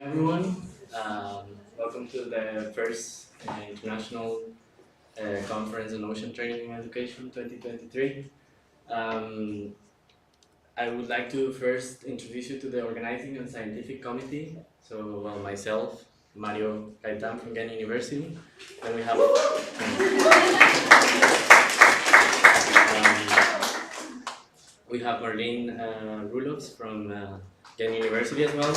Everyone, welcome to the first International Conference on Oceantraining and Education 2023. I would like to first introduce you to the organizing and scientific committee. So, myself, Mario Gaitan from Ghent University, and we have Marlene Roelofs from Ghent University as well.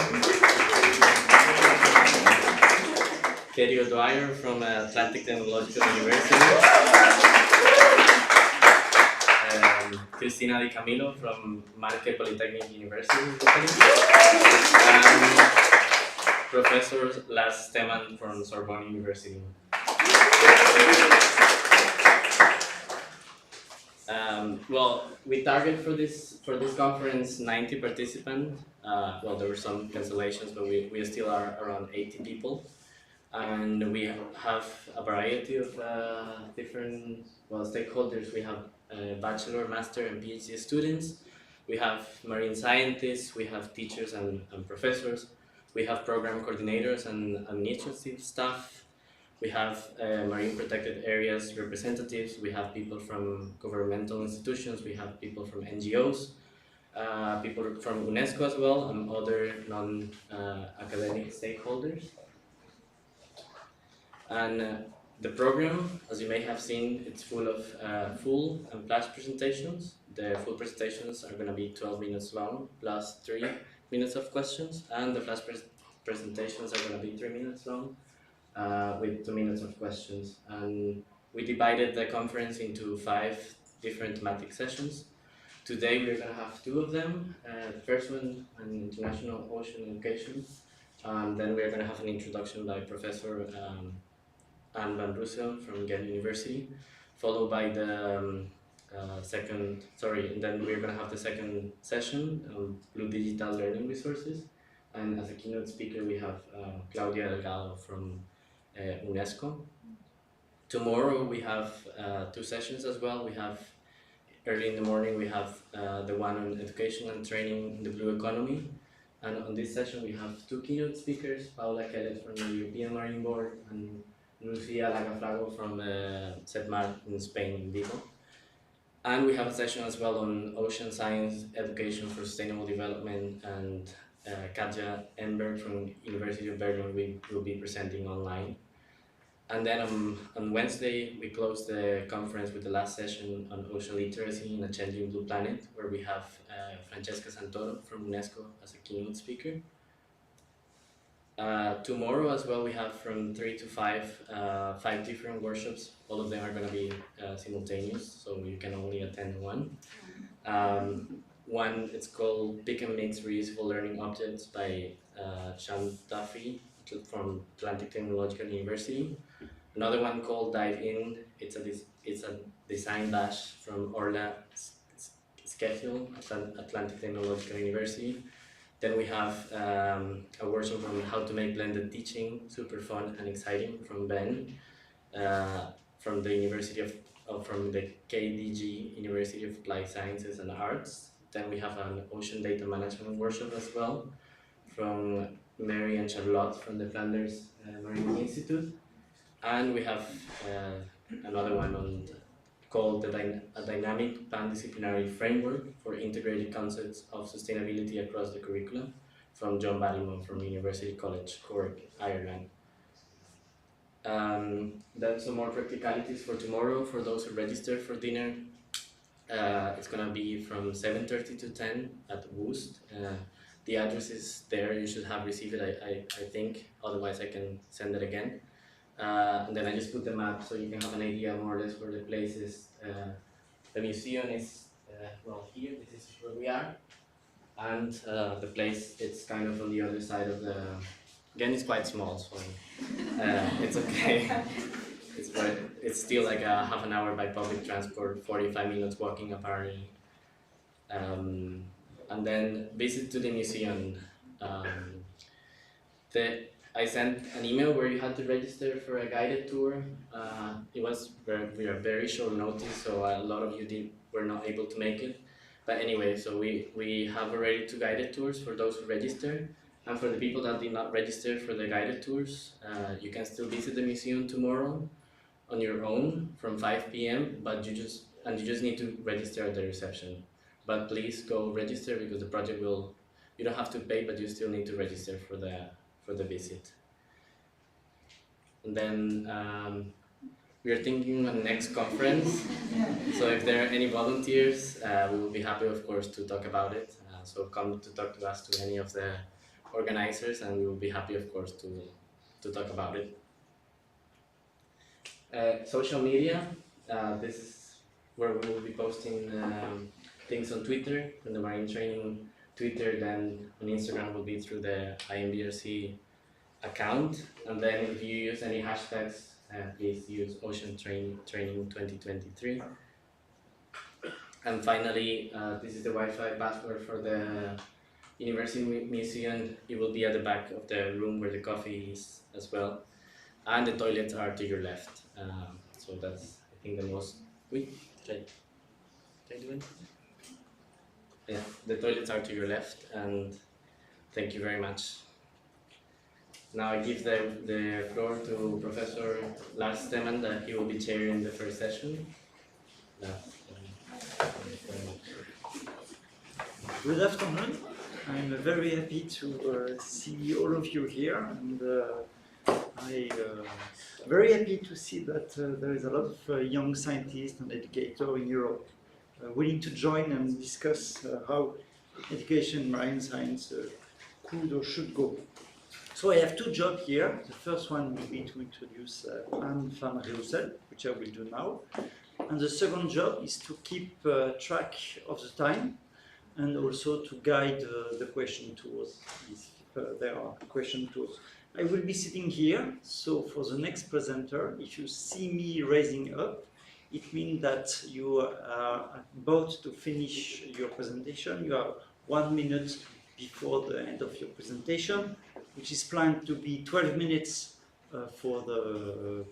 Kerio Dwyer from Atlantic Technological University. Cristina Di Camillo from Marche Polytechnic University. And Professor Lars Stemmann from Sorbonne University. We target for this conference 90 participants. There were some cancellations, but we still are around 80 people. And we have a variety of different stakeholders. We have bachelor, master, and PhD students. We have marine scientists. We have teachers and professors. We have program coordinators and administrative staff. We have marine protected areas representatives. We have people from governmental institutions. We have people from NGOs. People from UNESCO as well, and other non-academic stakeholders. And the program, as you may have seen, it's full of full and flash presentations. The full presentations are going to be 12 minutes long, plus 3 minutes of questions, and the flash presentations are going to be 3 minutes long, with 2 minutes of questions. And we divided the conference into 5 different thematic sessions. Today we're going to have 2 of them. The first one on international ocean education, and then we're going to have an introduction by Professor Vanreusel from Ghent University, followed by the and then we're going to have the second session on Blue Digital Learning Resources. And as a keynote speaker, we have Cláudia Delobel from UNESCO. Tomorrow we have 2 sessions as well. We have early in the morning, we have the one on education and training in the blue economy. And on this session, we have 2 keynote speakers, Paula Kellet from the European Marine Board and Lucía Lagaflago from CETMAR in Spain, in Vigo. And we have a session as well on ocean science, education for sustainable development, and Katja Enberg from University of Berlin will be presenting online. And then on Wednesday, we close the conference with the last session on ocean literacy in a changing blue planet, where we have Francesca Santoro from UNESCO as a keynote speaker. Tomorrow as well, we have from 3 to 5, 5 different workshops. All of them are going to be simultaneous, so you can only attend one. One, it's called Pick and Mix Reusable Learning Objects by Sean Duffy from Atlantic Technological University. Another one called Dive In. It's a design dash from Orla Schedule, Atlantic Technological University. Then we have a workshop on how to make blended teaching super fun and exciting from Ben, from the from the KDG University of Applied Sciences and Arts. Then we have an ocean data management workshop as well from Mary and Charlotte from the Flanders Marine Institute. And we have another one called a dynamic pan-disciplinary framework for integrated concepts of sustainability across the curriculum from John Ballimore from University College Cork, Ireland. Then some more practicalities for tomorrow for those who register for dinner. It's gonna be from 7:30 to 10 at Woost. The address is there. You should have received it, I think. Otherwise, I can send it again. And then I just put the map so you can have an idea more or less where the place is. The museum is here. This is where we are, and the place it's kind of on the other side of the. Again, it's quite small, so it's okay. It's still like a half an hour by public transport, 45 minutes walking apparently. And then visit to the museum. I sent an email where you had to register for a guided tour. It was very short notice, so a lot of you were not able to make it. But anyway, so we have already 2 guided tours for those who register. And for the people that did not register for the guided tours, you can still visit the museum tomorrow on your own from 5 p.m. But you just need to register at the reception. But please go register because the project will. You don't have to pay, but you still need to register for the visit. And then we are thinking on the next conference. So if there are any volunteers, we will be happy, of course, to talk about it. So come to talk to us, to any of the organizers, and we will be happy, of course, to talk about it. Social media, this is where we will be posting things on Twitter, on the Marine Training Twitter, then on Instagram will be through the IMBRC account, and then if you use any hashtags, please use Oceantraining 2023. And finally, this is the Wi-Fi password for the University Museum. It will be at the back of the room where the coffee is as well. And the toilets are to your left. So that's, I think, the most... Wait, did I do it? Yeah, the toilets are to your left, and thank you very much. Now I give the floor to Professor Lars Stemmann, that he will be chairing the first session. Good afternoon. I'm very happy to see all of you here, and I'm very happy to see that there is a lot of young scientists and educators in Europe willing to join and discuss how education in marine science could or should go. So I have two jobs here. The first one will be to introduce Vanreusel, which I will do now. And the second job is to keep track of the time and also to guide the question tours, if there are question tours. I will be sitting here, so for the next presenter, if you see me raising up, it means that you are about to finish your presentation. You are 1 minute before the end of your presentation, which is planned to be 12 minutes for the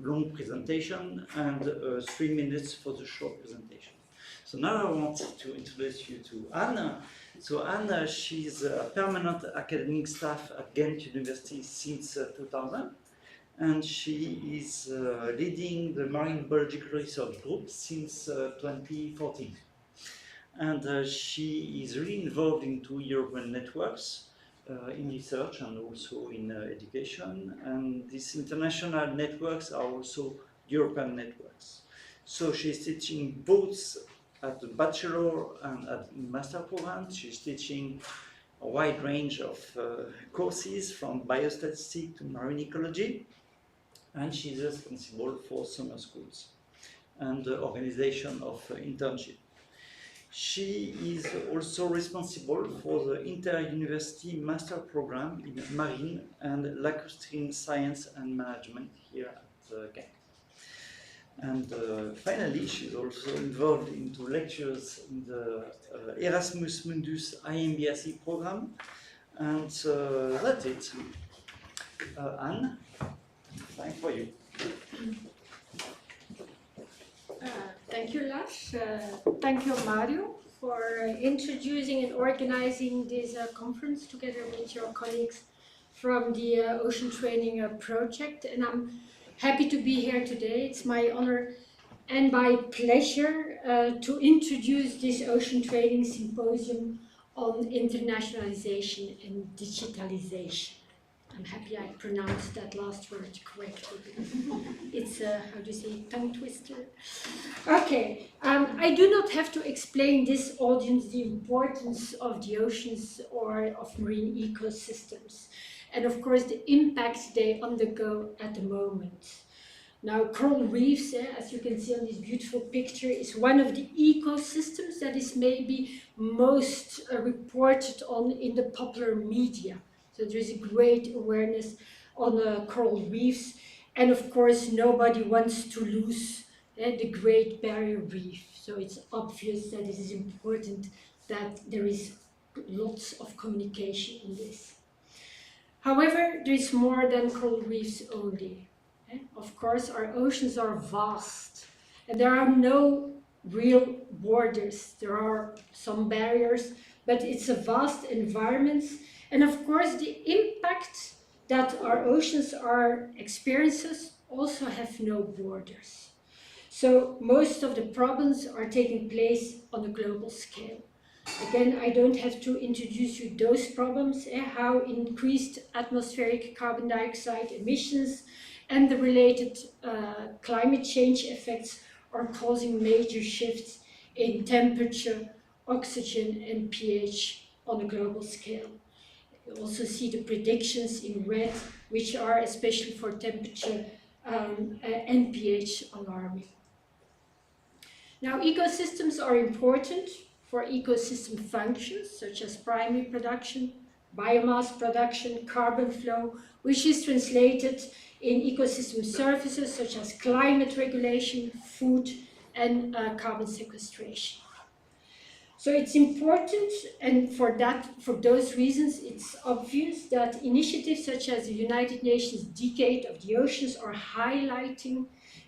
long presentation and 3 minutes for the short presentation. So now I want to introduce you to Anne. So Anne, she's a permanent academic staff at Ghent University since 2000, and she is leading the Marine Biological Research Group since 2014. And she is really involved into European networks in research and also in education, and these international networks are also European networks. So she's teaching both at the bachelor and at the master program. She's teaching a wide range of courses from biostatistics to marine ecology, and she's responsible for summer schools and the organization of internship. She is also responsible for the inter-university master program in marine and lacustrine science and management here at Ghent. And finally, she's also involved into lectures in the Erasmus Mundus IMBRC program. And that's it. Anne, time for you. Thank you, Lars. Thank you, Mario, for introducing and organizing this conference together with your colleagues from the Oceantraining project. And I'm happy to be here today. It's my honor and my pleasure to introduce this Oceantraining Symposium on Internationalization and Digitalization. I'm happy I pronounced that last word correctly. It's a, how do you say, tongue twister. Okay, I do not have to explain this audience the importance of the oceans or of marine ecosystems, and of course the impacts they undergo at the moment. Now, coral reefs, as you can see on this beautiful picture, is one of the ecosystems that is maybe most reported on in the popular media. So there is a great awareness on coral reefs, and of course nobody wants to lose the Great Barrier Reef. So it's obvious that it is important that there is lots of communication in this. However, there is more than coral reefs only. Of course, our oceans are vast, and there are no real borders. There are some barriers, but it's a vast environment. And of course, the impact that our oceans are experiences also have no borders. So most of the problems are taking place on a global scale. Again, I don't have to introduce you those problems, how increased atmospheric carbon dioxide emissions and the related climate change effects are causing major shifts in temperature, oxygen and pH on a global scale. You also see the predictions in red, which are especially for temperature and pH alarming. Now, ecosystems are important for ecosystem functions, such as primary production, biomass production, carbon flow, which is translated in ecosystem services such as climate regulation, food, and carbon sequestration. So it's important, and for those reasons, it's obvious that initiatives such as the United Nations Decade of the Oceans are highlighting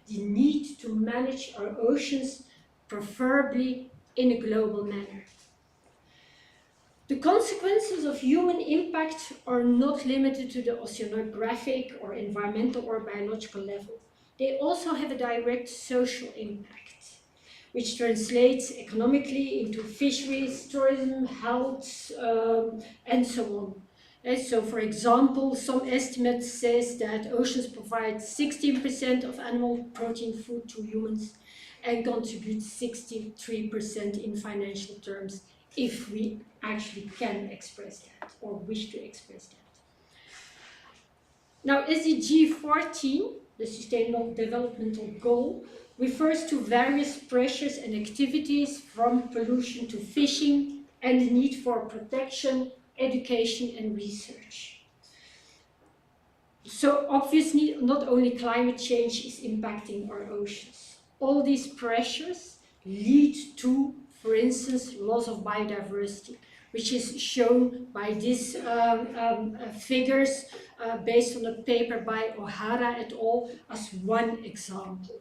the need to manage our oceans preferably in a global manner. The consequences of human impact are not limited to the oceanographic or environmental or biological level. They also have a direct social impact, which translates economically into fisheries, tourism, health, and so on. And so, for example, some estimates says that oceans provide 16% of animal protein food to humans and contribute 63% in financial terms, if we actually can express that or wish to express that. Now, SDG 14, the Sustainable Developmental Goal, refers to various pressures and activities from pollution to fishing and the need for protection, education and research. So obviously, not only climate change is impacting our oceans. All these pressures lead to, for instance, loss of biodiversity, which is shown by these figures based on a paper by O'Hara et al. As one example.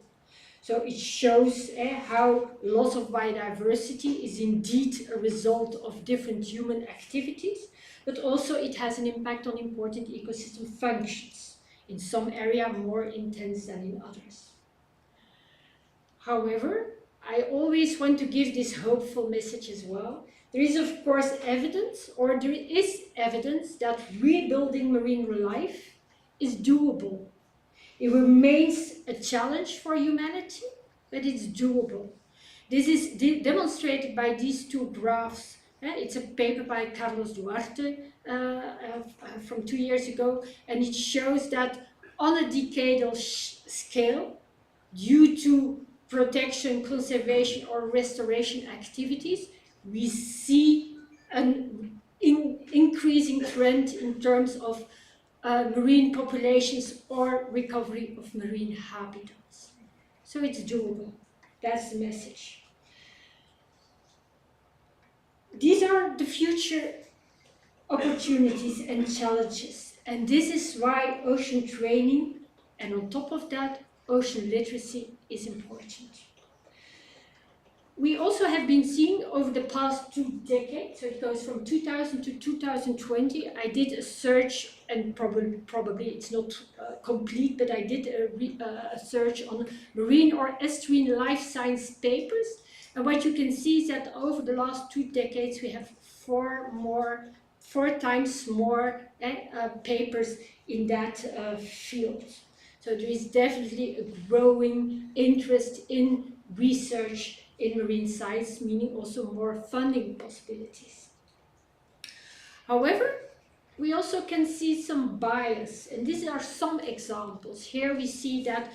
So it shows how loss of biodiversity is indeed a result of different human activities, but also it has an impact on important ecosystem functions, in some areas more intense than in others. However, I always want to give this hopeful message as well. There is, of course, evidence that rebuilding marine life is doable. It remains a challenge for humanity, but it's doable. This is demonstrated by these two graphs. It's a paper by Carlos Duarte from 2 years ago, and it shows that on a decadal scale, due to protection, conservation, or restoration activities, we see an increasing trend in terms of marine populations or recovery of marine habitats. So it's doable. That's the message. These are the future opportunities and challenges. And this is why ocean training, and on top of that, ocean literacy is important. We also have been seeing over the past 2 decades, so it goes from 2000 to 2020, I did a search, and probably it's not complete, but I did a search on marine or estuarine life science papers. And what you can see is that over the last 2 decades, we have 4 times more papers in that field. So there is definitely a growing interest in research in marine science, meaning also more funding possibilities. However, we also can see some bias, and these are some examples. Here we see that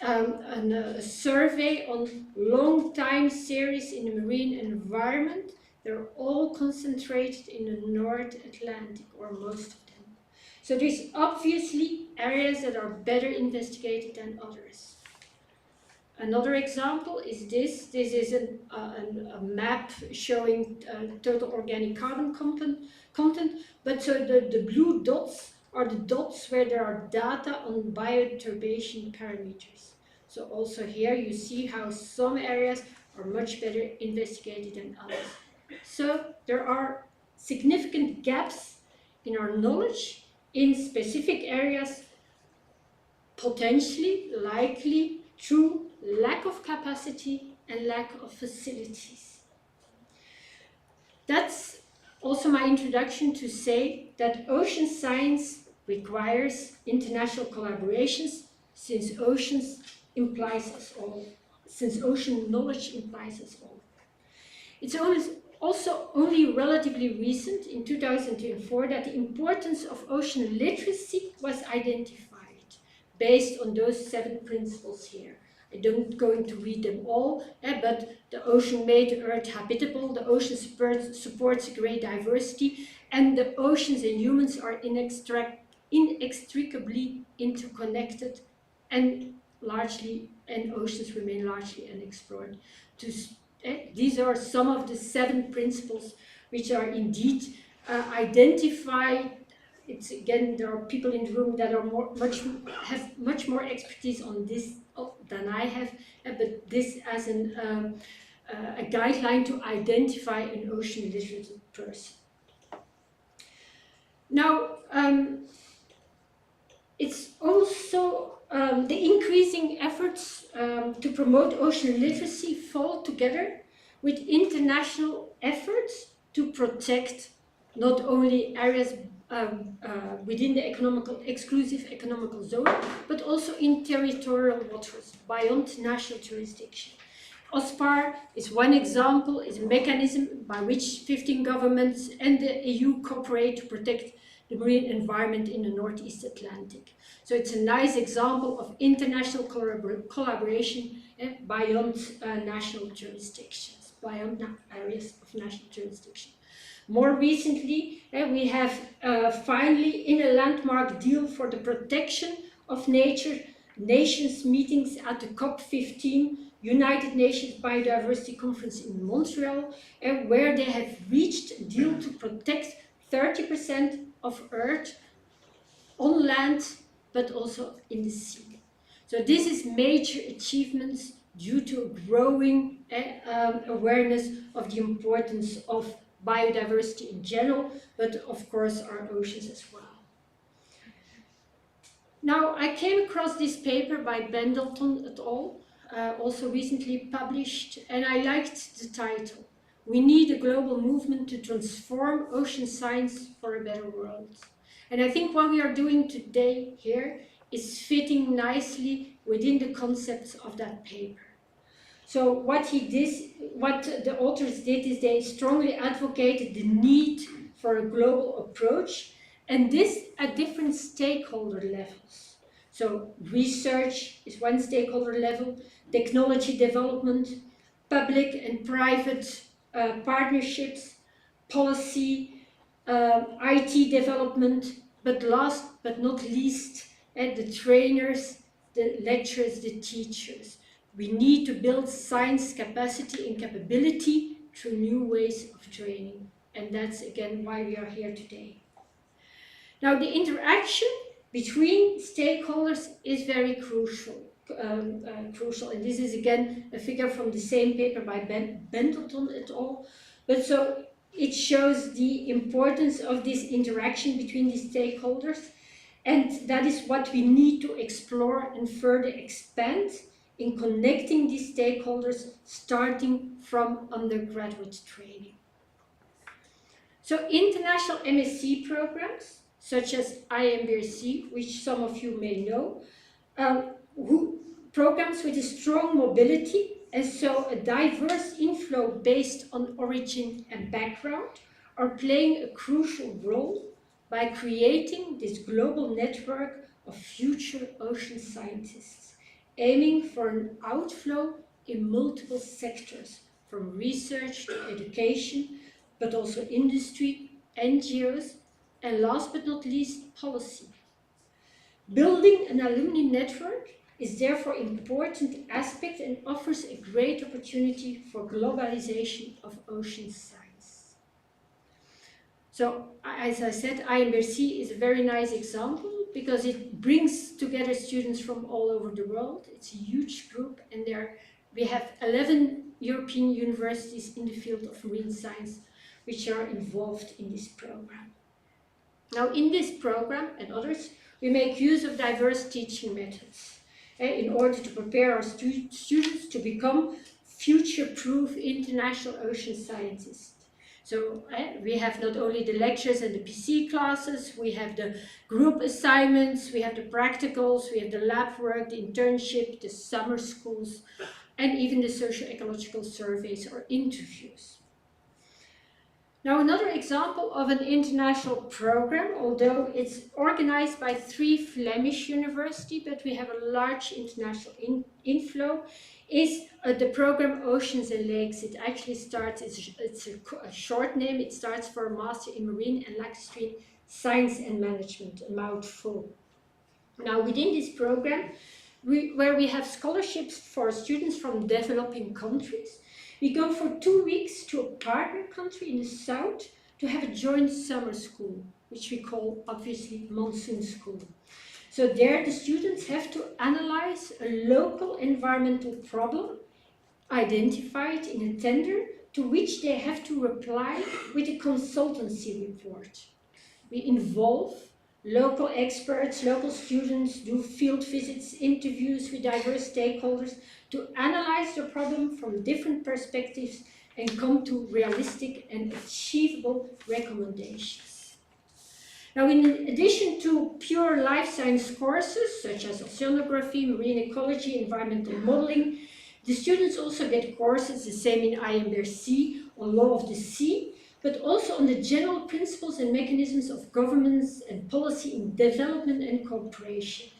a survey on long time series in the marine environment, they're all concentrated in the North Atlantic, or most of them. So there's obviously areas that are better investigated than others. Another example is this. This is a map showing total organic carbon content, but so the blue dots are the dots where there are data on bioturbation parameters. So also here you see how some areas are much better investigated than others. So there are significant gaps in our knowledge in specific areas, potentially, likely, through lack of capacity and lack of facilities. That's also my introduction to say that ocean science requires international collaborations, since oceans implies us all, since ocean knowledge implies us all. It's also only relatively recent, in 2004, that the importance of ocean literacy was identified based on those 7 principles here. I don't going to read them all, but the ocean made the earth habitable, the ocean supports great diversity, and the oceans and humans are inextricably interconnected, and oceans remain largely unexplored. These are some of the 7 principles which are indeed identified. It's again, there are people in the room that are have much more expertise on this than I have, but this as a guideline to identify an ocean literate person. Now, it's also the increasing efforts to promote ocean literacy fall together with international efforts to protect not only areas within the exclusive economical zone, but also in territorial waters beyond national jurisdiction. OSPAR is one example, is a mechanism by which 15 governments and the EU cooperate to protect the marine environment in the Northeast Atlantic. So it's a nice example of international collaboration beyond national jurisdictions, beyond areas of national jurisdiction. More recently, we have finally, in a landmark deal for the protection of nature, nations meetings at the COP15 United Nations Biodiversity Conference in Montreal, where they have reached a deal to protect 30% of Earth on land, but also in the sea. So this is major achievements due to a growing awareness of the importance of biodiversity in general, but of course our oceans as well. Now, I came across this paper by Pendleton et al., also recently published, and I liked the title. We need a global movement to transform ocean science for a better world. And I think what we are doing today here is fitting nicely within the concepts of that paper. So what the authors did is they strongly advocated the need for a global approach, and this at different stakeholder levels. So research is one stakeholder level, technology development, public and private partnerships, policy, IT development, but last but not least, the trainers, the lecturers, the teachers. We need to build science capacity and capability through new ways of training. And that's again why we are here today. Now, the interaction between stakeholders is very crucial. And this is again a figure from the same paper by Pendleton et al. But so it shows the importance of this interaction between the stakeholders, and that is what we need to explore and further expand in connecting these stakeholders, starting from undergraduate training. So international MSc programs, such as IMBRC, which some of you may know, programs with a strong mobility, and so a diverse inflow based on origin and background, are playing a crucial role by creating this global network of future ocean scientists, aiming for an outflow in multiple sectors, from research to education, but also industry, NGOs, and last but not least, policy. Building an alumni network is therefore an important aspect and offers a great opportunity for globalization of ocean science. So, as I said, IMBRC is a very nice example because it brings together students from all over the world. It's a huge group, and they're we have 11 European universities in the field of marine science which are involved in this program. Now, in this program and others, we make use of diverse teaching methods in order to prepare our students to become future-proof international ocean scientists. So we have not only the lectures and the PC classes, we have the group assignments, we have the practicals, we have the lab work, the internship, the summer schools, and even the socio-ecological surveys or interviews. Now, another example of an international program, although it's organized by 3 Flemish universities, but we have a large international inflow, is the program Oceans and Lakes. It actually starts, it's a short name, it starts for a Master in Marine and Lacustrine Science and Management, a mouthful. Now, within this program, where we have scholarships for students from developing countries, we go for 2 weeks to a partner country in the south to have a joint summer school, which we call, obviously, monsoon school. So there the students have to analyze a local environmental problem identified in a tender to which they have to reply with a consultancy report. We involve local experts, local students, do field visits, interviews with diverse stakeholders to analyze the problem from different perspectives and come to realistic and achievable recommendations. Now, in addition to pure life science courses, such as oceanography, marine ecology, environmental modeling, the students also get courses, the same in IMBRC, on law of the sea, but also on the general principles and mechanisms of governance and policy in development and cooperation.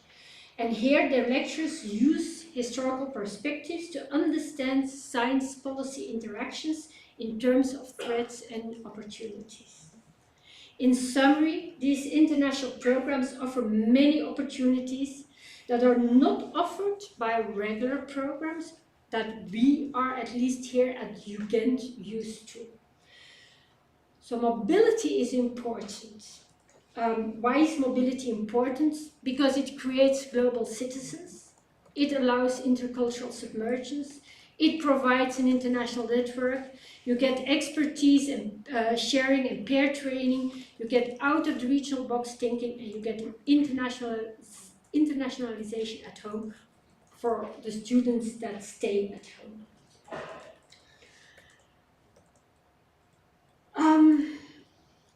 And here their lecturers use historical perspectives to understand science policy interactions in terms of threats and opportunities. In summary, these international programs offer many opportunities that are not offered by regular programs that we are, at least here at Ghent, used to. So mobility is important. Why is mobility important? Because it creates global citizens, it allows intercultural submergence, it provides an international network, you get expertise and sharing and peer training, you get out of the regional box thinking, and you get an internationalization at home for the students that stay at home.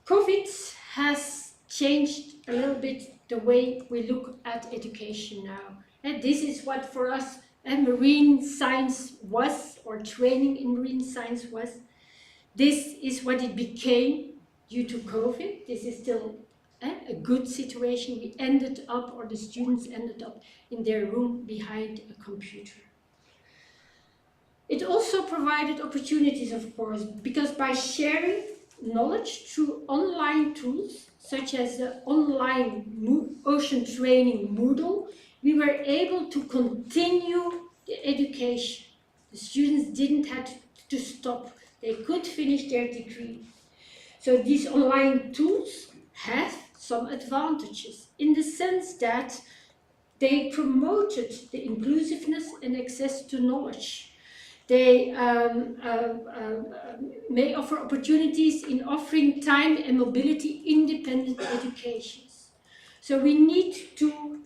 COVID has changed a little bit the way we look at education now. And this is what for us marine science was, or training in marine science was. This is what it became due to COVID. This is still a good situation. We ended up, or the students ended up in their room behind a computer. It also provided opportunities, of course, because by sharing knowledge through online tools, such as the online Oceantraining Moodle, we were able to continue the education. The students didn't have to stop. They could finish their degree. So these online tools have some advantages in the sense that they promoted the inclusiveness and access to knowledge. They may offer opportunities in offering time and mobility independent educations. So we need to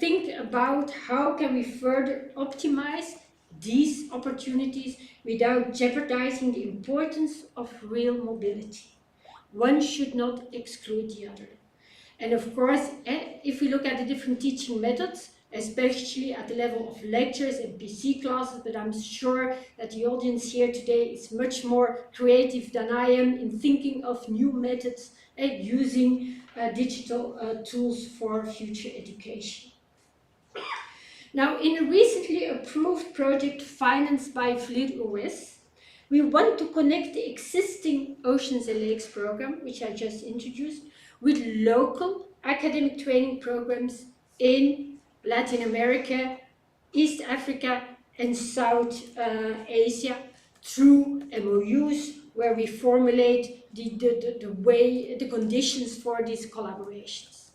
think about how can we further optimize these opportunities without jeopardizing the importance of real mobility. One should not exclude the other. And of course, if we look at the different teaching methods, especially at the level of lectures and PC classes, but I'm sure that the audience here today is much more creative than I am in thinking of new methods and using digital tools for future education. Now, in a recently approved project financed by VLID-OS, we want to connect the existing Oceans and Lakes program, which I just introduced, with local academic training programs in Latin America, East Africa, and South Asia through MOUs, where we formulate the conditions for these collaborations.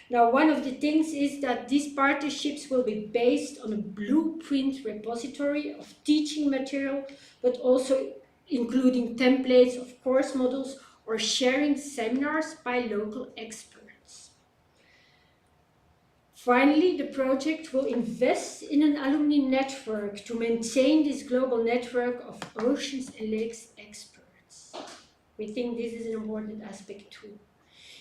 Now, one of the things is that these partnerships will be based on a blueprint repository of teaching material, but also including templates of course models or sharing seminars by local experts. Finally, the project will invest in an alumni network to maintain this global network of oceans and lakes experts. We think this is an important aspect too.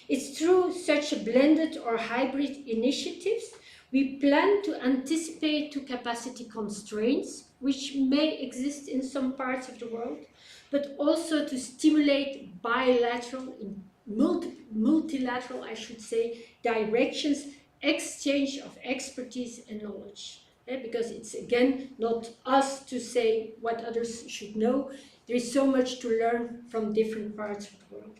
It's through such a blended or hybrid initiatives we plan to anticipate to capacity constraints, which may exist in some parts of the world, but also to stimulate bilateral, multilateral, I should say, directions, exchange of expertise and knowledge. Because it's, again, not us to say what others should know. There is so much to learn from different parts of the world.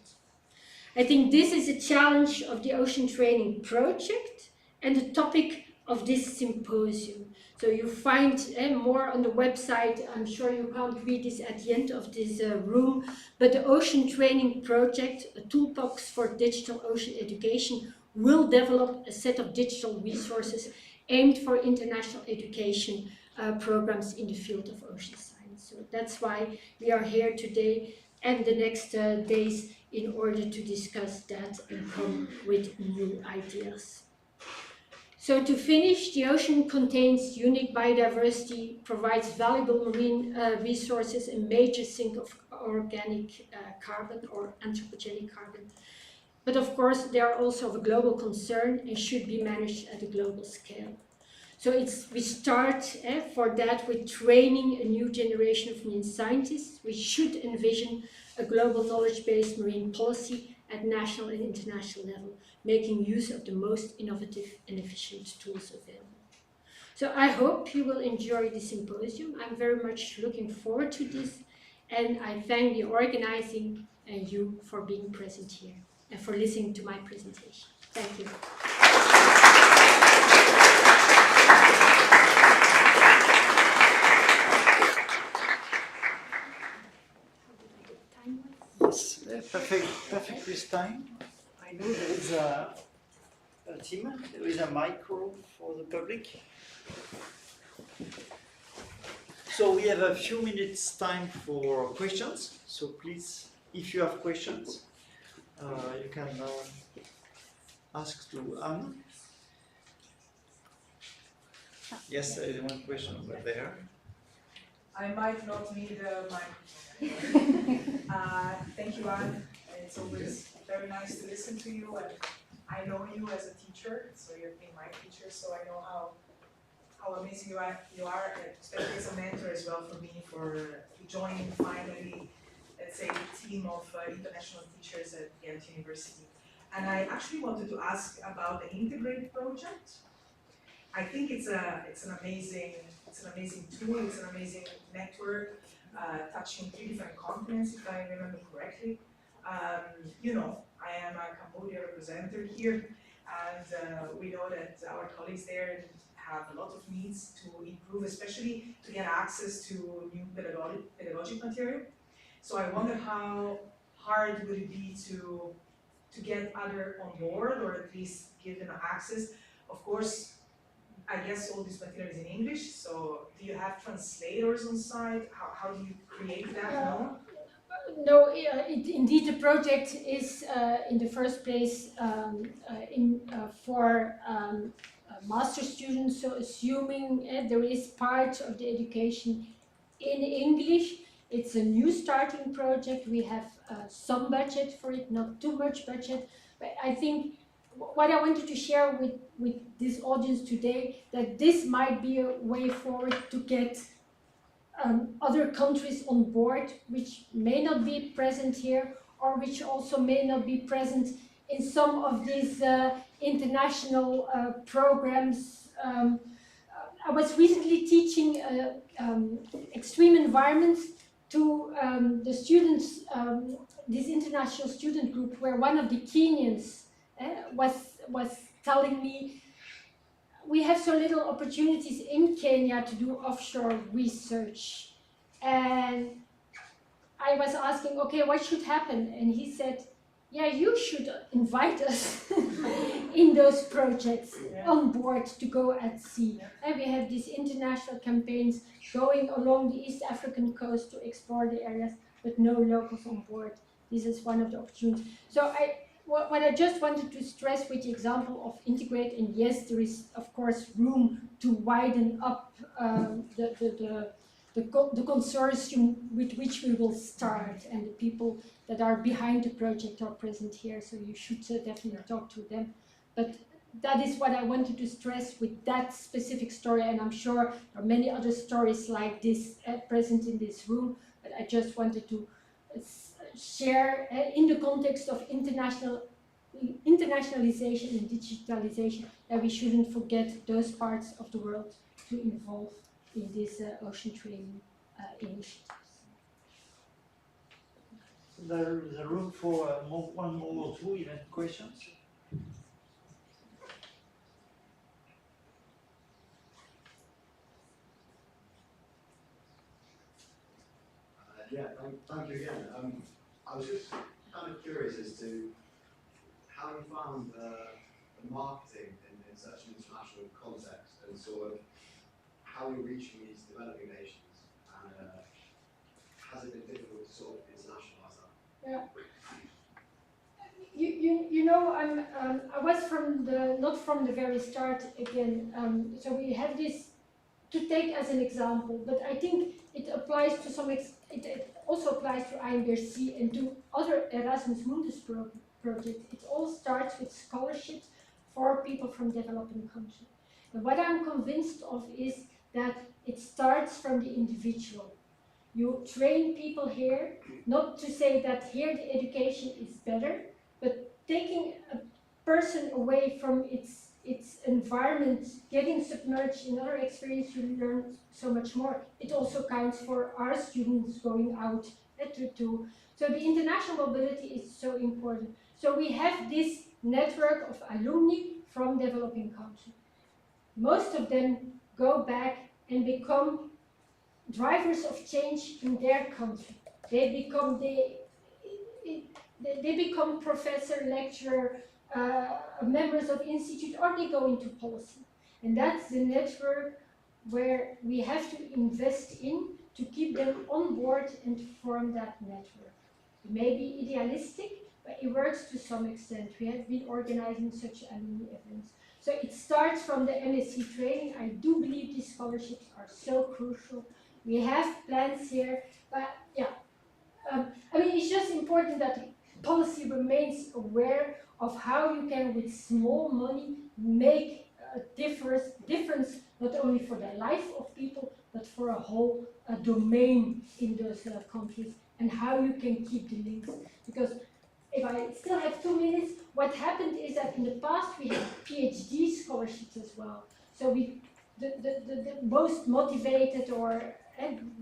I think this is a challenge of the Oceantraining project and the topic of this symposium. So you find more on the website. I'm sure you can't read this at the end of this room, but the Oceantraining project, a toolbox for digital ocean education, will develop a set of digital resources aimed for international education programs in the field of ocean science. So that's why we are here today and the next days in order to discuss that and come with new ideas. So to finish, the ocean contains unique biodiversity, provides valuable marine resources, a major sink of organic carbon or anthropogenic carbon. But of course, they are also of a global concern and should be managed at a global scale. So we start for that with training a new generation of marine scientists. We should envision a global knowledge-based marine policy at national and international level, making use of the most innovative and efficient tools available. So I hope you will enjoy this symposium. I'm very much looking forward to this, and I thank the organizing and you for being present here and for listening to my presentation. Thank you. Yes, perfect with time. I know there is a team, there is a micro for the public. So we have a few minutes time for questions. So please, if you have questions, you can ask to Anne. Yes, there is one question over there. I might not need a microphone. Thank you, Anne. It's always very nice to listen to you, and I know you as a teacher, so you've been my teacher, so I know how amazing you are, especially as a mentor as well for me, for joining finally, let's say, the team of international teachers at Ghent University. And I actually wanted to ask about the Integrate project. I think it's an amazing tool, it's an amazing network, touching 3 different continents, if I remember correctly. You know, I am a Cambodia representative here, and we know that our colleagues there have a lot of needs to improve, especially to get access to new pedagogic material. So I wonder how hard would it be to get others on board, or at least give them access. Of course, I guess all this material is in English, so do you have translators on site? How do you create that? No, indeed the project is in the first place for master students, so assuming there is part of the education in English. It's a new starting project. We have some budget for it, not too much budget, but I think what I wanted to share with this audience today, that this might be a way forward to get other countries on board, which may not be present here, or which also may not be present in some of these international programs. I was recently teaching extreme environments to the students, this international student group, where one of the Kenyans was telling me, we have so little opportunities in Kenya to do offshore research. And I was asking, okay, what should happen? And he said, yeah, you should invite us in those projects on board to go at sea. And we have these international campaigns going along the East African coast to explore the areas, but no locals on board. This is one of the opportunities. So what I just wanted to stress with the example of integrate, and yes, there is of course room to widen up the consortium with which we will start, and the people that are behind the project are present here, so you should definitely talk to them. But that is what I wanted to stress with that specific story, and I'm sure there are many other stories like this present in this room, but I just wanted to share in the context of internationalization and digitalization, that we shouldn't forget those parts of the world to involve in this ocean training initiatives. There is a room for one more or two event questions. Yeah, thank you again. I was just kind of curious as to how you found the marketing in such an international context, and sort of how you're reaching these developing nations, and has it been difficult to sort of internationalize that? Yeah. You know, I was not from the very start again. So we have this to take as an example, but I think it applies to some it also applies to IMBRC and to other Erasmus Mundus projects. It all starts with scholarships for people from developing countries. And what I'm convinced of is that it starts from the individual. You train people here, not to say that here the education is better, but taking a person away from its environment, getting submerged in other experience, you learn so much more. It also counts for our students going out so the international mobility is so important. So we have this network of alumni from developing countries. Most of them go back and become drivers of change in their country. They become professor, lecturer, members of institute, or they go into policy. And that's the network where we have to invest in to keep them on board and form that network. It may be idealistic, but it works to some extent. We have been organizing such alumni events. So it starts from the MSc training. I do believe these scholarships are so crucial. We have plans here, but yeah. I mean, it's just important that policy remains aware of how you can, with small money, make a difference not only for the life of people, but for a whole domain in those countries, and how you can keep the links. Because if I still have 2 minutes, what happened is that in the past we had PhD scholarships as well. So the most motivated or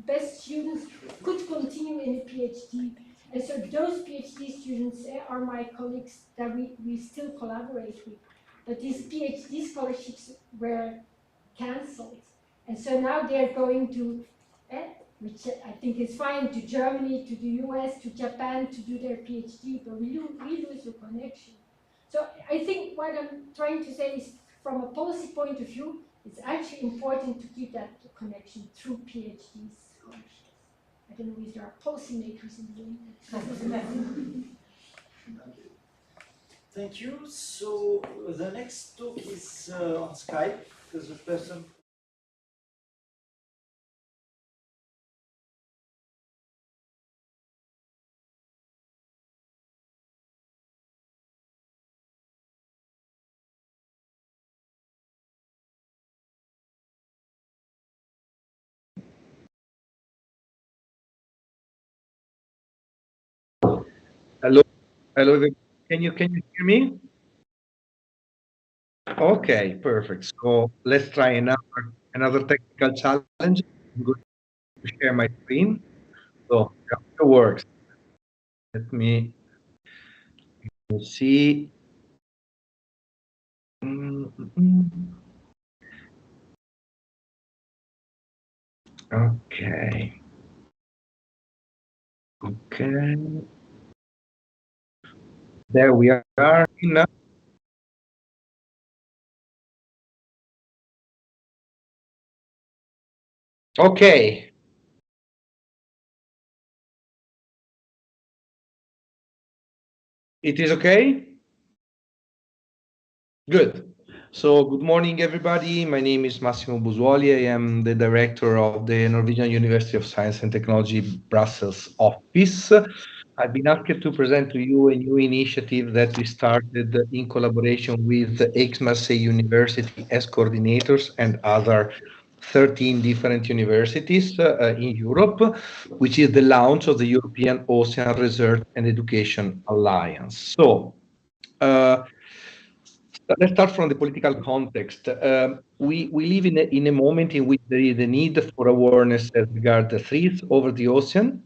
best students could continue in a PhD. And so those PhD students are my colleagues that we still collaborate with. But these PhD scholarships were cancelled. And so now they're going to, which I think is fine, to Germany, to the US, to Japan to do their PhD, but we lose the connection. So I think what I'm trying to say is, from a policy point of view, it's actually important to keep that connection through PhD scholarships. I don't know if there are policymakers in the room. Thank you. Thank you. So the next talk is on Skype, because the person. Hello, hello. Can you hear me? Okay, perfect. So let's try another technical challenge. I'm going to share my screen. So it works. Let me see. Okay. Okay. There we are. Okay. It is okay? Good. So good morning, everybody. My name is Massimo Busuoli. I am the director of the Norwegian University of Science and Technology Brussels office. I've been asked to present to you a new initiative that we started in collaboration with Aix-Marseille University as coordinators and other 13 different universities in Europe, which is the launch of the European Ocean Research and Education Alliance. So, let's start from the political context. We live in a moment in which there is a need for awareness as regards the threats over the ocean,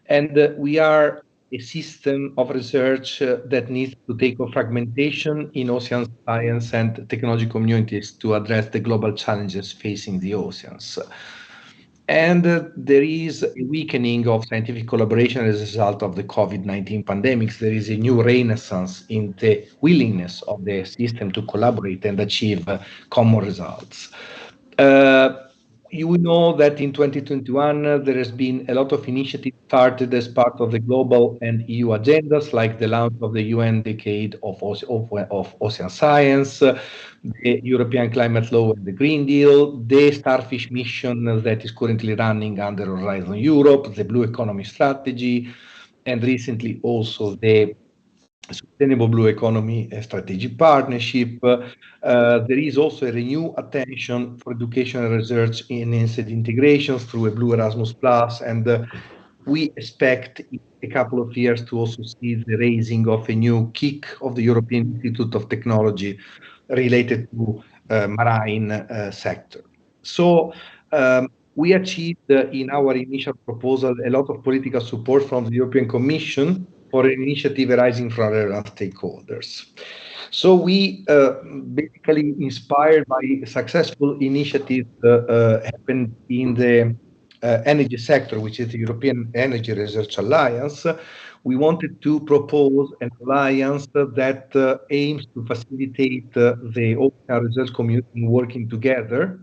and we are a system of research that needs to take on fragmentation in ocean science and technology communities to address the global challenges facing the oceans. And there is a weakening of scientific collaboration as a result of the COVID-19 pandemic. There is a new renaissance in the willingness of the system to collaborate and achieve common results. You know that in 2021, there has been a lot of initiatives started as part of the global and EU agendas, like the launch of the UN Decade of Ocean Science, the European Climate Law and the Green Deal, the Starfish mission that is currently running under Horizon Europe, the Blue Economy Strategy, and recently also the Sustainable Blue Economy Strategic Partnership. There is also a renewed attention for education and research in enhanced integrations through a Blue Erasmus Plus, and we expect in a couple of years to also see the raising of a new kick of the European Institute of Technology related to marine sector. So we achieved in our initial proposal a lot of political support from the European Commission for an initiative arising from relevant stakeholders. So we basically inspired by successful initiatives happened in the energy sector, which is the European Energy Research Alliance. We wanted to propose an alliance that aims to facilitate the ocean research community working together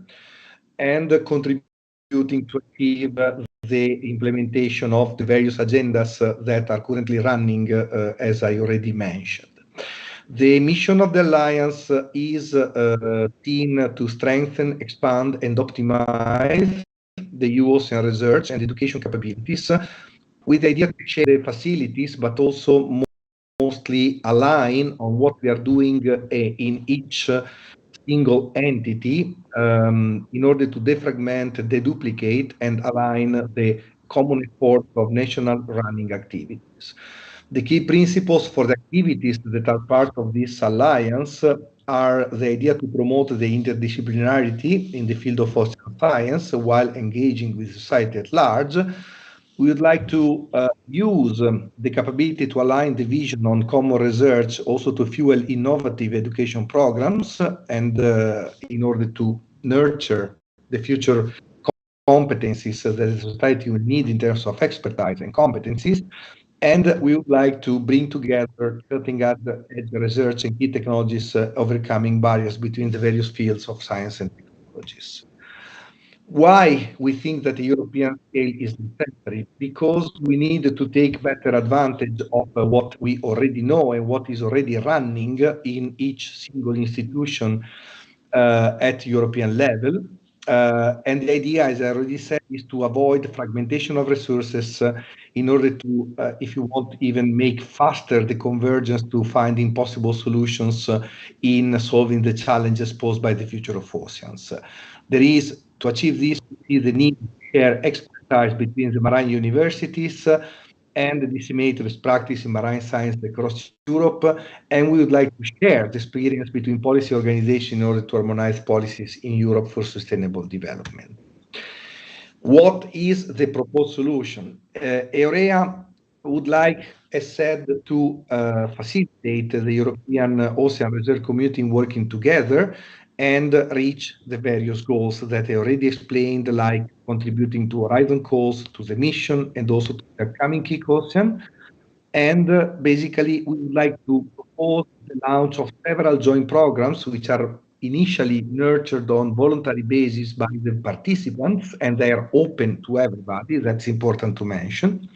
and contributing to achieve the implementation of the various agendas that are currently running, as I already mentioned. The mission of the Alliance is seen to strengthen, expand, and optimize the EU ocean research and education capabilities with the idea to share the facilities, but also mostly align on what we are doing in each single entity in order to defragment, deduplicate, and align the common effort of national running activities. The key principles for the activities that are part of this alliance are the idea to promote the interdisciplinarity in the field of ocean science while engaging with society at large. We would like to use the capability to align the vision on common research also to fuel innovative education programs and in order to nurture the future competencies that the society will need in terms of expertise and competencies. And we would like to bring together cutting-edge research and key technologies, overcoming barriers between the various fields of science and technologies. Why we think that the European scale is necessary? Because we need to take better advantage of what we already know and what is already running in each single institution at European level. And the idea, as I already said, is to avoid fragmentation of resources in order to, if you want, even make faster the convergence to finding possible solutions in solving the challenges posed by the future of oceans. There is, to achieve this, the need to share expertise between the marine universities and disseminate best practice in marine science across Europe. And we would like to share the experience between policy organizations in order to harmonize policies in Europe for sustainable development. What is the proposed solution? EUREA would like, as said, to facilitate the European ocean research community working together and reach the various goals that I already explained, like contributing to Horizon calls, to the mission, and also to the upcoming Kick Ocean. And basically, we would like to propose the launch of several joint programs, which are initially nurtured on voluntary basis by the participants, and they are open to everybody. That's important to mention.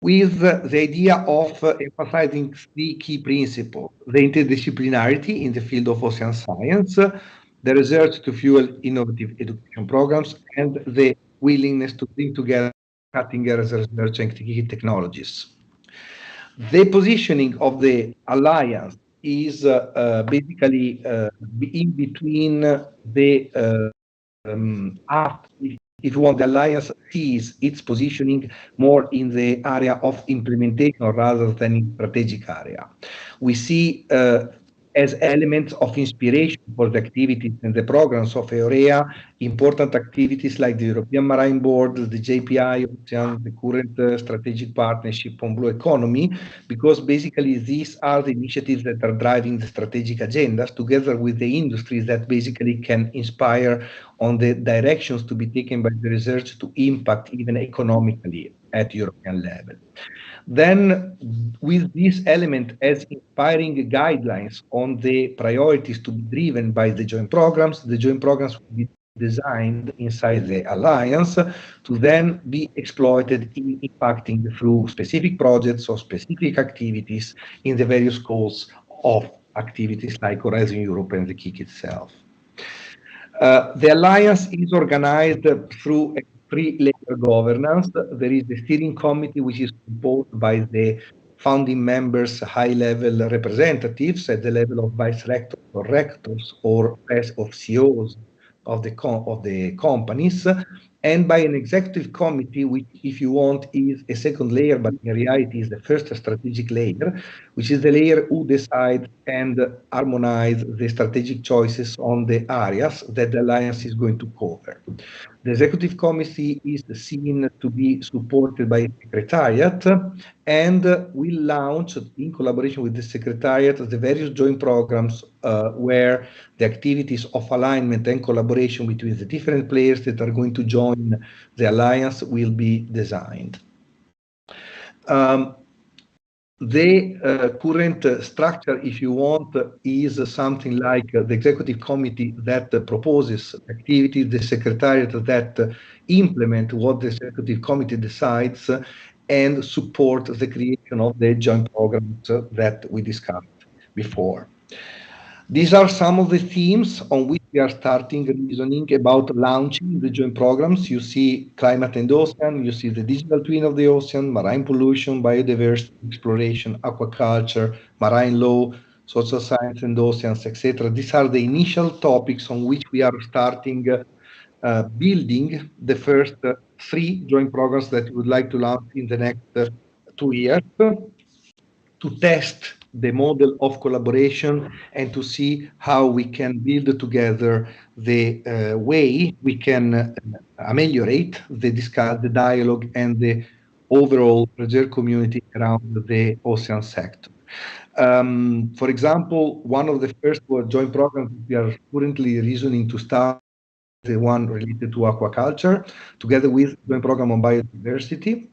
With the idea of emphasizing three key principles: the interdisciplinarity in the field of ocean science, the research to fuel innovative education programs, and the willingness to bring together cutting-edge research and key technologies. The positioning of the alliance is basically in between the if you want, the alliance sees its positioning more in the area of implementation rather than in strategic area. We see as elements of inspiration for the activities and the programs of EUREA, important activities like the European Marine Board, the JPI, the current strategic partnership on blue economy, because basically these are the initiatives that are driving the strategic agendas together with the industries that basically can inspire on the directions to be taken by the research to impact even economically at European level. Then, with this element as inspiring guidelines on the priorities to be driven by the joint programs will be designed inside the alliance to then be exploited in impacting through specific projects or specific activities in the various goals of activities like Horizon Europe and the KIC itself. The alliance is organized through a three-layer governance. There is the steering committee, which is composed by the founding members, high-level representatives at the level of vice rectors or rectors or of CEOs of the companies, and by an executive committee, which, if you want, is a second layer, but in reality is the first strategic layer, which is the layer who decides and harmonize the strategic choices on the areas that the alliance is going to cover. The executive committee is seen to be supported by a secretariat and will launch, in collaboration with the secretariat, the various joint programs where the activities of alignment and collaboration between the different players that are going to join the alliance will be designed. The current structure, if you want, is something like the executive committee that proposes activities, the secretariat that implement what the executive committee decides, and support the creation of the joint programs that we discussed before. These are some of the themes on which we are starting reasoning about launching the joint programs. You see climate and ocean, you see the digital twin of the ocean, marine pollution, biodiversity, exploration, aquaculture, marine law, social science and oceans, etc. These are the initial topics on which we are starting building the first three joint programs that we would like to launch in the next 2 years, to test the model of collaboration and to see how we can build together the way we can ameliorate the dialogue and the overall research community around the ocean sector. For example, one of the first joint programs we are currently reasoning to start is the one related to aquaculture, together with the joint program on biodiversity.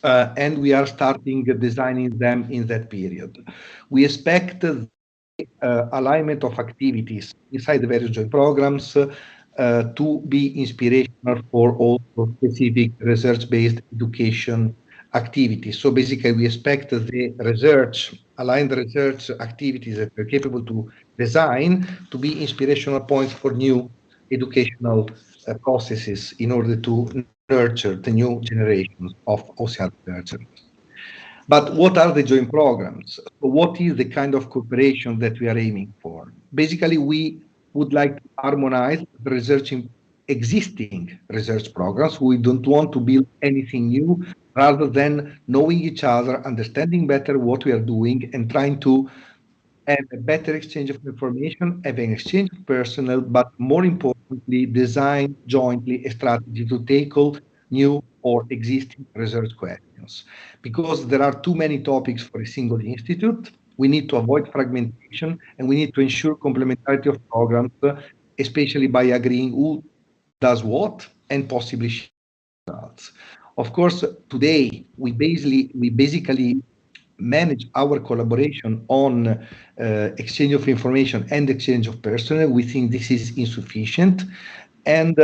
And we are starting designing them in that period. We expect the alignment of activities inside the various joint programs to be inspirational for all specific research-based education activities. So basically, we expect the aligned research activities that we're capable to design to be inspirational points for new educational processes in order to nurture the new generations of ocean researchers. But what are the joint programs? What is the kind of cooperation that we are aiming for? Basically, we would like to harmonize the existing research programs. We don't want to build anything new, rather than knowing each other, understanding better what we are doing, and trying to have a better exchange of information, have an exchange of personnel, but more importantly, design jointly a strategy to tackle new or existing research questions. Because there are too many topics for a single institute, we need to avoid fragmentation, and we need to ensure complementarity of programs, especially by agreeing who does what and possibly results. Of course, today we basically manage our collaboration on exchange of information and exchange of personnel. We think this is insufficient and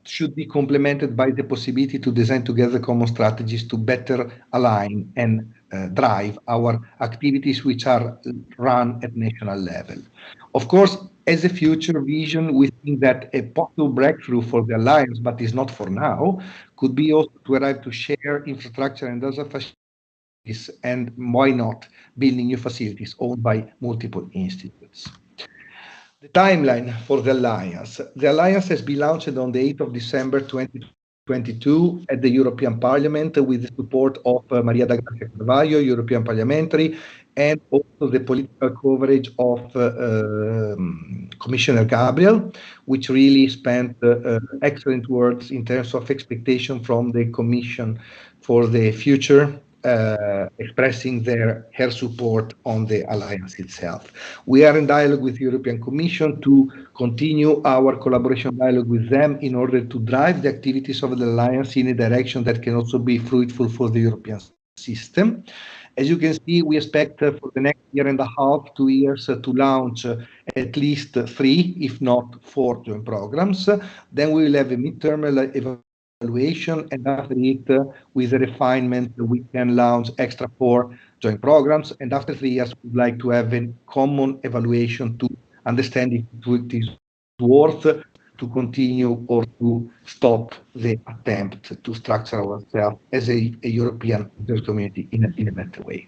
should be complemented by the possibility to design together common strategies to better align and drive our activities which are run at national level. Of course, as a future vision, we think that a possible breakthrough for the Alliance, but is not for now, could be also to arrive to share infrastructure and other facilities, and why not building new facilities owned by multiple institutes. The timeline for the Alliance. The Alliance has been launched on the 8th of December 2022 at the European Parliament with the support of Maria da Grazia Carvalho, European parliamentary, and also the political coverage of Commissioner Gabriel, which really spent excellent words in terms of expectation from the Commission for the future, expressing her support on the alliance itself. We are in dialogue with the European Commission to continue our collaboration dialogue with them in order to drive the activities of the alliance in a direction that can also be fruitful for the European system. As you can see, we expect for the next year and a half, 2 years, to launch at least 3, if not 4 joint programs. Then we will have a midterm evaluation, and after it, with a refinement, we can launch extra 4 joint programs. And after 3 years, we'd like to have a common evaluation to understand if it is worth to continue or to stop the attempt to structure ourselves as a European community in a better way.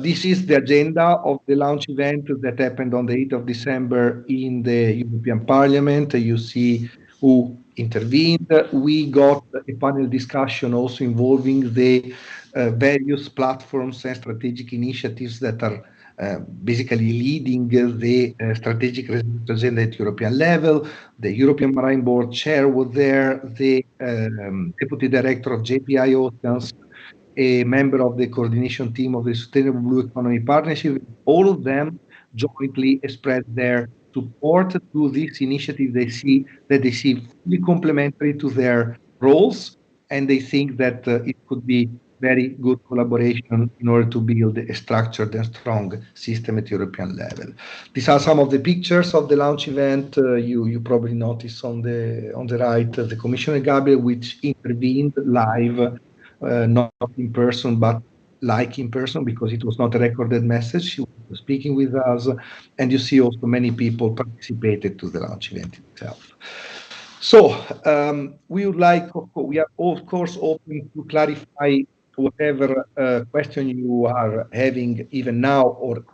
This is the agenda of the launch event that happened on the 8th of December in the European Parliament. You see who intervened. We got a panel discussion also involving the various platforms and strategic initiatives that are basically leading the strategic agenda at European level. The European Marine Board chair was there, the deputy director of JPI Oceans, a member of the coordination team of the Sustainable Blue Economy Partnership. All of them jointly expressed their support to this initiative. They see fully complementary to their roles, and they think that it could be very good collaboration in order to build a structured and strong system at European level. These are some of the pictures of the launch event. You probably notice on the right the Commissioner Gabriel, which intervened live, not in person, but like in person, because it was not a recorded message. She was speaking with us, and you see also many people participated to the launch event itself. So we are of course open to clarify whatever question you are having, even now or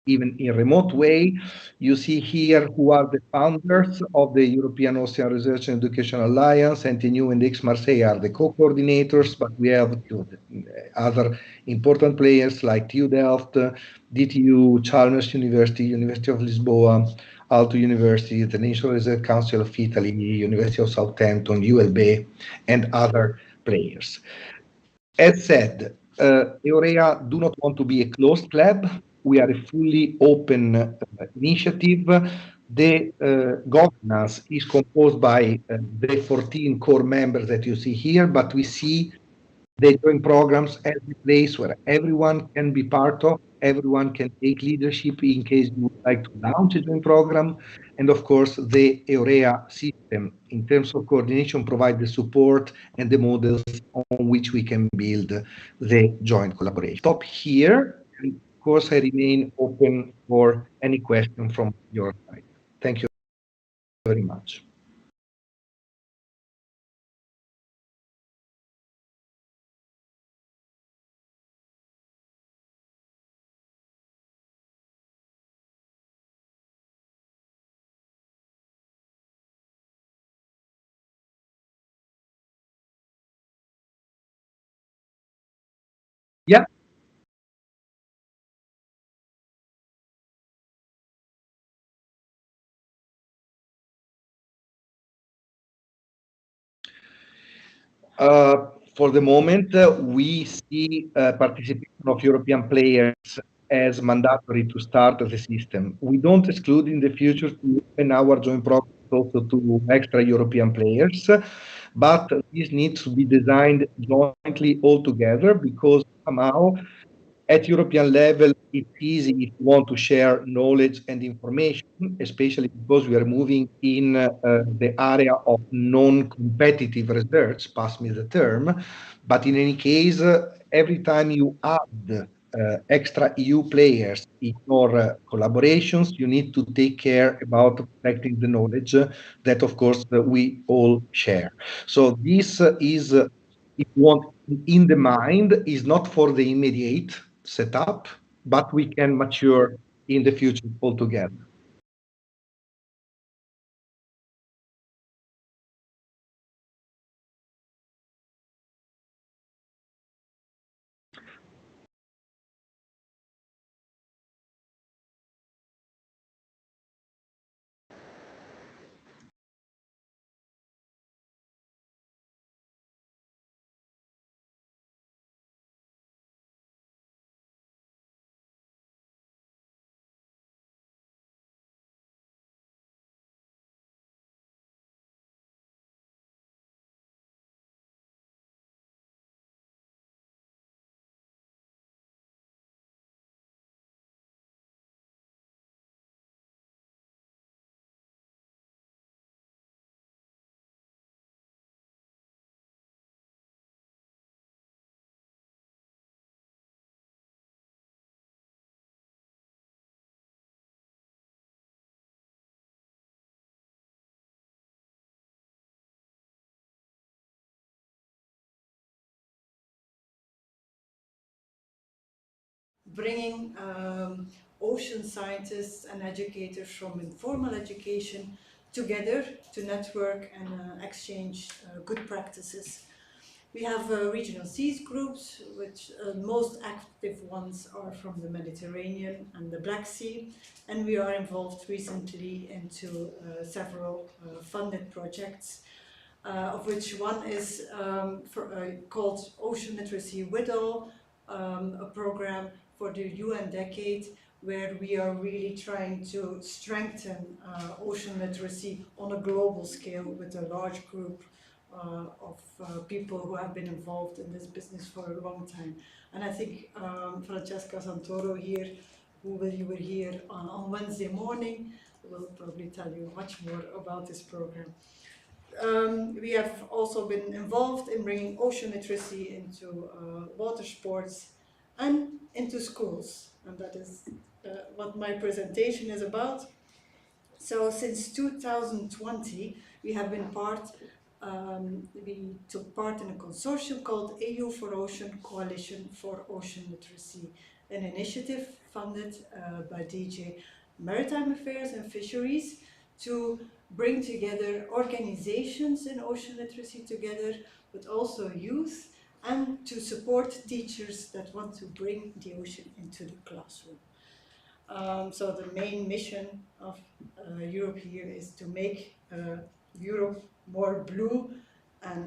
even in a remote way. You see here who are the founders of the European Ocean Research and Education Alliance. NTNU and Aix-Marseille are the co-coordinators, but we have other important players like TU Delft, DTU, Chalmers University, University of Lisbon, Autun University, the National Research Council of Italy, University of Southampton, ULB, and other players. As said, EUREA do not want to be a closed club. We are a fully open initiative. The governance is composed by the 14 core members that you see here, but we see the joint programs as a place where everyone can be part of, everyone can take leadership in case you would like to launch a joint program. And of course, the EUREA system, in terms of coordination, provides the support and the models on which we can build the joint collaboration. Stop here. And of course, I remain open for any question from your side. Thank you very much. Yeah. For the moment, we see participation of European players as mandatory to start the system. We don't exclude in the future to open our joint programs also to extra European players, but this needs to be designed jointly all together, because somehow at European level, it's easy if you want to share knowledge and information, especially because we are moving in the area of non-competitive research, pass me the term. But in any case, every time you add extra EU players in your collaborations, you need to take care about protecting the knowledge that, of course, we all share. So this is, if you want, in the mind, is not for the immediate setup, but we can mature in the future altogether. bringing ocean scientists and educators from informal education together to network and exchange good practices. We have regional seas groups, which most active ones are from the Mediterranean and the Black Sea, and we are involved recently into several funded projects, of which one is called Ocean Literacy with All, a program for the UN decade, where we are really trying to strengthen ocean literacy on a global scale with a large group of people who have been involved in this business for a long time. And I think Francesca Santoro here, you were here on Wednesday morning, will probably tell you much more about this program. We have also been involved in bringing ocean literacy into water sports and into schools, and that is what my presentation is about. So since 2020, we have been we took part in a consortium called EU for Ocean Coalition for Ocean Literacy, an initiative funded by DG Maritime Affairs and Fisheries to bring together organizations in ocean literacy together, but also youth, and to support teachers that want to bring the ocean into the classroom. So the main mission of Europe here is to make Europe more blue, and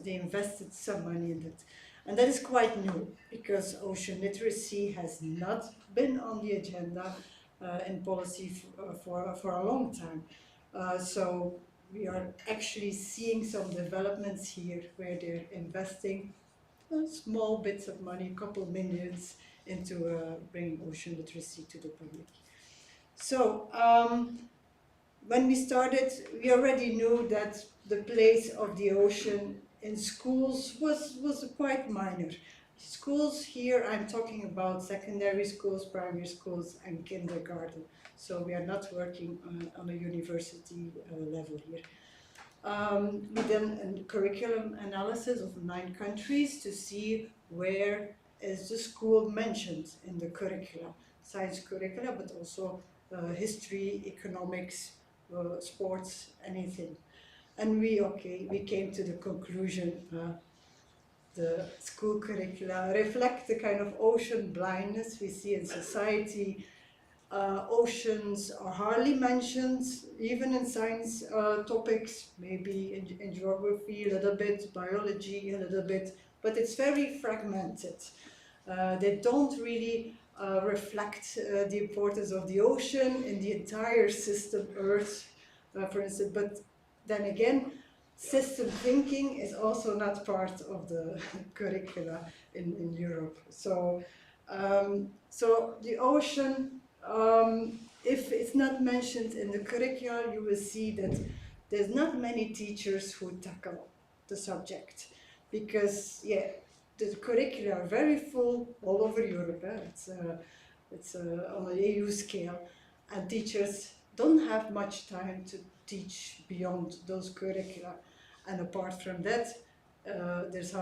they invested some money in that. And that is quite new, because ocean literacy has not been on the agenda in policy for a long time. So we are actually seeing some developments here where they're investing small bits of money, a couple millions, into bringing ocean literacy to the public. So when we started, we already knew that the place of the ocean in schools was quite minor. Schools here, I'm talking about secondary schools, primary schools, and kindergarten. So we are not working on a university level here. We did a curriculum analysis of 9 countries to see where is the school mentioned in the curricula, science curricula, but also history, economics, sports, anything. And we came to the conclusion the school curricula reflect the kind of ocean blindness we see in society. Oceans are hardly mentioned, even in science topics, maybe in geography a little bit, biology a little bit, but it's very fragmented. They don't really reflect the importance of the ocean in the entire system, Earth, for instance. But then again, system thinking is also not part of the curricula in Europe. So, so the ocean, if it's not mentioned in the curricula, you will see that there's not many teachers who tackle the subject, because yeah, the curricula are very full all over Europe. It's on an EU scale, and teachers don't have much time to teach beyond those curricula. And apart from that, there's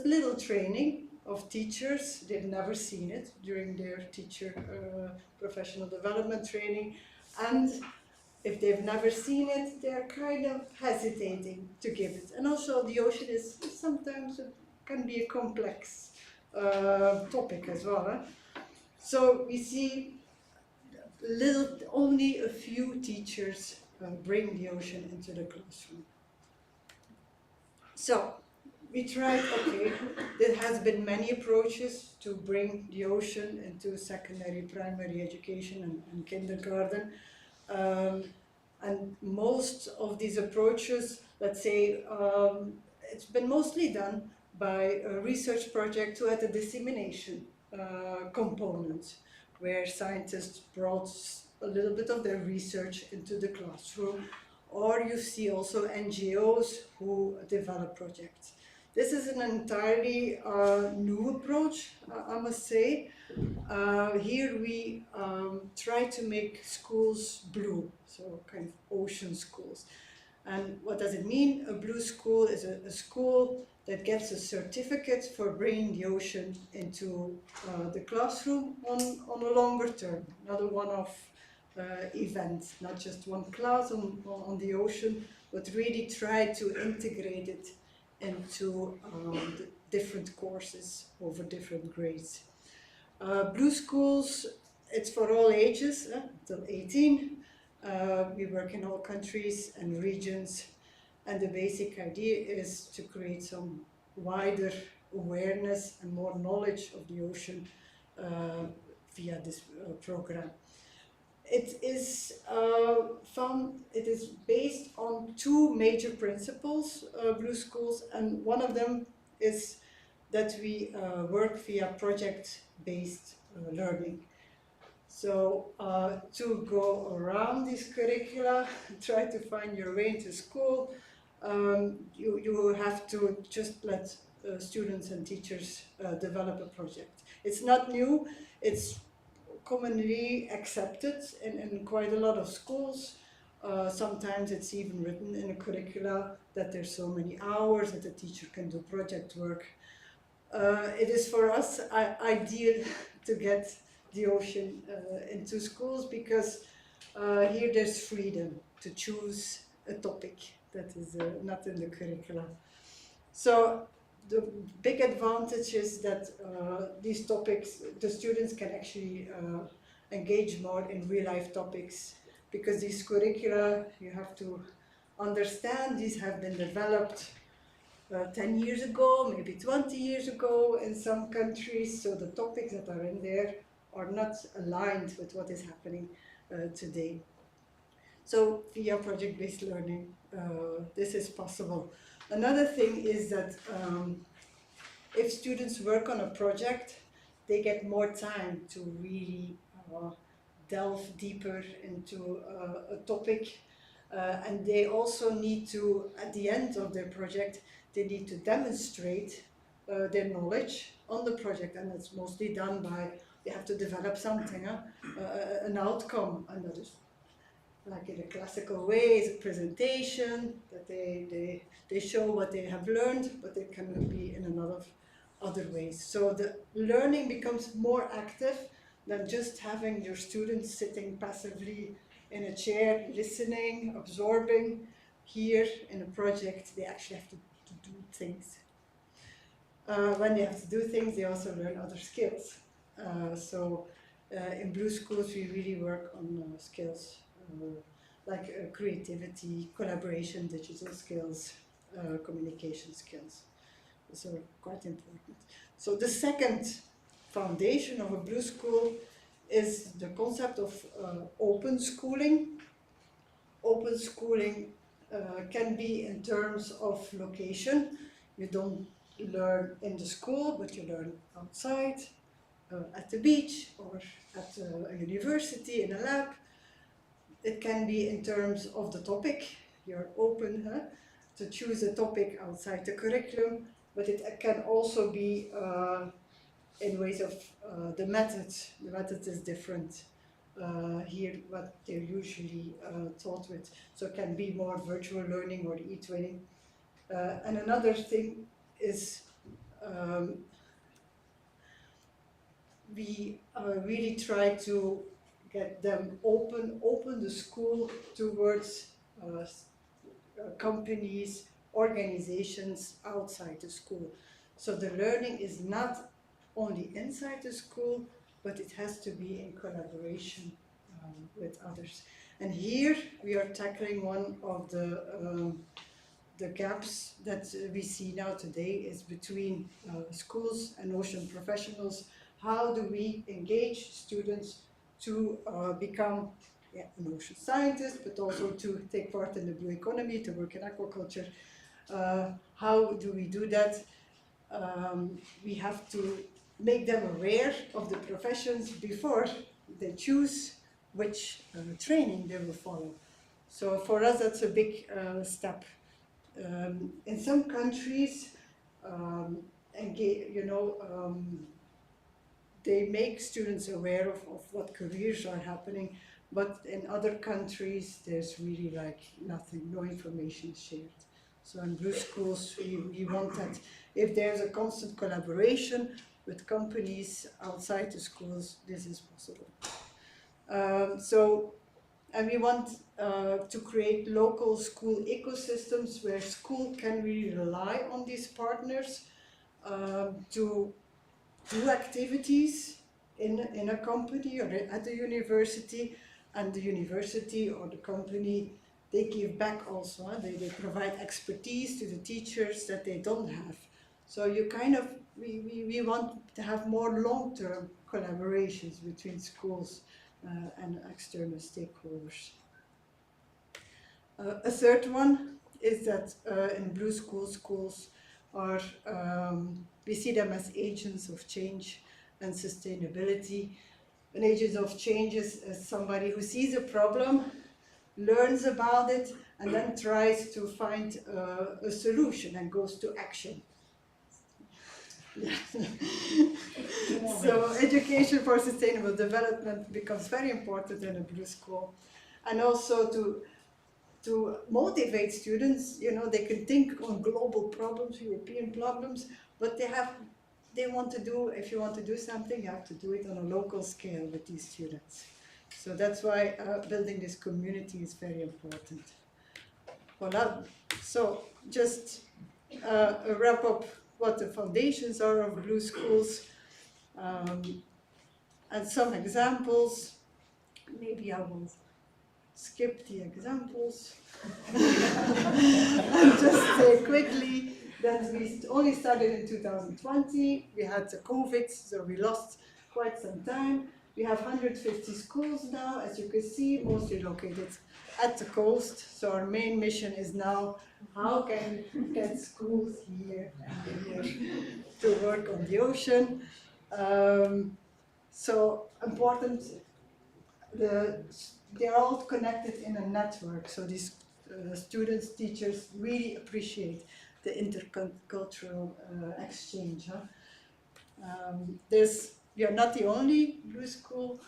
little training of teachers. They've never seen it during their teacher professional development training, and if they've never seen it, they're kind of hesitating to give it. And also the ocean is sometimes, it can be a complex topic as well. So we see only a few teachers bring the ocean into the classroom. So we tried, okay, there has been many approaches to bring the ocean into secondary, primary education and kindergarten. And most of these approaches, let's say, it's been mostly done by a research project who had a dissemination component, where scientists brought a little bit of their research into the classroom, or you see also NGOs who develop projects. This is an entirely new approach, I must say. Here we try to make schools blue, so kind of ocean schools. And what does it mean? A blue school is a school that gets a certificate for bringing the ocean into the classroom on a longer term, not a one-off event, not just one class on the ocean, but really try to integrate it into the different courses over different grades. Blue schools, it's for all ages, until 18. We work in all countries and regions, and the basic idea is to create some wider awareness and more knowledge of the ocean via this program. It is based on two major principles, Blue Schools, and one of them is that we work via project-based learning. So to go around this curricula, try to find your way into school, you have to just let students and teachers develop a project. It's not new, it's commonly accepted in quite a lot of schools. Sometimes it's even written in a curricula that there's so many hours that the teacher can do project work. It is for us ideal to get the ocean into schools, because here there's freedom to choose a topic that is not in the curricula. So the big advantage is that these topics, the students can actually engage more in real-life topics, because these curricula, you have to understand, these have been developed 10 years ago, maybe 20 years ago in some countries, so the topics that are in there are not aligned with what is happening today. So via project-based learning, this is possible. Another thing is that if students work on a project, they get more time to really delve deeper into a topic, and they also need to, at the end of their project, they need to demonstrate their knowledge on the project, and it's mostly done by, they have to develop something, an outcome, and that is like in a classical way, is a presentation that they show what they have learned, but it can be in a lot of other ways. So the learning becomes more active than just having your students sitting passively in a chair, listening, absorbing. Here in a project, they actually have to do things. When they have to do things, they also learn other skills. In Blue Schools, we really work on skills like creativity, collaboration, digital skills, communication skills. These are quite important. So the second foundation of a Blue School is the concept of open schooling. Open schooling can be in terms of location. You don't learn in the school, but you learn outside, at the beach, or at a university in a lab. It can be in terms of the topic. You're open to choose a topic outside the curriculum, but it can also be in ways of the method. The method is different here, what they're usually taught with. So it can be more virtual learning or e-twinning. And another thing is we really try to get them open the school towards companies, organizations outside the school. So the learning is not only inside the school, but it has to be in collaboration with others. And here we are tackling one of the gaps that we see now today is between schools and ocean professionals. How do we engage students to become an ocean scientist, but also to take part in the blue economy, to work in aquaculture? How do we do that? We have to make them aware of the professions before they choose which training they will follow. So for us, that's a big step. In some countries, they make students aware of what careers are happening, but in other countries, there's really like nothing, no information is shared. So in Blue Schools, we want that if there's a constant collaboration with companies outside the schools, this is possible. And we want to create local school ecosystems where school can really rely on these partners to do activities in a company or at the university, and the university or the company, they give back also. They provide expertise to the teachers that they don't have. So you we want to have more long-term collaborations between schools and external stakeholders. A third one is that in Blue schools are, we see them as agents of change and sustainability. An agent of change is somebody who sees a problem, learns about it, and then tries to find a solution and goes to action. Yeah. So education for sustainable development becomes very important in a Blue school, and also to motivate students. They can think on global problems, European problems, but they want to do. If you want to do something, you have to do it on a local scale with these students. So that's why building this community is very important. Voilà. So just a wrap up what the foundations are of Blue schools, and some examples. Maybe I will skip the examples and just say quickly that we only started in 2020. We had the COVID, so we lost quite some time. We have 150 schools now, as you can see, mostly located at the coast. So our main mission is now, how can we get schools here and here to work on the ocean? So important, they're all connected in a network. So these students, teachers really appreciate the intercultural exchange. We are not the only Blue School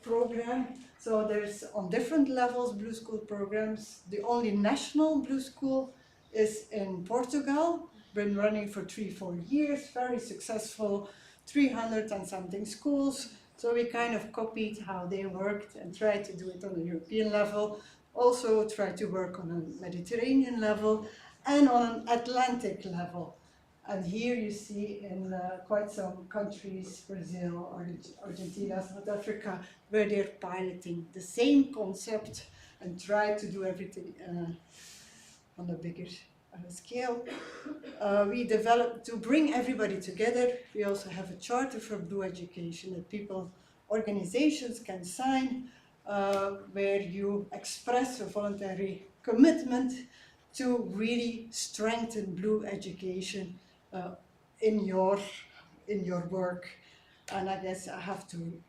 program. So there's on different levels Blue School programs. The only national Blue School is in Portugal, been running for 3-4 years, very successful, 300 and something schools. So we kind of copied how they worked and tried to do it on a European level. Also tried to work on a Mediterranean level and on an Atlantic level. And here you see in quite some countries, Brazil, Argentina, South Africa, where they're piloting the same concept and try to do everything on a bigger scale. We developed to bring everybody together. We also have a charter for Blue education that organizations can sign where you express a voluntary commitment to really strengthen blue education in your work. And I guess I have to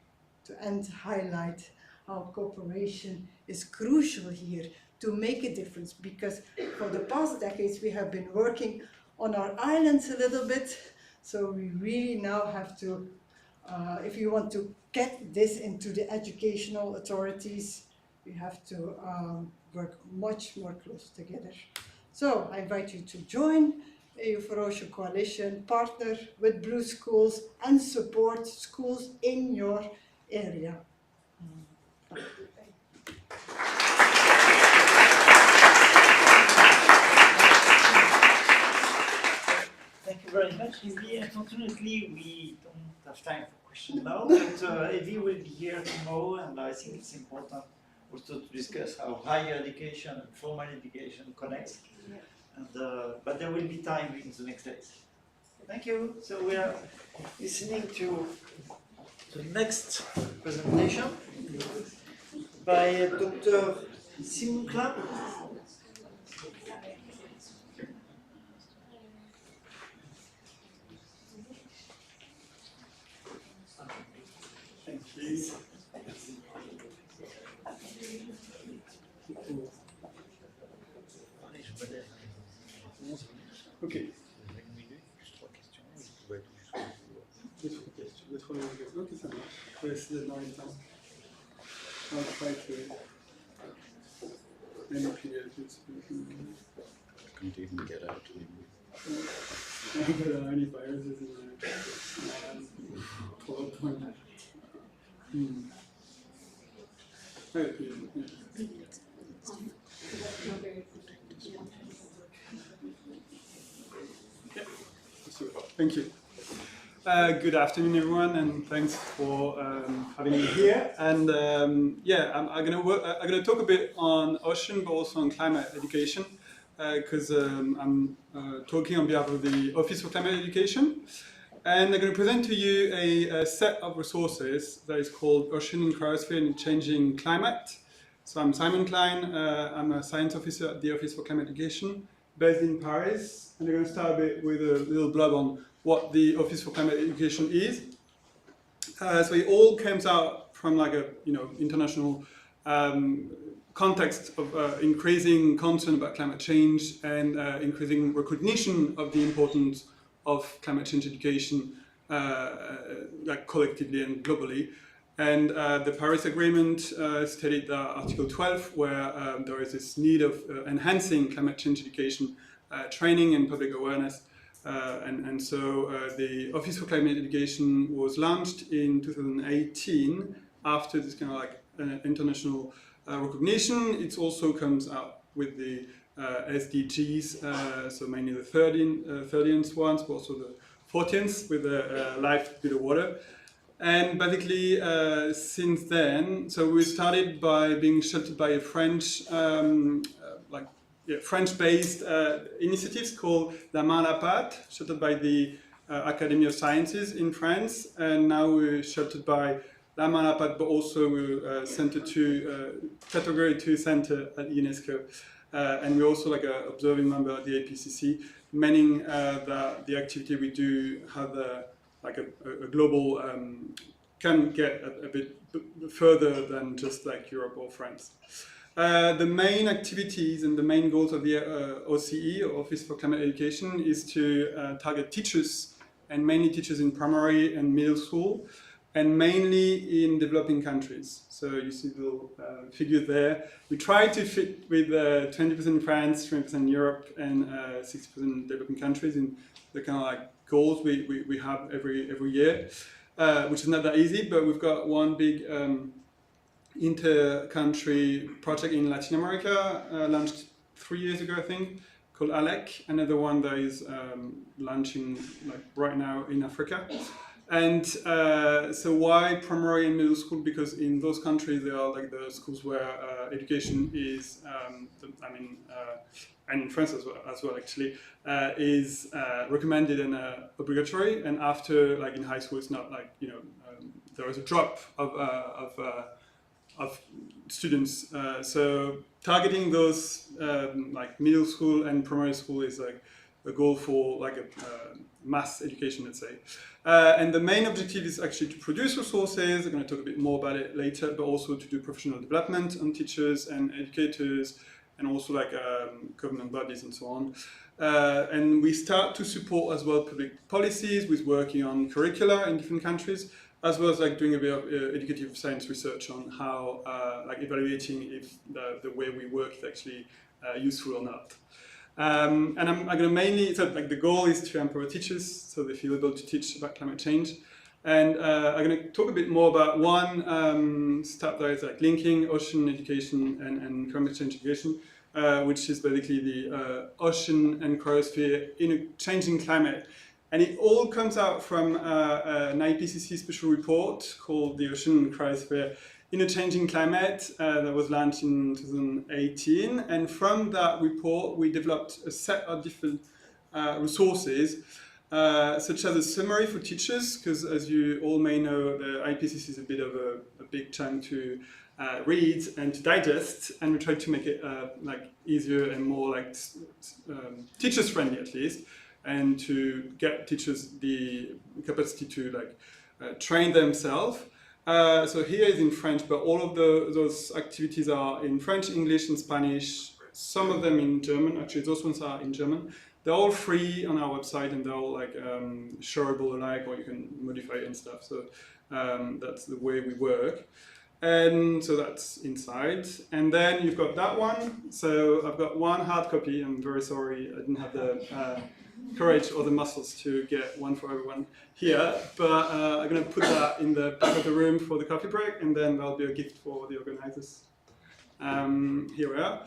end highlight how cooperation is crucial here to make a difference, because for the past decades we have been working on our islands a little bit, so we really now have to, if you want to get this into the educational authorities, we have to work much more close together. So I invite you to join EU4Ocean Coalition, partner with Blue Schools and support schools in your area. Thank you very much, Evy. Unfortunately, we don't have time for questions now, but Evy will be here tomorrow, and I think it's important also to discuss how higher education and formal education connect. Yeah. And, but there will be time in the next days. Thank you. So we are listening to the next presentation by Dr. Simon Klein. Thank you. Ok. Deux, trois questions. Ok, ça marche. On va essayer d'être dans les temps. I'll try to manipulate it. I couldn't even get out anymore. There are any viruses in my PowerPoint. Thank you. Good afternoon, everyone, and thanks for having me here. And yeah, I'm gonna talk a bit on ocean, but also on climate education, because I'm talking on behalf of the Office for Climate Education, and I'm going to present to you a set of resources that is called Ocean in Cryosphere and Changing Climate. So I'm Simon Klein. I'm a science officer at the Office for Climate Education, based in Paris, and I'm going to start a bit with a little blurb on what the Office for Climate Education is. So it all comes out from like a international context of increasing concern about climate change and increasing recognition of the importance of climate change education, like collectively and globally. And the Paris Agreement stated Article 12, where there is this need of enhancing climate change education, training and public awareness. And so the Office for Climate Education was launched in 2018 after this kind of like international recognition. It also comes out with the SDGs, so mainly the 13th ones, but also the 14th with the life below water. And basically, since then, so we started by being sheltered by a French, French-based initiatives called La Main à la Pâte, sheltered by the Academy of Sciences in France, and now we're sheltered by La Main à la Pâte, but also we're Category 2 Centre at UNESCO, and we're also like an observing member at the APCC, meaning that the activity we do have a global, can get a bit further than just like Europe or France. The main activities and the main goals of the OCE, or Office for Climate Education, is to target teachers, and mainly teachers in primary and middle school, and mainly in developing countries. So you see the little figure there. We try to fit with 20% France, 20% Europe, and 60% developing countries in the kind of like goals we have every year, which is not that easy, but we've got one big inter-country project in Latin America, launched 3 years ago, I think, called ALEC. Another one that is launching like right now in Africa. And so why primary and middle school? Because in those countries, they are like the schools where education is, and in France as well actually, is recommended and obligatory. And after, like in high school, it's not like, there is a drop of of students. So targeting those like middle school and primary school is like a goal for like a mass education, let's say. And the main objective is actually to produce resources. I'm going to talk a bit more about it later, but also to do professional development on teachers and educators, and also like government bodies and so on. And we start to support as well public policies with working on curricula in different countries, as well as like doing a bit of educative science research on how, like evaluating if the way we work is actually useful or not. And I'm going to mainly, so like the goal is to empower teachers so they feel able to teach about climate change. And I'm going to talk a bit more about one step that is like linking ocean education and climate change education, which is basically the ocean and cryosphere in a changing climate. And it all comes out from an IPCC special report called the Ocean and Cryosphere in a Changing Climate that was launched in 2018. And from that report, we developed a set of different resources, such as a summary for teachers, because as you all may know, the IPCC is a bit of a big chunk to read and to digest, and we tried to make it like easier and more like teachers friendly at least, and to get teachers the capacity to like train themselves. So here is in French, but all of those activities are in French, English, and Spanish. Some of them in German. Actually, those ones are in German. They're all free on our website, and they're all like shareable alike, or you can modify it and stuff. So that's the way we work. And so that's inside. And then you've got that one. So I've got one hard copy. I'm very sorry I didn't have the courage or the muscles to get one for everyone here. But I'm going to put that in the back of the room for the coffee break, and then that'll be a gift for the organizers. Here we are.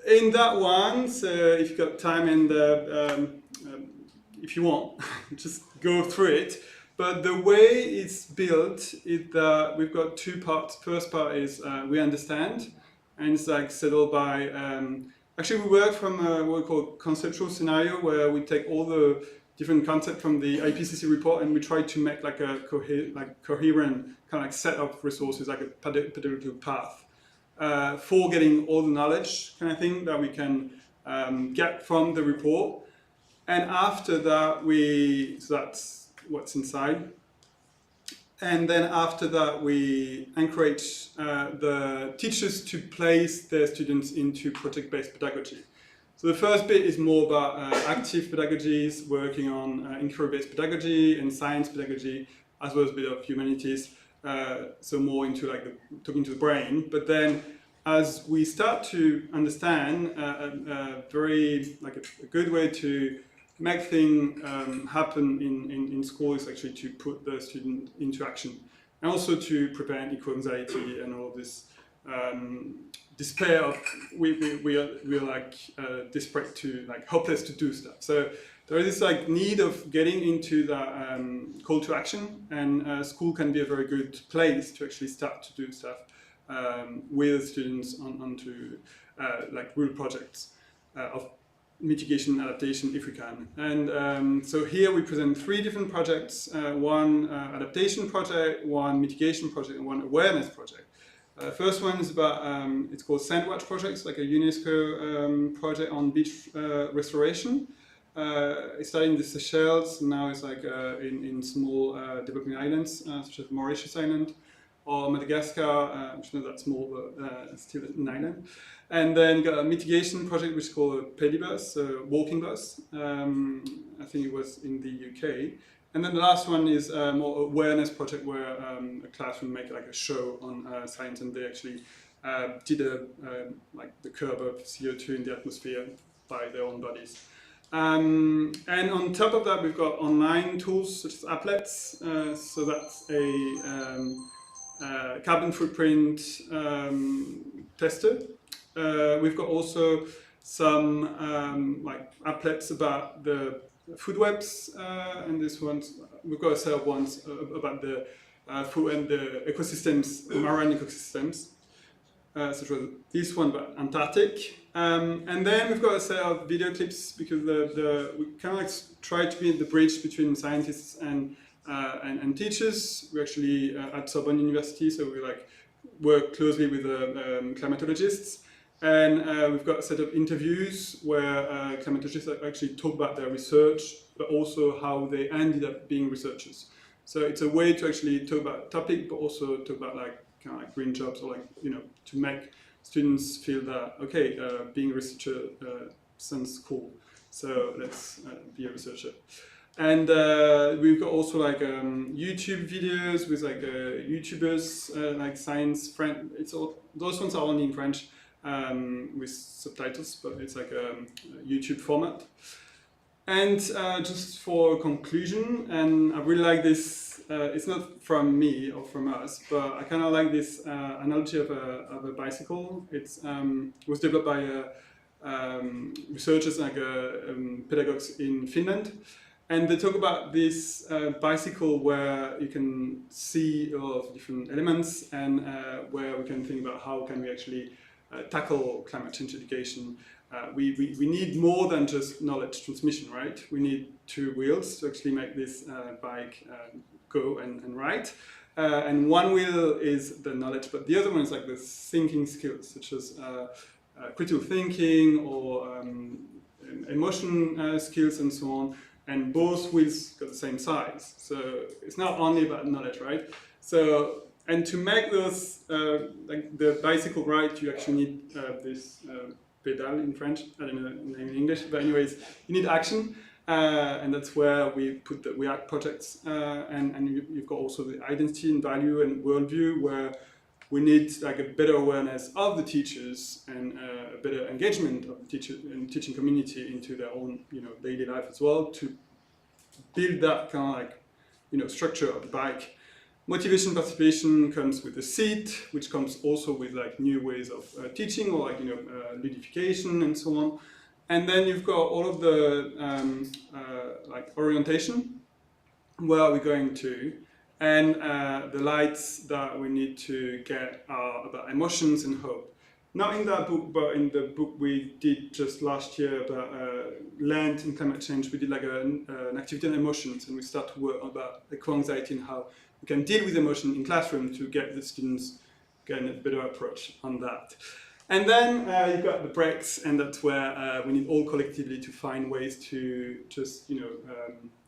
In that one, so if you've got time and if you want, just go through it. But the way it's built is that we've got two parts. First part is we understand, and it's like settled by. Actually, we work from what we call conceptual scenario, where we take all the different concepts from the IPCC report, and we try to make like a coherent kind of like set of resources, like a pedagogical path for getting all the knowledge kind of thing that we can get from the report. And after that, so that's what's inside. And then after that, we encourage the teachers to place their students into project-based pedagogy. So the first bit is more about active pedagogies, working on inquiry-based pedagogy and science pedagogy, as well as a bit of humanities. So more into like talking to the brain. But then as we start to understand a good way to make things happen in school is actually to put the student into action, and also to prevent eco-anxiety and all of this despair of we are like desperate to like hopeless to do stuff. So there is this like need of getting into that call to action, and school can be a very good place to actually start to do stuff with students onto like real projects of mitigation and adaptation if we can. And so here we present three different projects, one adaptation project, one mitigation project, and one awareness project. First one is about, it's called Sandwatch Project. It's like a UNESCO project on beach restoration. It started in the Seychelles, and now it's like in small developing islands, such as Mauritius Island, or Madagascar, which is not that small, but still an island. And then got a mitigation project which is called a pedibus, a walking bus. I think it was in the UK. And then the last one is a more awareness project where a classroom made like a show on science, and they actually did like the curve of CO2 in the atmosphere by their own bodies. And on top of that, we've got online tools such as applets. So that's a carbon footprint tester. We've got also some like applets about the food webs, and this one's we've got a set of ones about the food and the ecosystems, marine ecosystems, such as this one about Antarctic. And then we've got a set of video clips, because we kind of like try to be the bridge between scientists and teachers. We're actually at Sorbonne University, so we like work closely with climatologists, and we've got a set of interviews where climatologists actually talk about their research, but also how they ended up being researchers. So it's a way to actually talk about topic, but also talk about like kind of like green jobs, or like, you know, to make students feel that, okay, being a researcher sounds cool, so let's be a researcher. And we've got also like YouTube videos with like YouTubers, like science friend. It's all, those ones are only in French with subtitles, but it's like a YouTube format. And just for conclusion, and I really like this, it's not from me or from us, but I kind of like this analogy of a bicycle. It's was developed by researchers like pedagogues in Finland. And they talk about this bicycle where you can see a lot of different elements, and where we can think about how can we actually tackle climate change education. We need more than just knowledge transmission, right? We need two wheels to actually make this bike go and ride. And one wheel is the knowledge, but the other one is like the thinking skills, such as critical thinking or emotion skills and so on. And both wheels got the same size. So it's not only about knowledge, right? So, and to make those, like the bicycle ride, you actually need this pedal in French, I don't know the name in English, but anyways, you need action. And that's where we put the WEACT projects, and you've got also the identity and value and worldview, where we need like a better awareness of the teachers and a better engagement of the teacher and teaching community into their own, you know, daily life as well, to build that kind of like, you know, structure of the bike. Motivation participation comes with the seat, which comes also with like new ways of teaching, or like, you know, ludification and so on. And then you've got all of the like orientation, where are we going to, and the lights that we need to get are about emotions and hope. Not in that book, but in the book we did just last year about land and climate change, we did like an activity on emotions, and we start to work about eco-anxiety and how we can deal with emotion in classroom to get the students getting a better approach on that. And then you've got the breaks, and that's where we need all collectively to find ways to just, you know,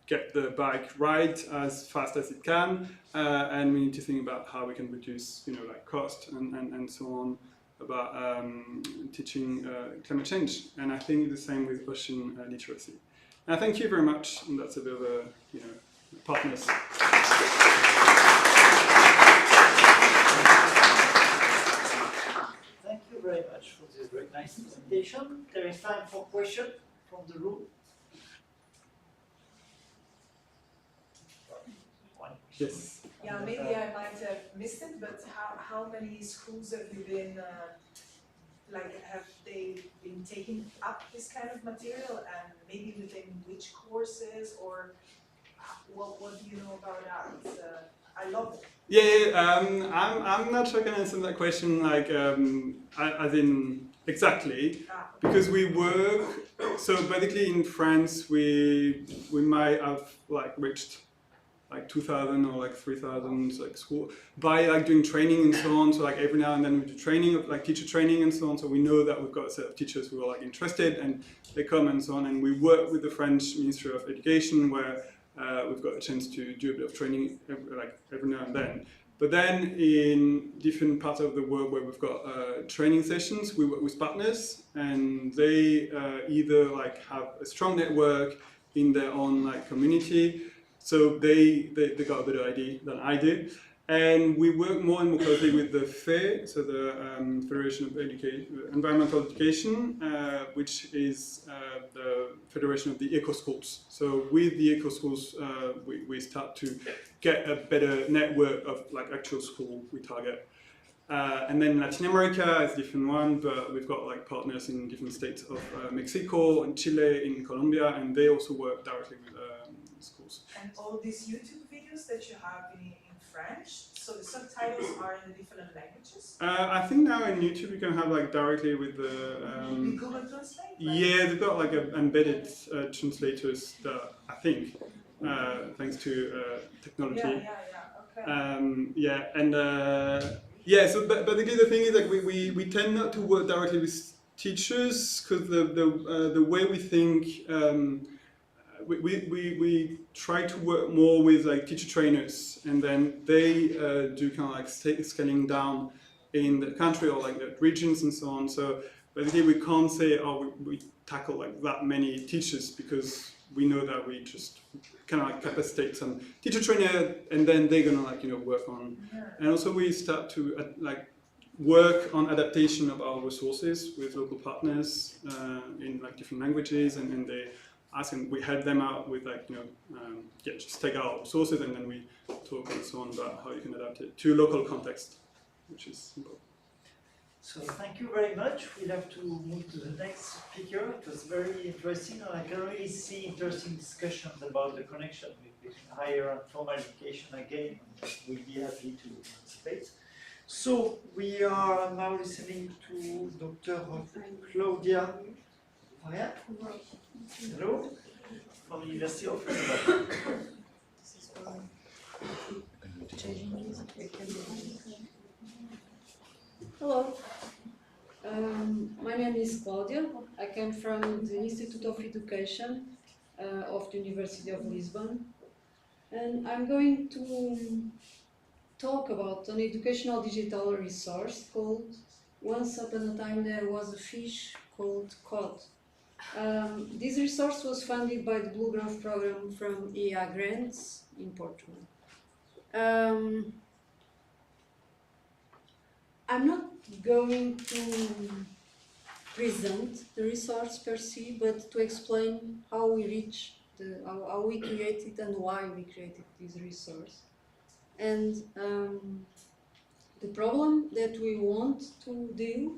get the bike ride as fast as it can, and we need to think about how we can reduce, you know, like cost and so on, about teaching climate change. And I think the same with ocean literacy. And I thank you very much, and that's a bit of a, you know, partners. Thank you very much for this very nice presentation. There is time for questions from the room. Yes. Yeah, maybe I might have missed it, but how many schools have you been, like, have they been taking up this kind of material, and maybe within which courses, or what do you know about that? I love it. Yeah, I'm not sure I can answer that question, like, as in exactly, because we work, so basically in France, we might have like reached like 2,000 or like 3,000 like school by like doing training and so on. So like every now and then we do training, like teacher training and so on. So we know that we've got a set of teachers who are like interested, and they come and so on. And we work with the French Ministry of Education, where we've got a chance to do a bit of training every now and then. But then in different parts of the world where we've got training sessions, we work with partners, and they either like have a strong network in their own like community. So they got a better idea than I do. And we work more and more closely with the FE, so the Federation of Environmental Education, which is the Federation of the Eco-Schools. So with the Eco-Schools, we start to get a better network of like actual school we target. And then Latin America is a different one, but we've got like partners in different states of Mexico and Chile, in Colombia, and they also work directly with schools. And all these YouTube videos that you have in French, so the subtitles are in the different languages? I think now in YouTube you can have like directly with the... Google Translate? Yeah, they've got like embedded translators that I think, thanks to technology. Yeah, okay. Yeah, and Yeah, so but again, the thing is like we tend not to work directly with teachers because the way we think we try to work more with like teacher trainers, and then they do kind of like scaling down in the country or like the regions and so on. So basically we can't say, oh, we tackle like that many teachers, because we know that we just kind of like capacitate some teacher trainer, and then they're gonna like, you know, work on. And also we start to like work on adaptation of our resources with local partners in like different languages, and they ask, and we help them out with like, you know, yeah, just take our resources, and then we talk and so on about how you can adapt it to local context, which is important. So thank you very much. We'll have to move to the next speaker. It was very interesting, and I can really see interesting discussions about the connection between higher and formal education again. We'll be happy to participate. So we are now listening to Dr. Cláudia Faria. Hello, from the University of Lisbon. Hello, my name is Cláudia. I came from the Institute of Education of the University of Lisbon, and I'm going to talk about an educational digital resource called Once Upon a Time There Was a Fish Called Cod. This resource was funded by the Blue Growth program from EA Grants in Portugal. I'm not going to present the resource per se, but to explain how we reached how we created and why we created this resource. And the problem that we want to deal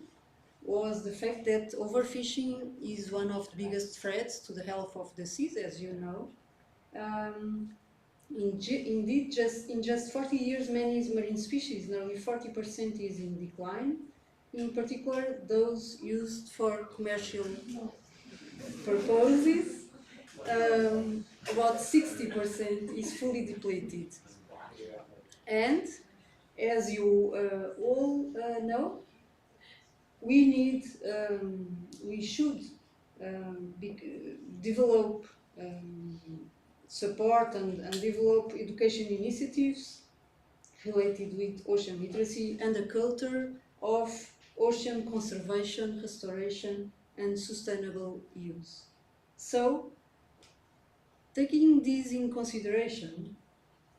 was the fact that overfishing is one of the biggest threats to the health of the seas, as you know. Indeed, in just 40 years, many marine species, nearly 40%, is in decline. In particular, those used for commercial purposes. About 60% is fully depleted. And, as you all know, we should develop support and develop education initiatives related with ocean literacy and a culture of ocean conservation, restoration, and sustainable use. So, taking this in consideration,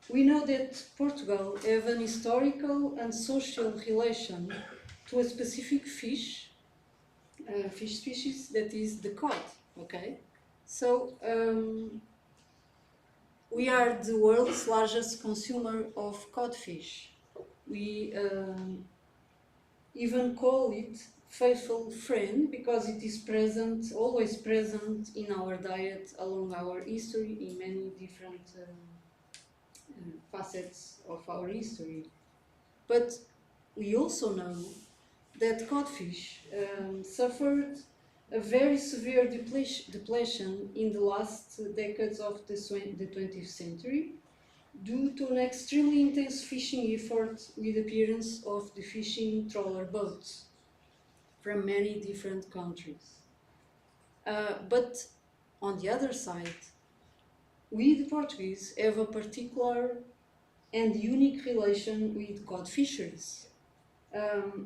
we know that Portugal has an historical and social relation to a specific fish species, that is the cod, okay? So, we are the world's largest consumer of codfish. We even call it faithful friend because it is present, always present in our diet along our history in many different facets of our history. But we also know that codfish suffered a very severe depletion in the last decades of the 20th century due to an extremely intense fishing effort with the appearance of the fishing trawler boats from many different countries. But on the other side, we, the Portuguese, have a particular and unique relation with cod fisheries.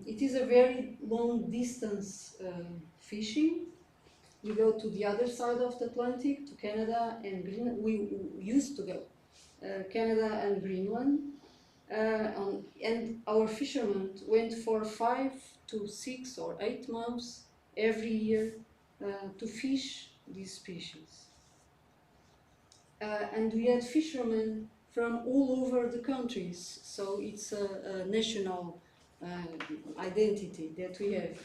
It is a very long distance fishing. We go to the other side of the Atlantic, to Canada and Greenland. We used to go Canada and Greenland, and our fishermen went for 5 to 6 or 8 months every year to fish these species. And we had fishermen from all over the countries, so it's a national identity that we have.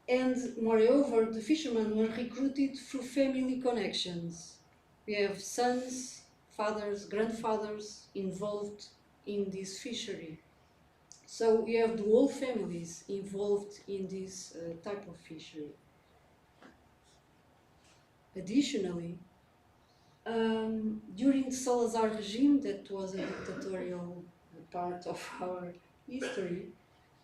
And moreover, the fishermen were recruited through family connections. We have sons, fathers, grandfathers involved in this fishery. So we have the whole families involved in this type of fishery. Additionally, during the Salazar regime, that was a dictatorial part of our history,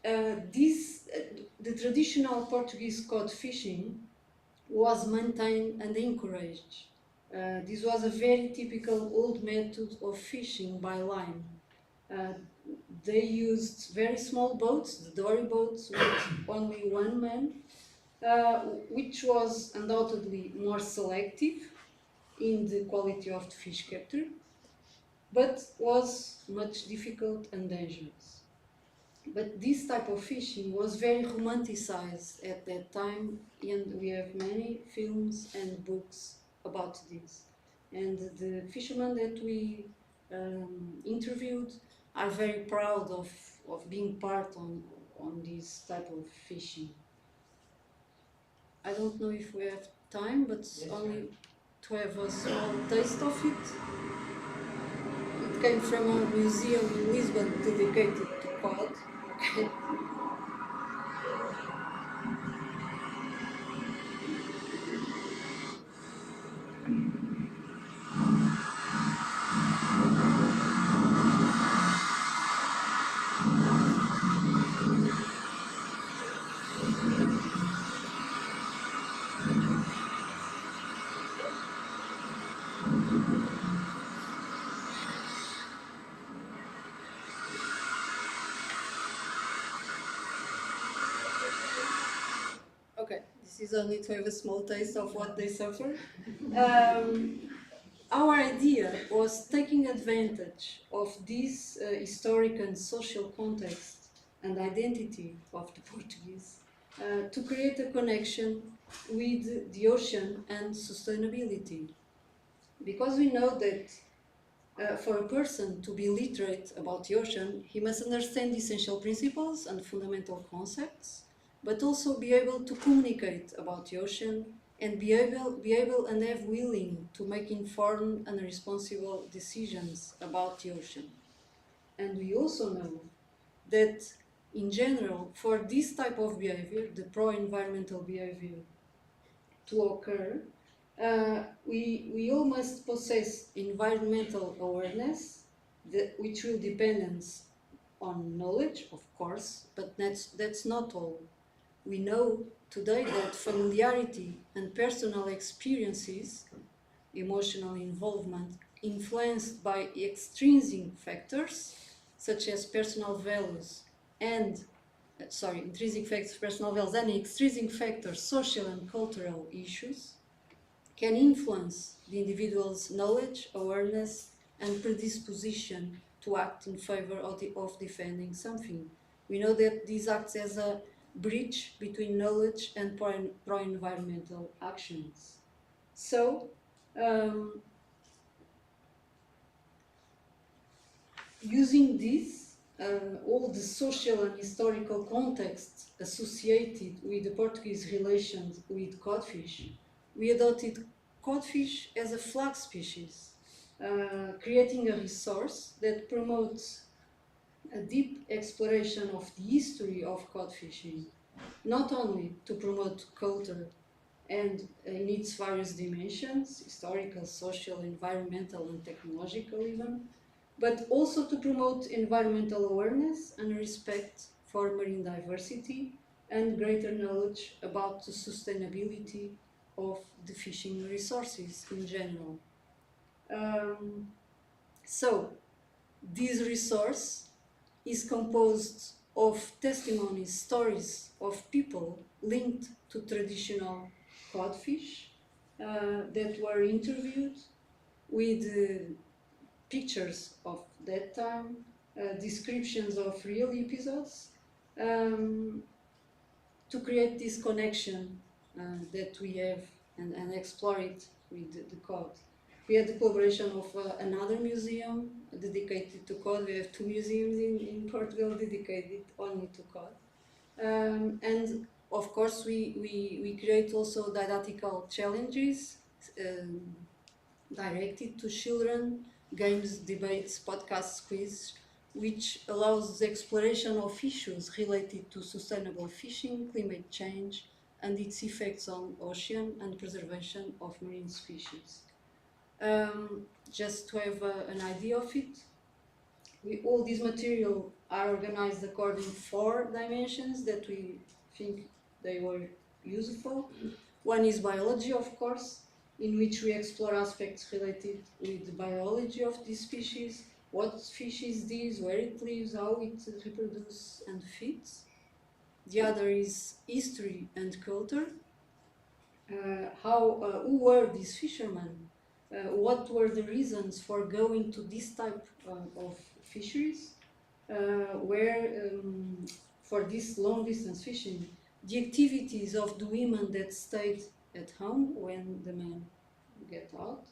the traditional Portuguese cod fishing was maintained and encouraged. This was a very typical old method of fishing by line. They used very small boats, the dory boats, with only one man, which was undoubtedly more selective in the quality of the fish captured, but was much difficult and dangerous. But this type of fishing was very romanticized at that time, and we have many films and books about this. And the fishermen that we interviewed are very proud of being part on this type of fishing. I don't know if we have time, but yes, only to have a small taste of it. It came from a museum in Lisbon dedicated to cod. Okay, this is only to have a small taste of what they suffer. Our idea was taking advantage of this historic and social context and identity of the Portuguese to create a connection with the ocean and sustainability. Because we know that for a person to be literate about the ocean, he must understand essential principles and fundamental concepts, but also be able to communicate about the ocean and be able and have willing to make informed and responsible decisions about the ocean. And we also know that in general, for this type of behavior, the pro-environmental behavior, to occur, we all must possess environmental awareness, which will depend on knowledge, of course, but that's not all. We know today that familiarity and personal experiences, emotional involvement, influenced by extrinsic factors, such as personal values and intrinsic factors, personal values, and extrinsic factors, social and cultural issues, can influence the individual's knowledge, awareness, and predisposition to act in favor of defending something. We know that this acts as a bridge between knowledge and pro-environmental actions. So, using this, all the social and historical context associated with the Portuguese relations with codfish, we adopted codfish as a flag species, creating a resource that promotes a deep exploration of the history of cod fishing, not only to promote culture and in its various dimensions, historical, social, environmental, and technological even, but also to promote environmental awareness and respect for marine diversity and greater knowledge about the sustainability of the fishing resources in general. So, this resource is composed of testimonies, stories of people linked to traditional codfish that were interviewed with pictures of that time, descriptions of real episodes, to create this connection that we have and explore it with the cod. We had the collaboration of another museum dedicated to cod. We have two museums in Portugal dedicated only to cod. And of course, we create also didactical challenges directed to children, games, debates, podcasts, quiz, which allows the exploration of issues related to sustainable fishing, climate change, and its effects on ocean and preservation of marine species. Just to have an idea of it, all this material are organized according to 4 dimensions that we think they were useful. One is biology, of course, in which we explore aspects related with the biology of this species, what species it is, where it lives, how it reproduces and feeds. The other is history and culture. Who were these fishermen? What were the reasons for going to this type of fisheries? For this long distance fishing, the activities of the women that stayed at home when the men get out.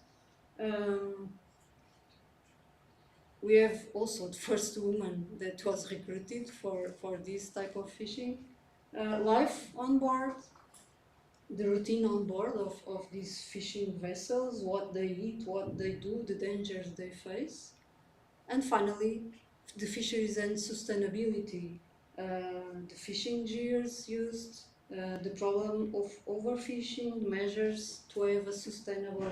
We have also the first woman that was recruited for this type of fishing. Life on board, the routine on board of these fishing vessels, what they eat, what they do, the dangers they face. And finally, the fisheries and sustainability, the fishing gears used, the problem of overfishing, measures to have a sustainable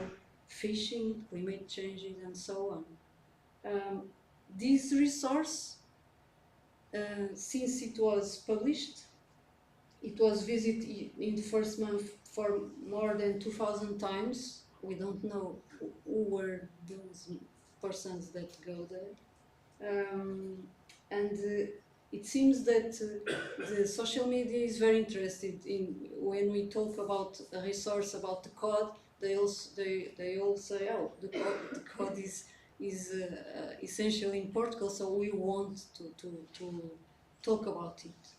fishing, climate changes, and so on. This resource, since it was published, it was visited in the first month for more than 2,000 times. We don't know who were those persons that go there. It seems that the social media is very interested in, when we talk about a resource about the code, they all say, oh, the code is essential in Portugal, so we want to talk about it.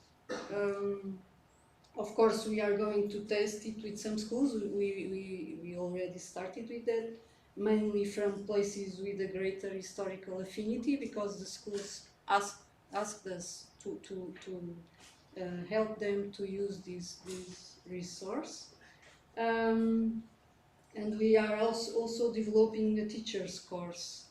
Of course, we are going to test it with some schools. We already started with that, mainly from places with a greater historical affinity, because the schools asked us to help them to use this resource. And we are also developing a teacher's course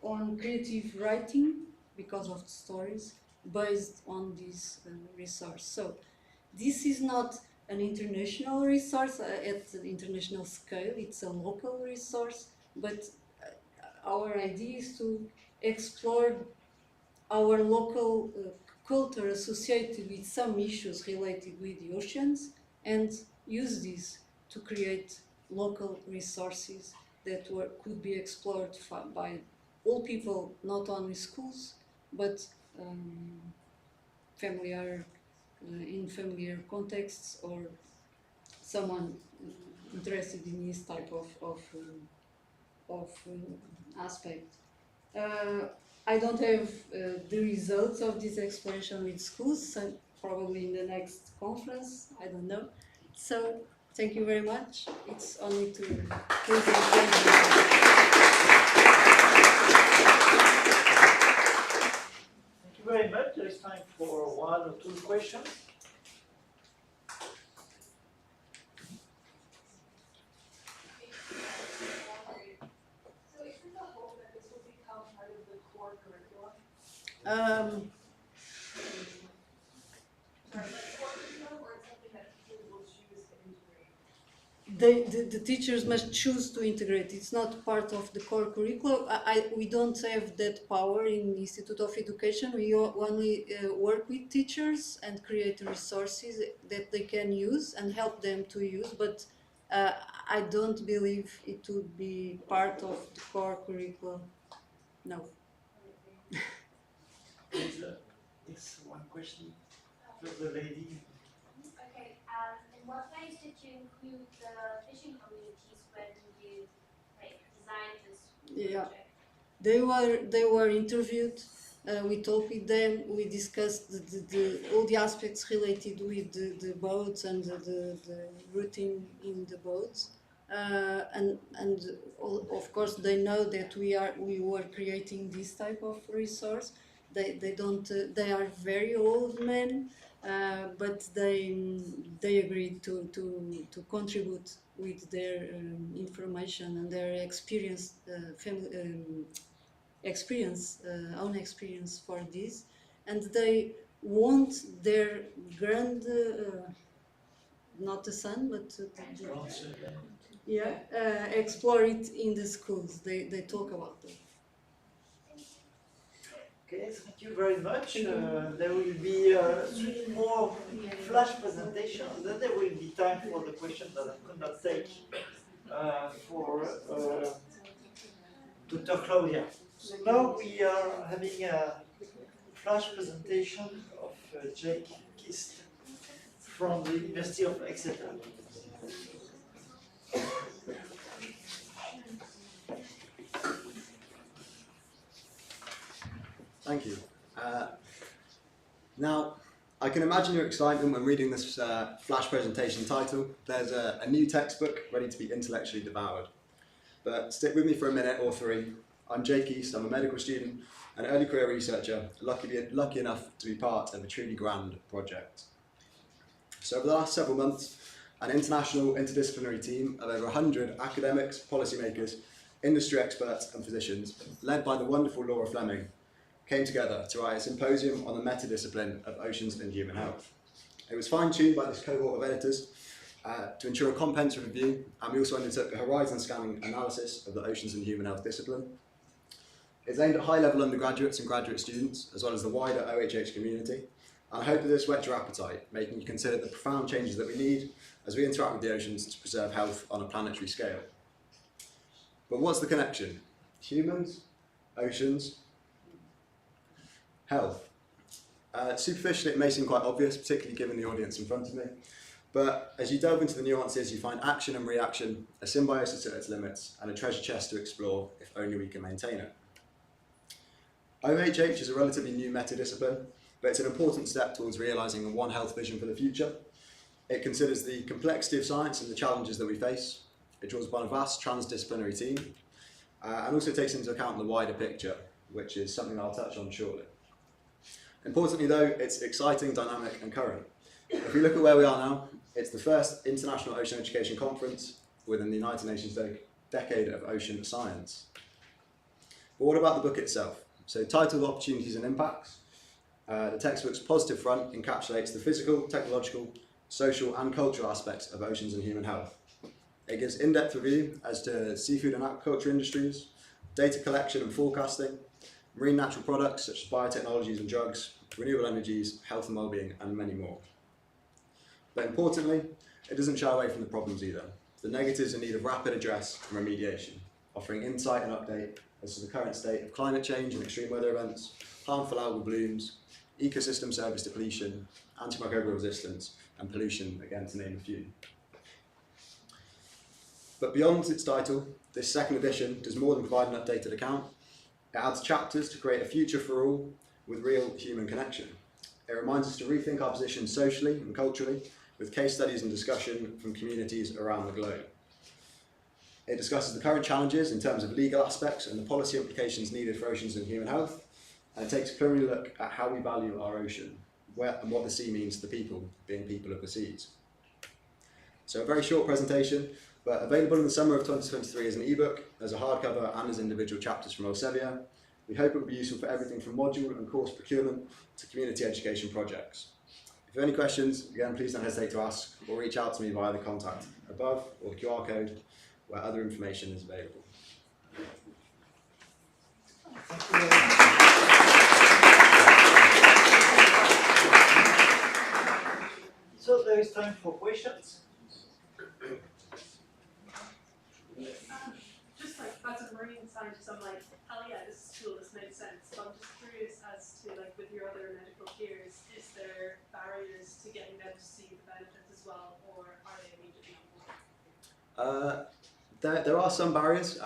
on creative writing, because of the stories, based on this resource. So this is not an international resource at the international scale, it's a local resource, but our idea is to explore our local culture associated with some issues related with the oceans, and use this to create local resources that could be explored by all people, not only schools, but in familiar contexts, or someone interested in this type of aspect. I don't have the results of this exploration with schools, so probably in the next conference, I don't know. So thank you very much. It's only to present. Thank you very much. There is time for 1 or 2 questions. The teachers must choose to integrate. It's not part of the core curriculum. We don't have that power in the Institute of Education. We only work with teachers and create resources that they can use and help them to use, but I don't believe it would be part of the core curriculum. No. This one question for the lady. Okay, in what ways did you include the fishing communities when you designed this project? They were interviewed. We talked with them. We discussed all the aspects related with the boats and the routing in the boats. And of course they know that we were creating this type of resource. They are very old men, but they agreed to contribute with their information and their experience, own experience for this, and they want their not a son, but explore it in the schools. They talk about it. Okay, thank you very much. There will be 3 more flash presentations, then there will be time for the questions that I could not take for Dr. Cláudia. So now we are having a flash presentation of Keast from the University of Exeter. Thank you. Now, I can imagine your excitement when reading this flash presentation title. There's a new textbook ready to be intellectually devoured. But stick with me for a minute or 3. I'm Keast, I'm a medical student, an early career researcher, lucky enough to be part of a truly grand project. So over the last several months, an international interdisciplinary team of over 100 academics, policymakers, industry experts and physicians, led by the wonderful Laura Fleming, came together to write a symposium on the meta-discipline of oceans and human health. It was fine-tuned by this cohort of editors to ensure a comprehensive review, and we also undertook a horizon-scanning analysis of the oceans and human health discipline. It's aimed at high-level undergraduates and graduate students, as well as the wider OHH community, and I hope that this whets your appetite, making you consider the profound changes that we need as we interact with the oceans to preserve health on a planetary scale. But what's the connection? Humans, oceans, health. Superficially, it may seem quite obvious, particularly given the audience in front of me, but as you delve into the nuances, you find action and reaction, a symbiosis at its limits, and a treasure chest to explore if only we can maintain it. OHH is a relatively new meta-discipline, but it's an important step towards realising a One Health vision for the future. It considers the complexity of science and the challenges that we face. It draws upon a vast transdisciplinary team, and also takes into account the wider picture, which is something I'll touch on shortly. Importantly though, it's exciting, dynamic and current. If we look at where we are now, it's the first International Ocean Education Conference within the United Nations Decade of Ocean Science. But what about the book itself? So titled Opportunities and Impacts, the textbook's positive front encapsulates the physical, technological, social and cultural aspects of oceans and human health. It gives in-depth review as to seafood and aquaculture industries, data collection and forecasting, marine natural products such as biotechnologies and drugs, renewable energies, health and well-being, and many more. But importantly, it doesn't shy away from the problems either. The negatives in need of rapid address and remediation, offering insight and update as to the current state of climate change and extreme weather events, harmful algal blooms, ecosystem service depletion, antimicrobial resistance, and pollution, again to name a few. But beyond its title, this second edition does more than provide an updated account. It adds chapters to create a future for all with real human connection. It reminds us to rethink our position socially and culturally with case studies and discussion from communities around the globe. It discusses the current challenges in terms of legal aspects and the policy implications needed for oceans and human health, and it takes a preliminary look at how we value our ocean and what the sea means to the people, being people of the seas. So a very short presentation, but available in the summer of 2023 as an ebook, as a hardcover and as individual chapters from Elsevier. We hope it will be useful for everything from module and course procurement to community education projects. If you have any questions, again, please don't hesitate to ask or reach out to me via the contact above or the QR code where other information is available. So there is time for questions. Just like as a marine scientist, I'm like, hell yeah, this is cool, this makes sense. But I'm just curious as to like with your other medical peers, is there barriers to getting them to see the benefits as well, or are they immediately on board? There are some barriers.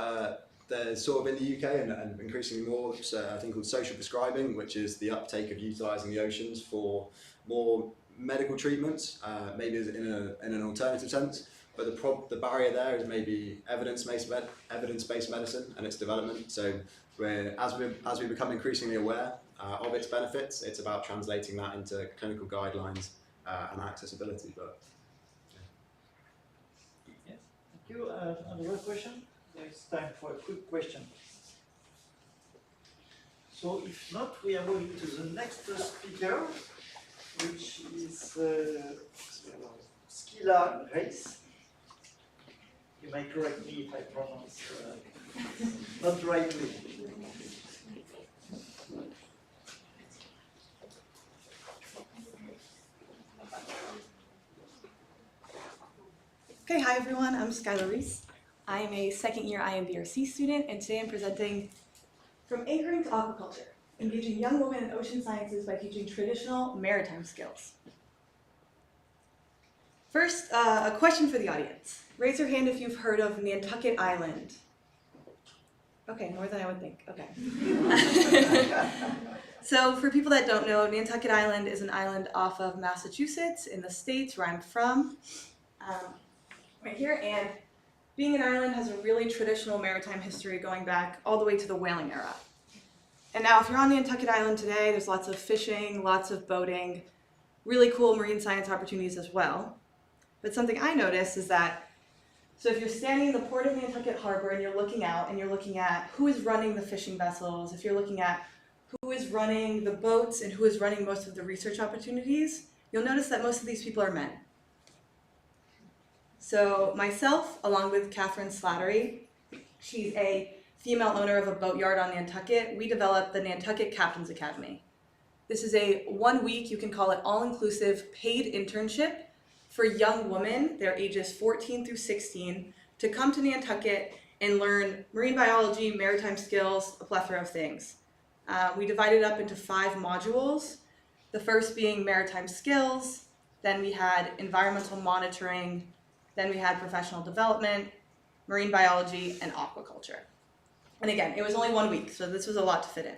There's sort of in the UK and increasingly more, a thing called social prescribing, which is the uptake of utilising the oceans for more medical treatments, maybe in an alternative sense. But the barrier there is maybe evidence-based medicine and its development. So as we become increasingly aware of its benefits, it's about translating that into clinical guidelines and accessibility. But yes, thank you. Another question? There is time for a quick question. So if not, we are moving to the next speaker, which is Skylah Reis. You may correct me if I pronounce not rightly. Okay, hi everyone, I'm Skylah Reis. I am a second year IMBRC student, and today I'm presenting From Anchoring to Aquaculture, Engaging Young Women in Ocean Sciences by Teaching Traditional Maritime Skills. First, a question for the audience. Raise your hand if you've heard of Nantucket Island. Okay, more than I would think, okay. So for people that don't know, Nantucket Island is an island off of Massachusetts in the States where I'm from. Right here, and being an island has a really traditional maritime history going back all the way to the whaling era. And now if you're on Nantucket Island today, there's lots of fishing, lots of boating, really cool marine science opportunities as well. But something I noticed is that, so if you're standing in the port of Nantucket Harbor and you're looking out and you're looking at who is running the fishing vessels, if you're looking at who is running the boats and who is running most of the research opportunities, you'll notice that most of these people are men. So myself, along with Catherine Slattery, she's a female owner of a boatyard on Nantucket, we developed the Nantucket Captain's Academy. This is a 1 week, you can call it all-inclusive paid internship for young women, their ages 14 through 16, to come to Nantucket and learn marine biology, maritime skills, a plethora of things. We divided up into 5 modules, the first being maritime skills, then we had environmental monitoring, then we had professional development, marine biology, and aquaculture. And again, it was only 1 week, so this was a lot to fit in.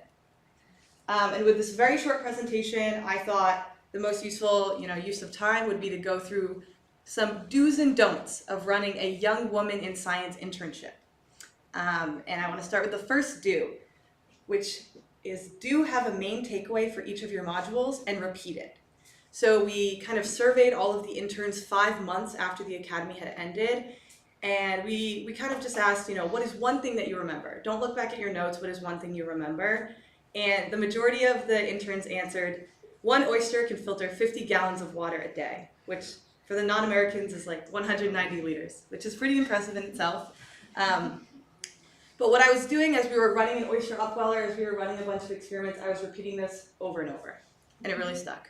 And with this very short presentation, I thought the most useful use of time would be to go through some do's and don'ts of running a young woman in science internship. And I want to start with the first do, which is do have a main takeaway for each of your modules and repeat it. So we kind of surveyed all of the interns 5 months after the academy had ended, and we kind of just asked, what is one thing that you remember? Don't look back at your notes, what is one thing you remember? And the majority of the interns answered, 1 oyster can filter 50 gallons of water a day, which for the non-Americans is like 190 liters, which is pretty impressive in itself. But what I was doing as we were running an oyster upweller, as we were running a bunch of experiments, I was repeating this over and over, and it really stuck.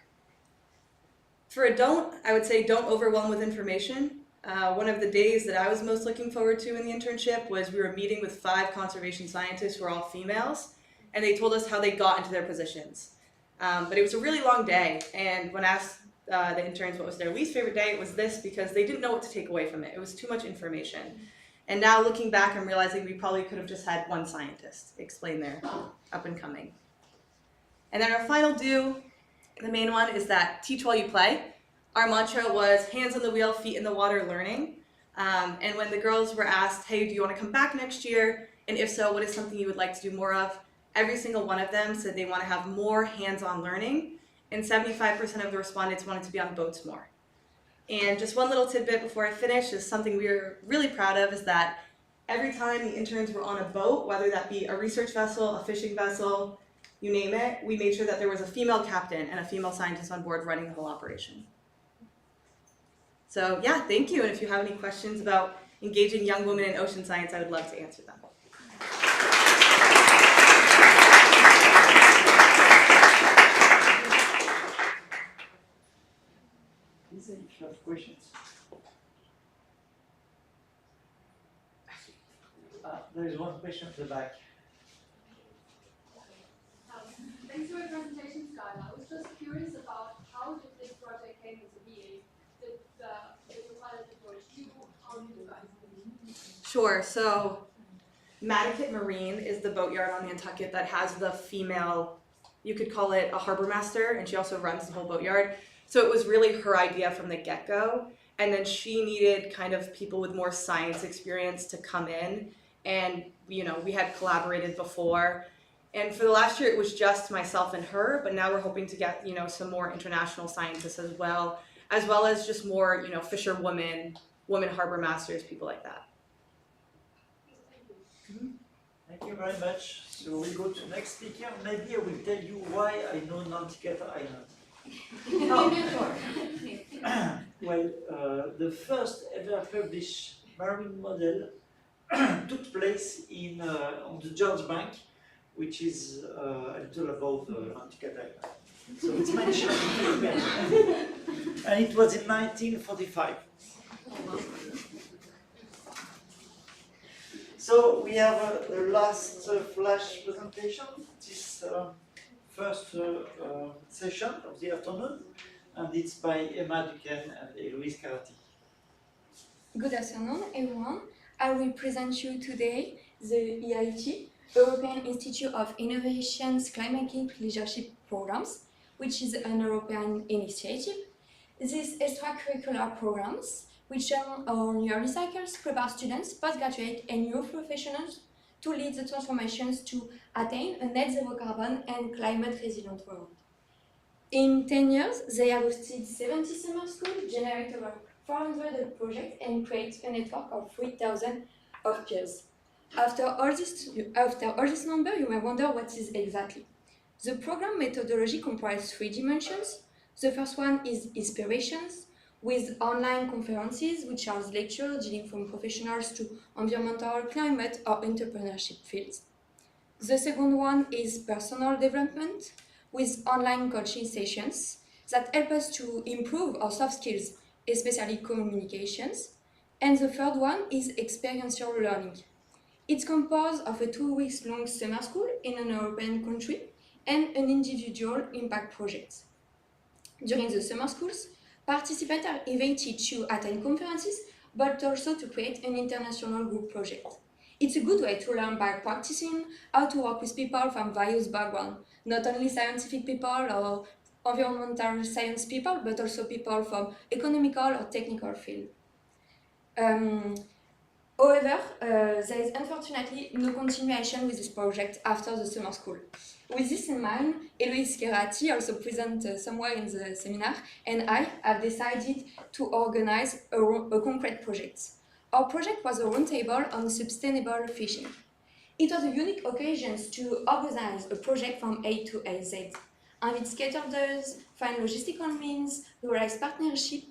For a don't, I would say don't overwhelm with information. One of the days that I was most looking forward to in the internship was we were meeting with 5 conservation scientists who are all females, and they told us how they got into their positions. But it was a really long day, and when I asked the interns what was their least favorite day, it was this, because they didn't know what to take away from it. It was too much information. And now looking back, I'm realizing we probably could have just had 1 scientist explain their up and coming. And then our final do, the main one, is that teach while you play. Our mantra was hands on the wheel, feet in the water learning. And when the girls were asked, hey, do you want to come back next year? And if so, what is something you would like to do more of? Every single one of them said they want to have more hands-on learning, and 75% of the respondents wanted to be on boats more. And just one little tidbit before I finish is something we're really proud of, is that every time the interns were on a boat, whether that be a research vessel, a fishing vessel, you name it, we made sure that there was a female captain and a female scientist on board running the whole operation. So yeah, thank you. And if you have any questions about engaging young women in ocean science, I would love to answer them. If you have questions. There is one question at the back. Thanks for your presentation, Skylah. I was just curious about how did this project came into being? Did the pilot approach you? How did you guys? Sure. So Matticat Marine is the boatyard on Nantucket that has the female, you could call it a harbor master, and she also runs the whole boatyard. So it was really her idea from the get-go, and then she needed kind of people with more science experience to come in, and we had collaborated before, and for the last year it was just myself and her, but now we're hoping to get some more international scientists as well as just more fisherwomen, women harbor masters, people like that. Thank you very much. So we go to next speaker. Maybe I will tell you why I know Nantucket Island. Well, the first ever published marine model took place on the George Bank, which is a little above Nantucket Island. So it's mentioned in the and it was in 1945. So we have the last flash presentation, this first session of the afternoon, and it's by Emma Duquenne and Eloise Carati. Good afternoon, everyone. I will present you today the EIT, European Institute of Innovation's Climatic Leadership Programs, which is an European initiative. These extracurricular programs, which on yearly cycles, prepare students, postgraduate, and new professionals to lead the transformations to attain a net zero carbon and climate resilient world. In 10 years, they have hosted 70 summer schools, generate over 400 projects, and create a network of 3,000 of peers. After all this number, you may wonder what is exactly. The program methodology comprises 3 dimensions. The first one is inspirations, with online conferences, which are lectures dealing from professionals to environmental, climate, or entrepreneurship fields. The second one is personal development, with online coaching sessions that help us to improve our soft skills, especially communications. And the third one is experiential learning. It's composed of a 2 weeks long summer school in an European country and an individual impact project. During the summer schools, participants are invited to attend conferences, but also to create an international group project. It's a good way to learn by practicing how to work with people from various backgrounds, not only scientific people or environmental science people, but also people from economical or technical field. However, there is unfortunately no continuation with this project after the summer school. With this in mind, Eloise Carati, also present somewhere in the seminar, and I have decided to organize a concrete project. Our project was a roundtable on sustainable fishing. It was a unique occasion to organize a project from A to Z, invite stakeholders, find logistical means, realize partnership,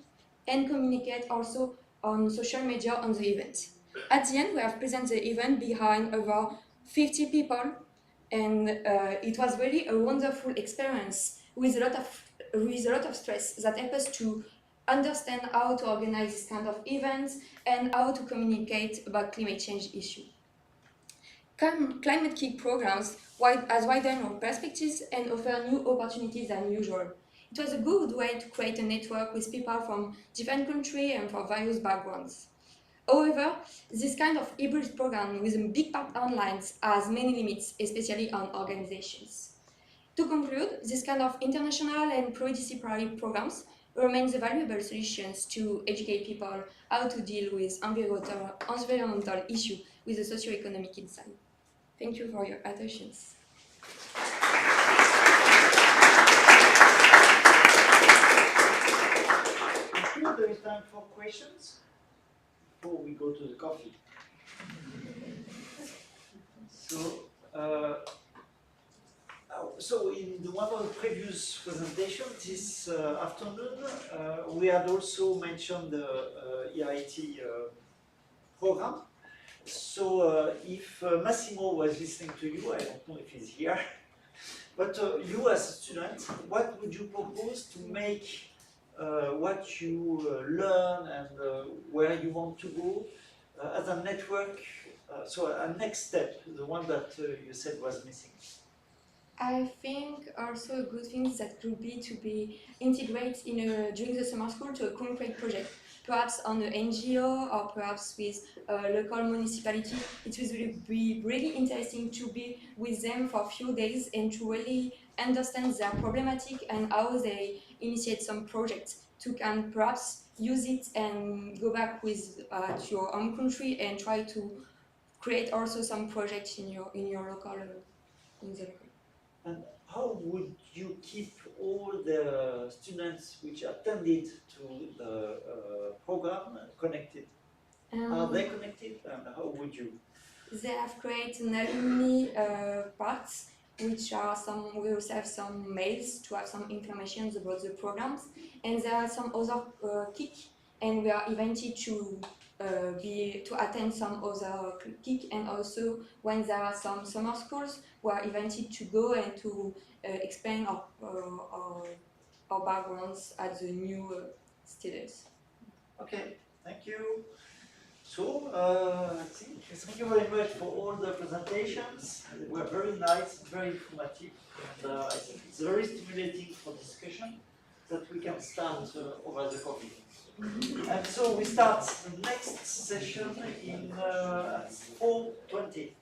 and communicate also on social media on the event. At the end, we have presented the event behind over 50 people, and it was really a wonderful experience with a lot of stress that helped us to understand how to organize this kind of events and how to communicate about climate change issues. Climate Kick programs has widened our perspectives and offer new opportunities than usual. It was a good way to create a network with people from different countries and from various backgrounds. However, this kind of hybrid program with a big part online has many limits, especially on organizations. To conclude, this kind of international and pluridisciplinary programs remain the valuable solutions to educate people how to deal with environmental issues with a socio-economic insight. Thank you for your attention. There is time for questions before we go to the coffee. So in one of the previous presentations this afternoon, we had also mentioned the EIT program. So if Massimo was listening to you, I don't know if he's here, but you as a student, what would you propose to make what you learn and where you want to go as a network, so a next step, the one that you said was missing? I think also a good thing that could be to be integrated during the summer school to a concrete project, perhaps on an NGO or perhaps with a local municipality. It would be really interesting to be with them for a few days and to really understand their problematic and how they initiate some projects to can perhaps use it and go back with to your own country and try to create also some projects in your local in the local. And how would you keep all the students which attended to the program connected? Are they connected, and how would you? They have created an alumni parts, which are some. We also have some mails to have some information about the programs, and there are some other kick, and we are invited to attend some other kick, and also when there are some summer schools, we are invited to go and to explain our backgrounds as the new students. Okay, thank you. So, I think, thank you very much for all the presentations. They were very nice, very informative, and I think it's very stimulating for discussion that we can start over the coffee. And so we start the next session in at 4:20.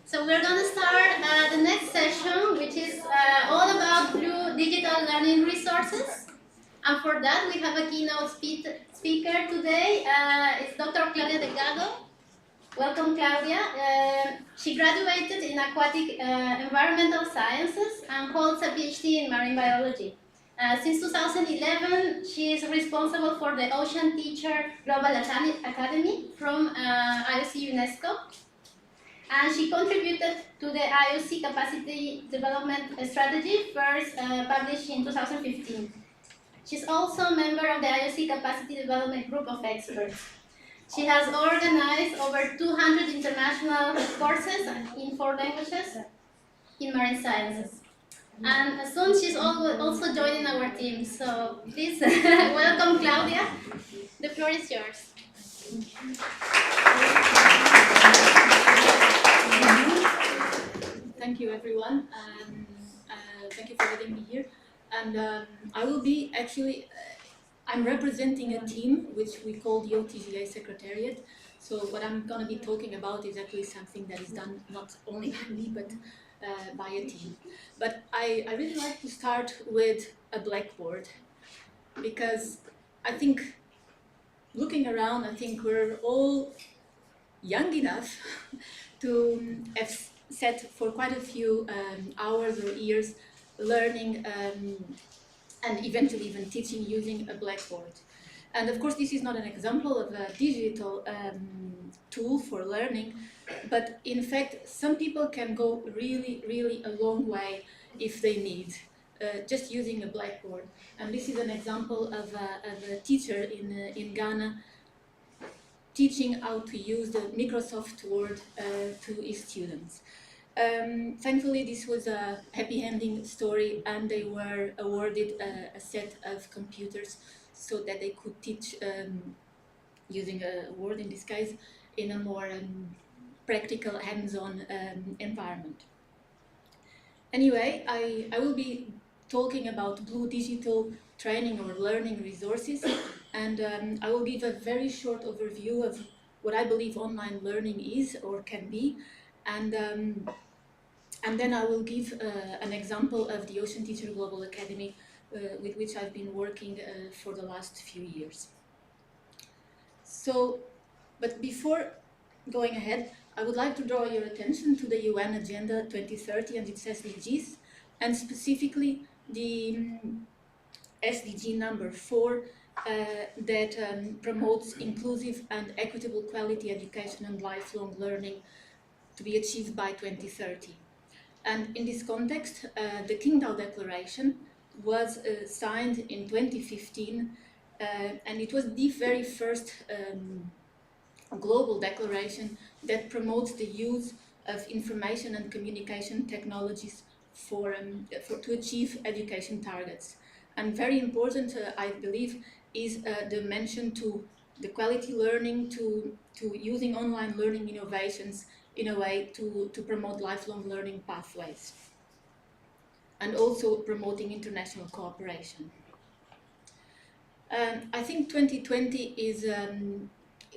So we're going to start the next session, which is all about Blue digital learning resources. And for that, we have a keynote speaker today. It's Dr. Cláudia Delgado. Welcome, Cláudia. She graduated in aquatic environmental sciences and holds a PhD in marine biology. Since 2011, she is responsible for the Ocean Teacher Global Academy from IOC-UNESCO. And she contributed to the IOC Capacity Development Strategy, first published in 2015. She's also a member of the IOC Capacity Development Group of Experts. She has organized over 200 international courses in 4 languages in marine sciences. And soon she's also joining our team. So please welcome Cláudia. The floor is yours. Thank you, everyone. Thank you for having me here. And I will be actually, I'm representing a team which we call the OTGA Secretariat. So what I'm going to be talking about is actually something that is done not only by me, but by a team. But I really like to start with a blackboard, because I think, looking around, I think we're all young enough to have sat for quite a few hours or years learning and eventually even teaching using a blackboard. And of course, this is not an example of a digital tool for learning, but in fact, some people can go really, really a long way if they need, just using a blackboard. And this is an example of a teacher in Ghana teaching how to use the Microsoft Word to his students. Thankfully, this was a happy ending story, and they were awarded a set of computers so that they could teach using a Word in this case in a more practical, hands-on environment. Anyway, I will be talking about Blue digital training or learning resources, and I will give a very short overview of what I believe online learning is or can be, and then I will give an example of the Ocean Teacher Global Academy with which I've been working for the last few years. So, but before going ahead, I would like to draw your attention to the UN Agenda 2030 and its SDGs, and specifically the SDG number 4 that promotes inclusive and equitable quality education and lifelong learning to be achieved by 2030. And in this context, the Qingdao Declaration was signed in 2015, and it was the very first global declaration that promotes the use of information and communication technologies to achieve education targets. And very important, I believe, is the mention to the quality learning, to using online learning innovations in a way to promote lifelong learning pathways, and also promoting international cooperation. I think 2020 is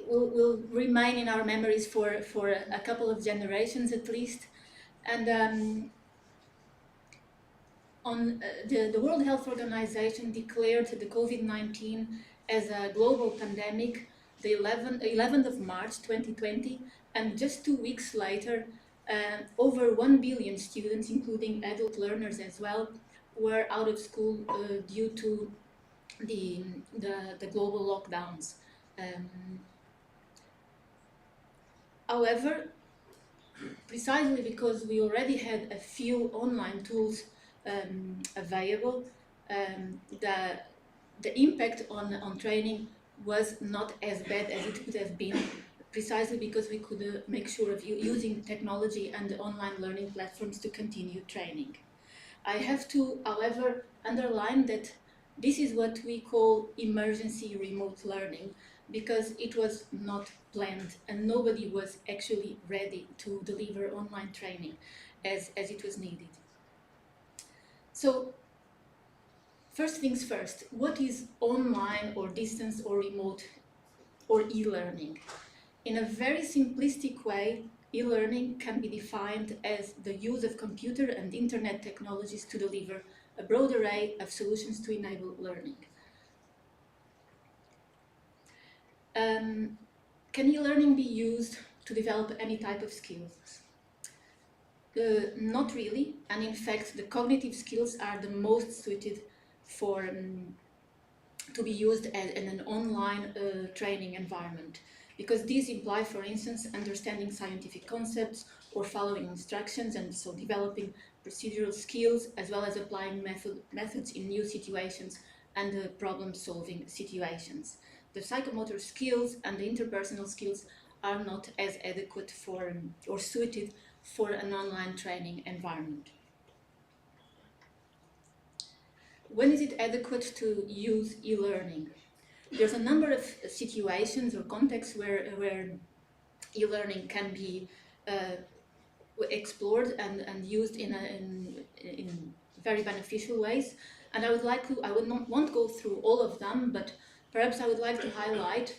will remain in our memories for a couple of generations at least, and the World Health Organization declared the COVID-19 as a global pandemic the 11th of March 2020, and just 2 weeks later, over 1 billion students, including adult learners as well, were out of school due to the global lockdowns. However, precisely because we already had a few online tools available, the impact on training was not as bad as it could have been, precisely because we could make sure of using technology and online learning platforms to continue training. I have to, however, underline that this is what we call emergency remote learning, because it was not planned and nobody was actually ready to deliver online training as it was needed. So, first things first, what is online or distance or remote or e-learning? in a very simplistic way, e-learning can be defined as the use of computer and internet technologies to deliver a broad array of solutions to enable learning. Can e-learning be used to develop any type of skills? Not really, and in fact the cognitive skills are the most suited for to be used in an online training environment, because these imply, for instance, understanding scientific concepts or following instructions, and so developing procedural skills as well as applying methods in new situations and problem-solving situations. The psychomotor skills and the interpersonal skills are not as adequate for or suited for an online training environment. When is it adequate to use e-learning? There's a number of situations or contexts where e-learning can be explored and used in very beneficial ways. And I would not want to go through all of them, but perhaps I would like to highlight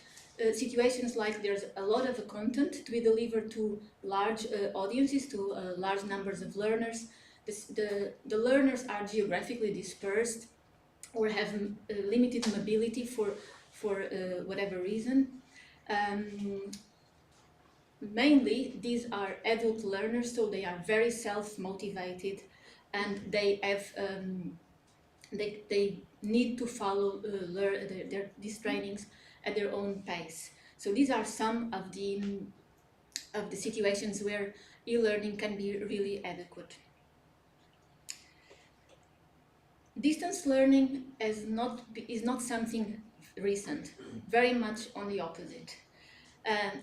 situations like there's a lot of content to be delivered to large audiences, to large numbers of learners. The learners are geographically dispersed or have limited mobility for whatever reason. Mainly, these are adult learners, so they are very self-motivated, and they have they need to follow these trainings at their own pace. So these are some of the situations where e-learning can be really adequate. Distance learning is not something recent, very much on the opposite.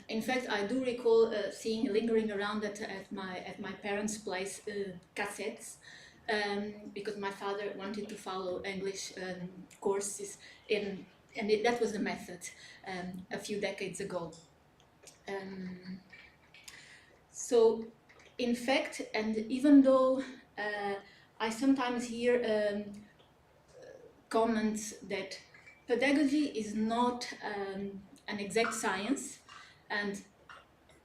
In fact, I do recall seeing lingering around at my parents' place cassettes, because my father wanted to follow English courses that was the method a few decades ago. So, in fact, and even though I sometimes hear comments that pedagogy is not an exact science, and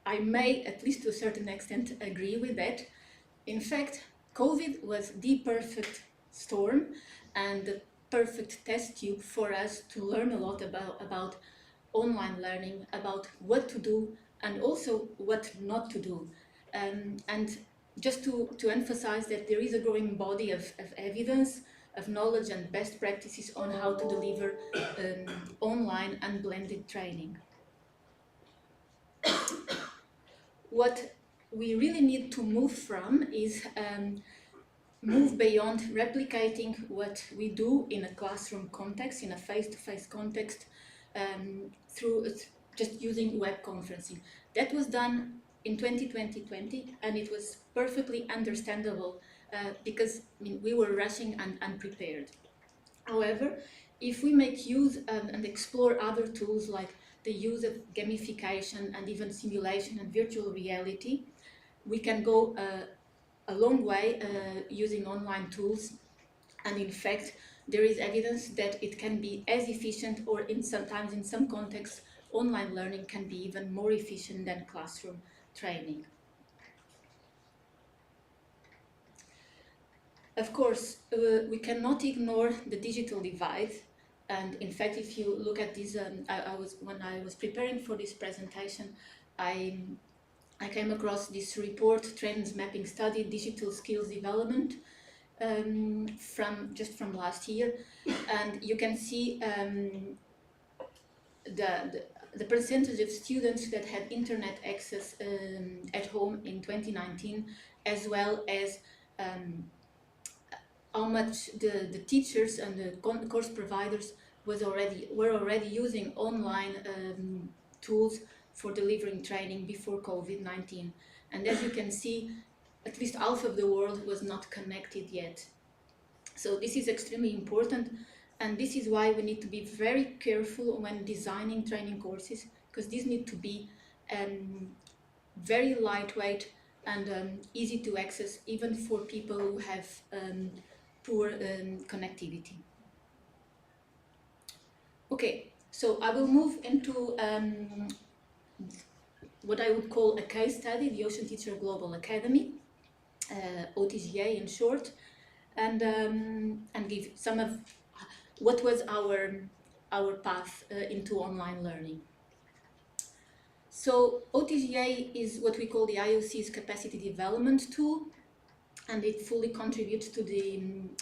I may, at least to a certain extent, agree with that. In fact, COVID was the perfect storm and the perfect test tube for us to learn a lot about online learning, about what to do and also what not to do. And just to emphasize that there is a growing body of evidence, of knowledge and best practices on how to deliver online and blended training. What we really need to move from is move beyond replicating what we do in a classroom context, in a face-to-face context, through just using web conferencing. That was done in 2020, and it was perfectly understandable because we were rushing and unprepared. However, if we make use and explore other tools like the use of gamification and even simulation and virtual reality, we can go a long way using online tools, and in fact there is evidence that it can be as efficient, or sometimes in some contexts online learning can be even more efficient than classroom training. Of course, we cannot ignore the digital divide, and in fact if you look at this, when I was preparing for this presentation, I came across this report, Trends Mapping Study, Digital Skills Development, from last year, and you can see the percentage of students that had internet access at home in 2019, as well as how much the teachers and the course providers were already using online tools for delivering training before COVID-19. And as you can see, at least half of the world was not connected yet. So this is extremely important, and this is why we need to be very careful when designing training courses, because these need to be very lightweight and easy to access, even for people who have poor connectivity. Okay, so I will move into what I would call a case study, the Ocean Teacher Global Academy, OTGA in short, and give some of what was our path into online learning. So OTGA is what we call the IOC's capacity development tool, and it fully contributes to the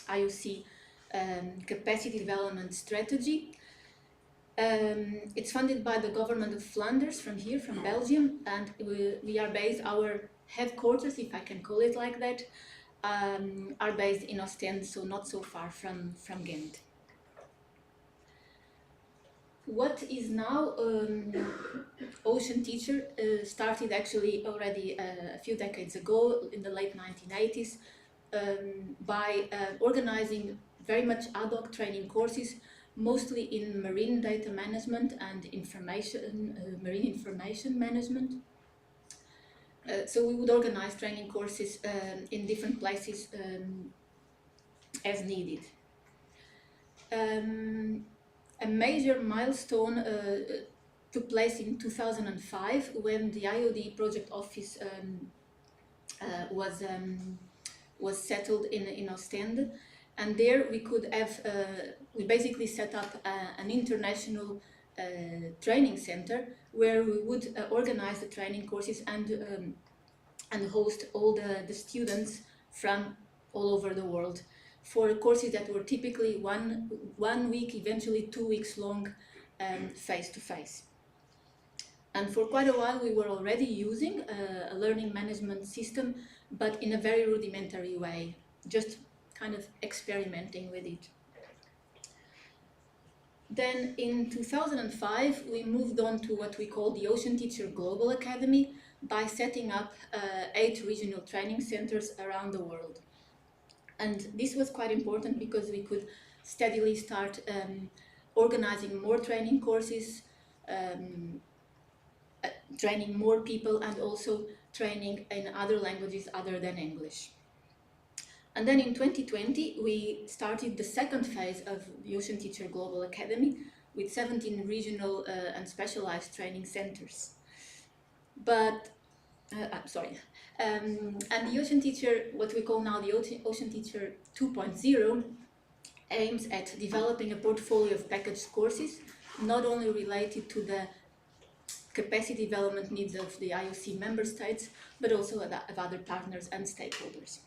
IOC capacity development strategy. It's funded by the government of Flanders from here, from Belgium, and we are based, our headquarters, if I can call it like that, are based in Ostend, so not so far from Ghent. What is now Ocean Teacher started actually already a few decades ago, in the late 1980s, by organizing very much ad hoc training courses, mostly in marine data management and marine information management. So we would organize training courses in different places as needed. A major milestone took place in 2005 when the IOD project office was settled in Ostend, and there we could have we basically set up an international training center where we would organize the training courses and host all the students from all over the world for courses that were typically one week, eventually 2 weeks long, face-to-face. And for quite a while we were already using a learning management system, but in a very rudimentary way, just kind of experimenting with it. Then in 2005 we moved on to what we call the Ocean Teacher Global Academy by setting up 8 regional training centers around the world. And this was quite important because we could steadily start organizing more training courses, training more people, and also training in other languages other than English. And then in 2020, we started the second phase of the Ocean Teacher Global Academy with 17 regional and specialized training centers. But, and the Ocean Teacher, what we call now the Ocean Teacher 2.0, aims at developing a portfolio of packaged courses, not only related to the capacity development needs of the IOC member states, but also of other partners and stakeholders.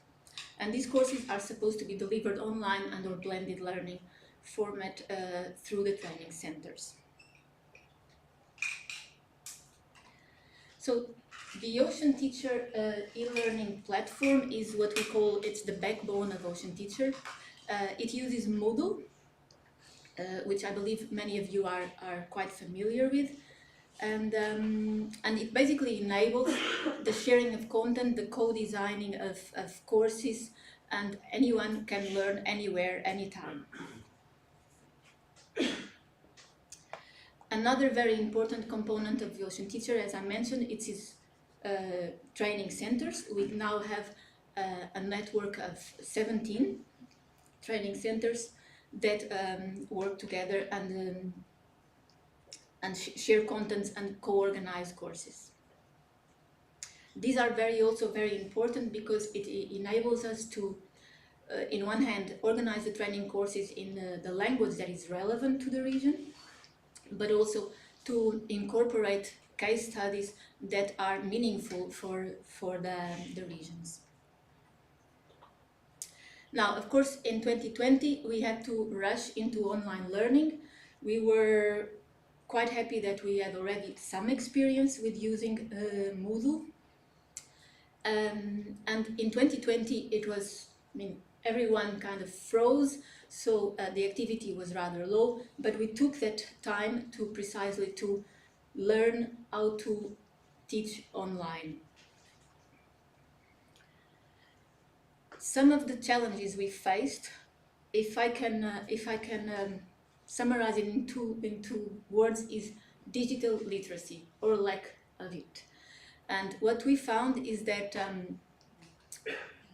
And these courses are supposed to be delivered online and or blended learning format through the training centers. So the Ocean Teacher e-learning platform is what we call, it's the backbone of Ocean Teacher. It uses Moodle, which I believe many of you are quite familiar with. And it basically enables the sharing of content, the co-designing of courses, and anyone can learn anywhere, anytime. Another very important component of the Ocean Teacher, as I mentioned, it's its training centers. We now have a network of 17 training centers that work together and share contents and co-organize courses. These are also very important because it enables us to, in one hand, organize the training courses in the language that is relevant to the region, but also to incorporate case studies that are meaningful for the regions. Now, of course, in 2020, we had to rush into online learning. We were quite happy that we had already some experience with using Moodle. And in 2020, it was, everyone kind of froze, so the activity was rather low, but we took that time to precisely to learn how to teach online. Some of the challenges we faced, if I can summarize it in two words, is digital literacy or lack of it. And what we found is that,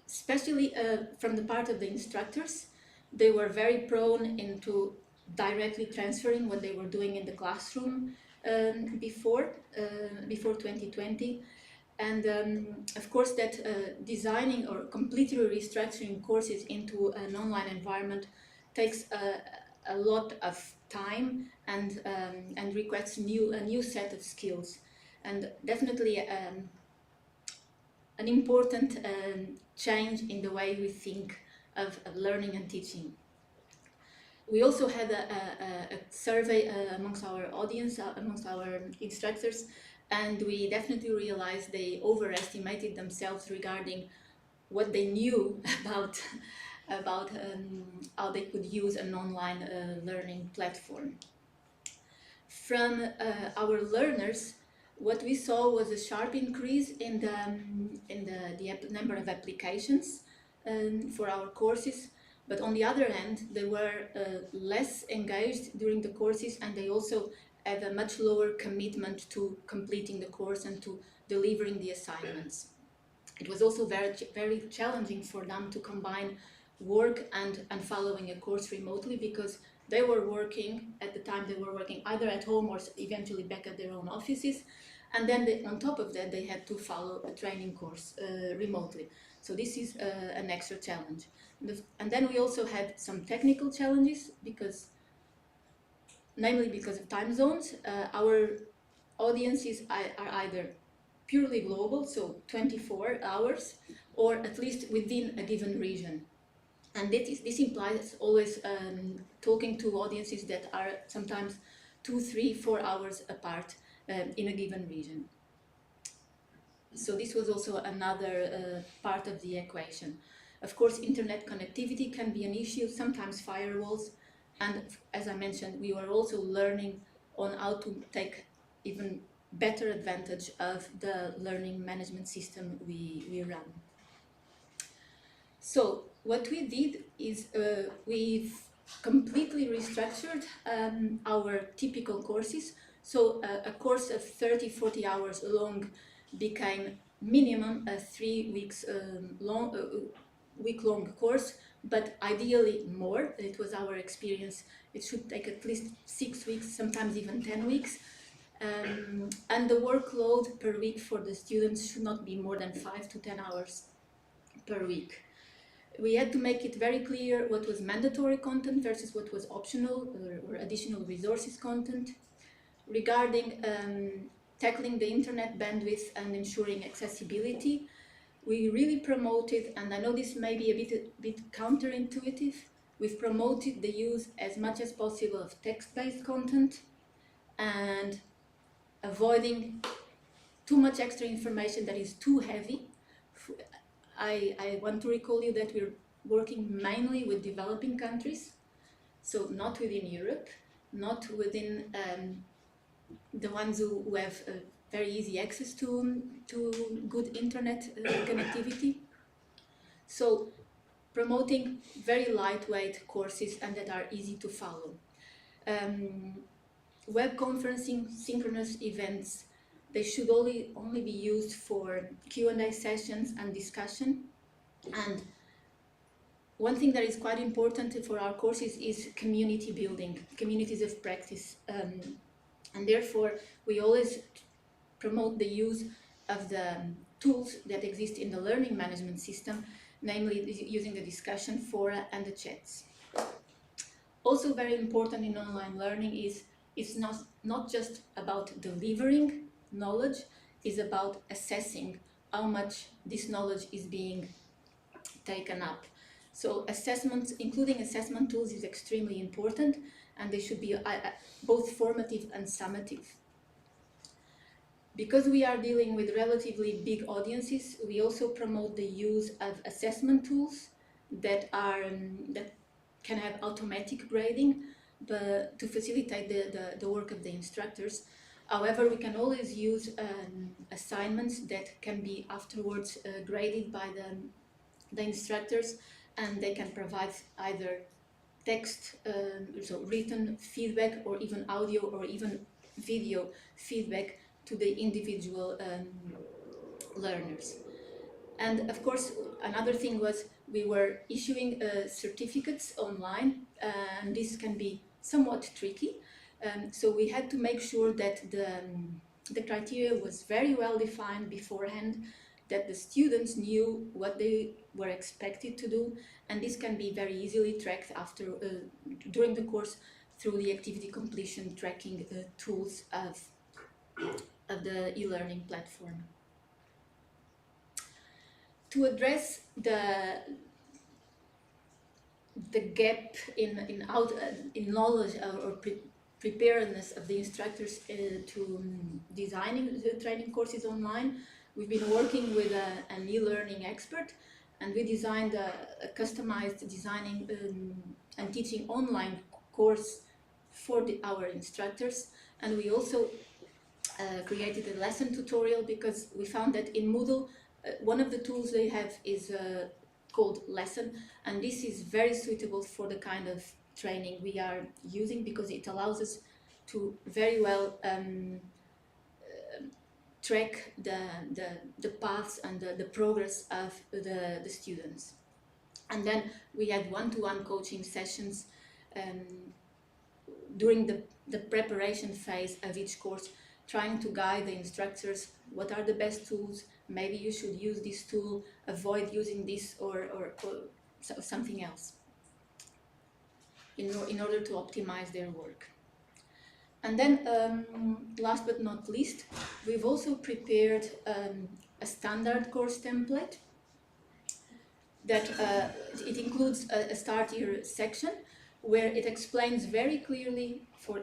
especially from the part of the instructors, they were very prone into directly transferring what they were doing in the classroom before 2020. And of course that designing or completely restructuring courses into an online environment takes a lot of time and requires a new set of skills, and definitely an important change in the way we think of learning and teaching. We also had a survey amongst our audience, amongst our instructors, and we definitely realized they overestimated themselves regarding what they knew about how they could use an online learning platform. From our learners, what we saw was a sharp increase in the number of applications for our courses, but on the other hand, they were less engaged during the courses, and they also had a much lower commitment to completing the course and to delivering the assignments. It was also very challenging for them to combine work and following a course remotely, because they were working, at the time they were working either at home or eventually back at their own offices, and then on top of that they had to follow a training course remotely. So this is an extra challenge. And then we also had some technical challenges, namely because of time zones. Our audiences are either purely global, so 24 hours, or at least within a given region. And this implies always talking to audiences that are sometimes 2, 3, 4 hours apart in a given region. So this was also another part of the equation. Of course, internet connectivity can be an issue, sometimes firewalls, and as I mentioned, we were also learning on how to take even better advantage of the learning management system we run. So what we did is we've completely restructured our typical courses. So a course of 30-40 hours long became minimum a 3 weeks week-long course, but ideally more. It was our experience. It should take at least 6 weeks, sometimes even 10 weeks. And the workload per week for the students should not be more than 5 to 10 hours per week. We had to make it very clear what was mandatory content versus what was optional or additional resources content. Regarding tackling the internet bandwidth and ensuring accessibility, we really promoted, and I know this may be a bit counterintuitive, we've promoted the use as much as possible of text-based content and avoiding too much extra information that is too heavy. I want to recall you that we're working mainly with developing countries, so not within Europe, not within the ones who have very easy access to good internet connectivity. So promoting very lightweight courses and that are easy to follow. Web conferencing, synchronous events, they should only be used for Q&A sessions and discussion. And one thing that is quite important for our courses is community building, communities of practice. And therefore, we always promote the use of the tools that exist in the learning management system, namely using the discussion fora and the chats. Also very important in online learning is it's not just about delivering knowledge, it's about assessing how much this knowledge is being taken up. So assessments, including assessment tools, is extremely important, and they should be both formative and summative. Because we are dealing with relatively big audiences, we also promote the use of assessment tools that can have automatic grading, but to facilitate the work of the instructors. However, we can always use assignments that can be afterwards graded by the instructors, and they can provide either text, so written feedback, or even audio or even video feedback to the individual learners. And of course, another thing was we were issuing certificates online, and this can be somewhat tricky So we had to make sure that the criteria was very well defined beforehand, that the students knew what they were expected to do, and this can be very easily tracked after during the course through the activity completion tracking tools of the e-learning platform. To address the gap in knowledge or preparedness of the instructors to designing the training courses online, we've been working with an e-learning expert, and we designed a customized designing and teaching online course for our instructors. And we also created a lesson tutorial, because we found that in Moodle one of the tools they have is called Lesson, and this is very suitable for the kind of training we are using, because it allows us to very well track the paths and the progress of the students. And then we had one-to-one coaching sessions during the preparation phase of each course, trying to guide the instructors, what are the best tools, maybe you should use this tool, avoid using this or something else, in order to optimize their work. And then, last but not least, we've also prepared a standard course template that it includes a start year section where it explains very clearly for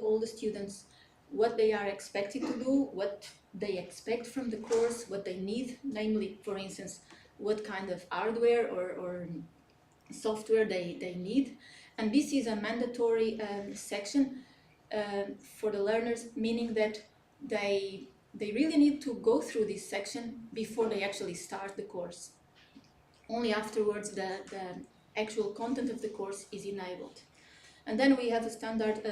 all the students what they are expected to do, what they expect from the course, what they need, namely, for instance, what kind of hardware or software they need. And this is a mandatory section for the learners, meaning that they really need to go through this section before they actually start the course. Only afterwards the actual content of the course is enabled. And then we have a standard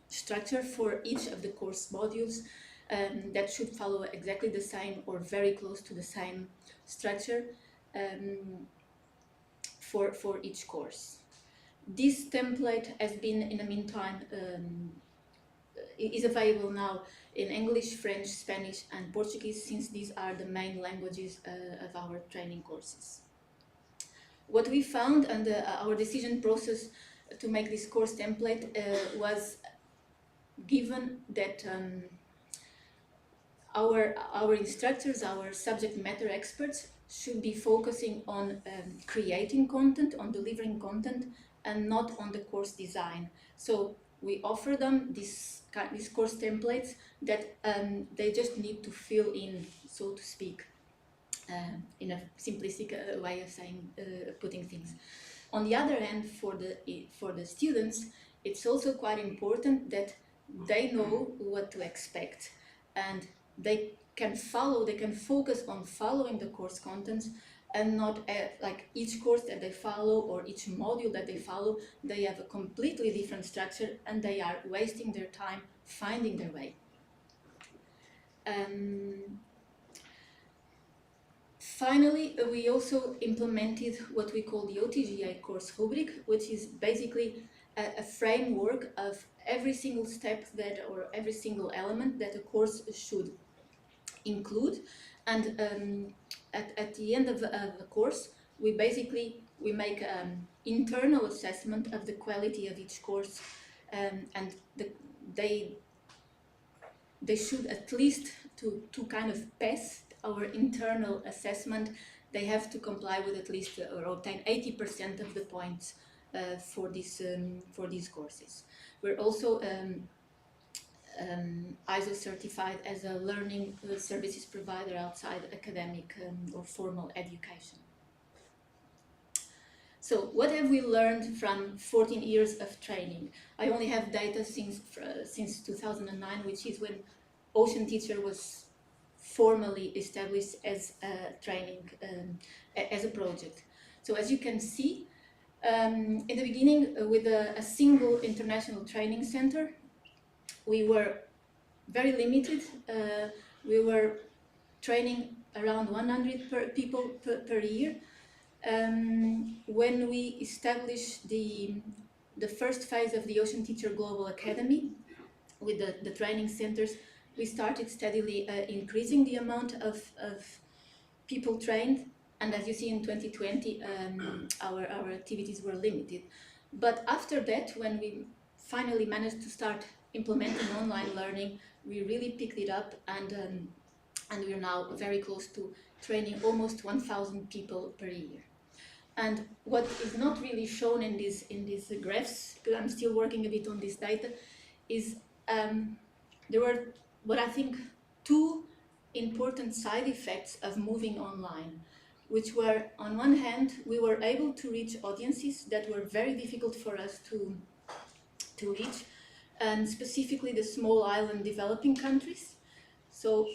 structure for each of the course modules that should follow exactly the same or very close to the same structure for each course. This template has been, in the meantime, is available now in English, French, Spanish and Portuguese, since these are the main languages of our training courses. What we found, and our decision process to make this course template was given that our instructors, our subject matter experts, should be focusing on creating content, on delivering content, and not on the course design. So we offer them these course templates that they just need to fill in, so to speak, in a simplistic way of saying, putting things. On the other hand, for the students, it's also quite important that they know what to expect, and they can focus on following the course contents, and not like each course that they follow or each module that they follow, they have a completely different structure and they are wasting their time finding their way. Finally, we also implemented what we call the OTGA course rubric, which is basically a framework of every single step or every single element that a course should include. And at the end of the course, we make internal assessment of the quality of each course, and they should, at least to kind of pass our internal assessment, they have to comply with at least or obtain 80% of the points for these courses. We're also ISO certified as a learning services provider outside academic or formal education. So what have we learned from 14 years of training? I only have data since 2009, which is when Ocean Teacher was formally established as a training, as a project. So as you can see, in the beginning, with a single international training center, we were very limited. We were training around 100 people per year. When we established the the first phase of the Ocean Teacher Global Academy with the training centers, we started steadily increasing the amount of people trained. And as you see in 2020, our activities were limited. But after that, when we finally managed to start implementing online learning, we really picked it up, and we are now very close to training almost 1,000 people per year. And what is not really shown in these graphs, because I'm still working a bit on this data, is there were what I think two important side effects of moving online, which were, on one hand, we were able to reach audiences that were very difficult for us to reach, and specifically the small island developing countries. So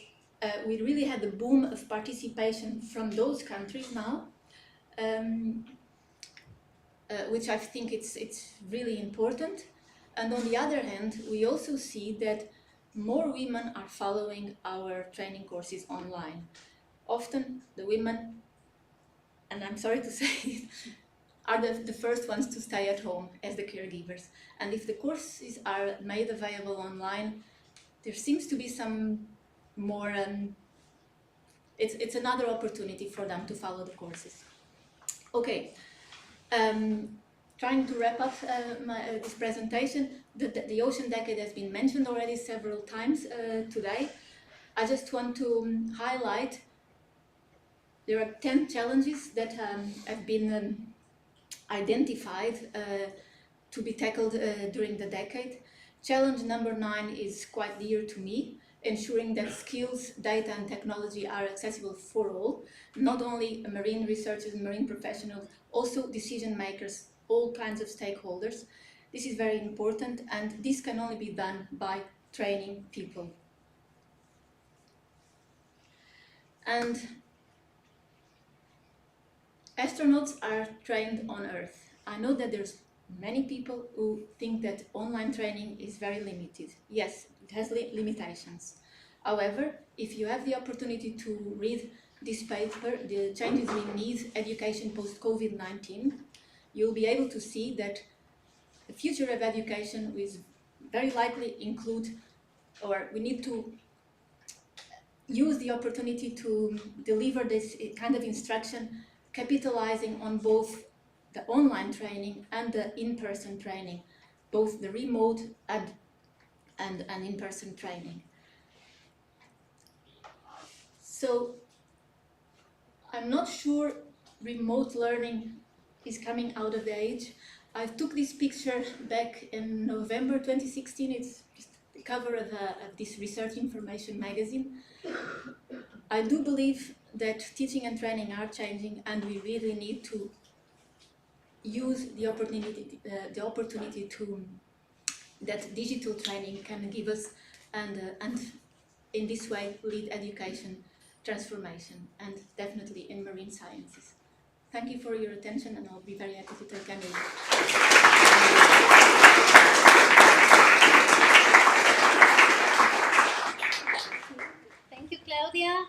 we really had the boom of participation from those countries now, which I think it's really important. And on the other hand, we also see that more women are following our training courses online. Often the women, and I'm sorry to say it, are the first ones to stay at home as the caregivers. And if the courses are made available online, there seems to be some more, it's another opportunity for them to follow the courses. Okay, trying to wrap up this presentation, the Ocean Decade has been mentioned already several times today. I just want to highlight there are 10 challenges that have been identified to be tackled during the decade. Challenge number 9 is quite dear to me, ensuring that skills, data and technology are accessible for all, not only marine researchers, marine professionals, also decision makers, all kinds of stakeholders. This is very important, and this can only be done by training people. And astronauts are trained on Earth. I know that there's many people who think that online training is very limited. Yes, it has limitations. However, if you have the opportunity to read this paper, The Changes We Need, Education Post-COVID-19, you'll be able to see that the future of education will very likely include, or we need to use the opportunity to deliver this kind of instruction, capitalizing on both the online training and the in-person training, both the remote and in-person training. So I'm not sure remote learning is coming out of age. I took this picture back in November 2016. It's just the cover of this Research Information magazine. I do believe that teaching and training are changing, and we really need to use the opportunity that digital training can give us, and in this way lead education transformation, and definitely in marine sciences. Thank you for your attention, and I'll be very happy to take any. Thank you, Cláudia.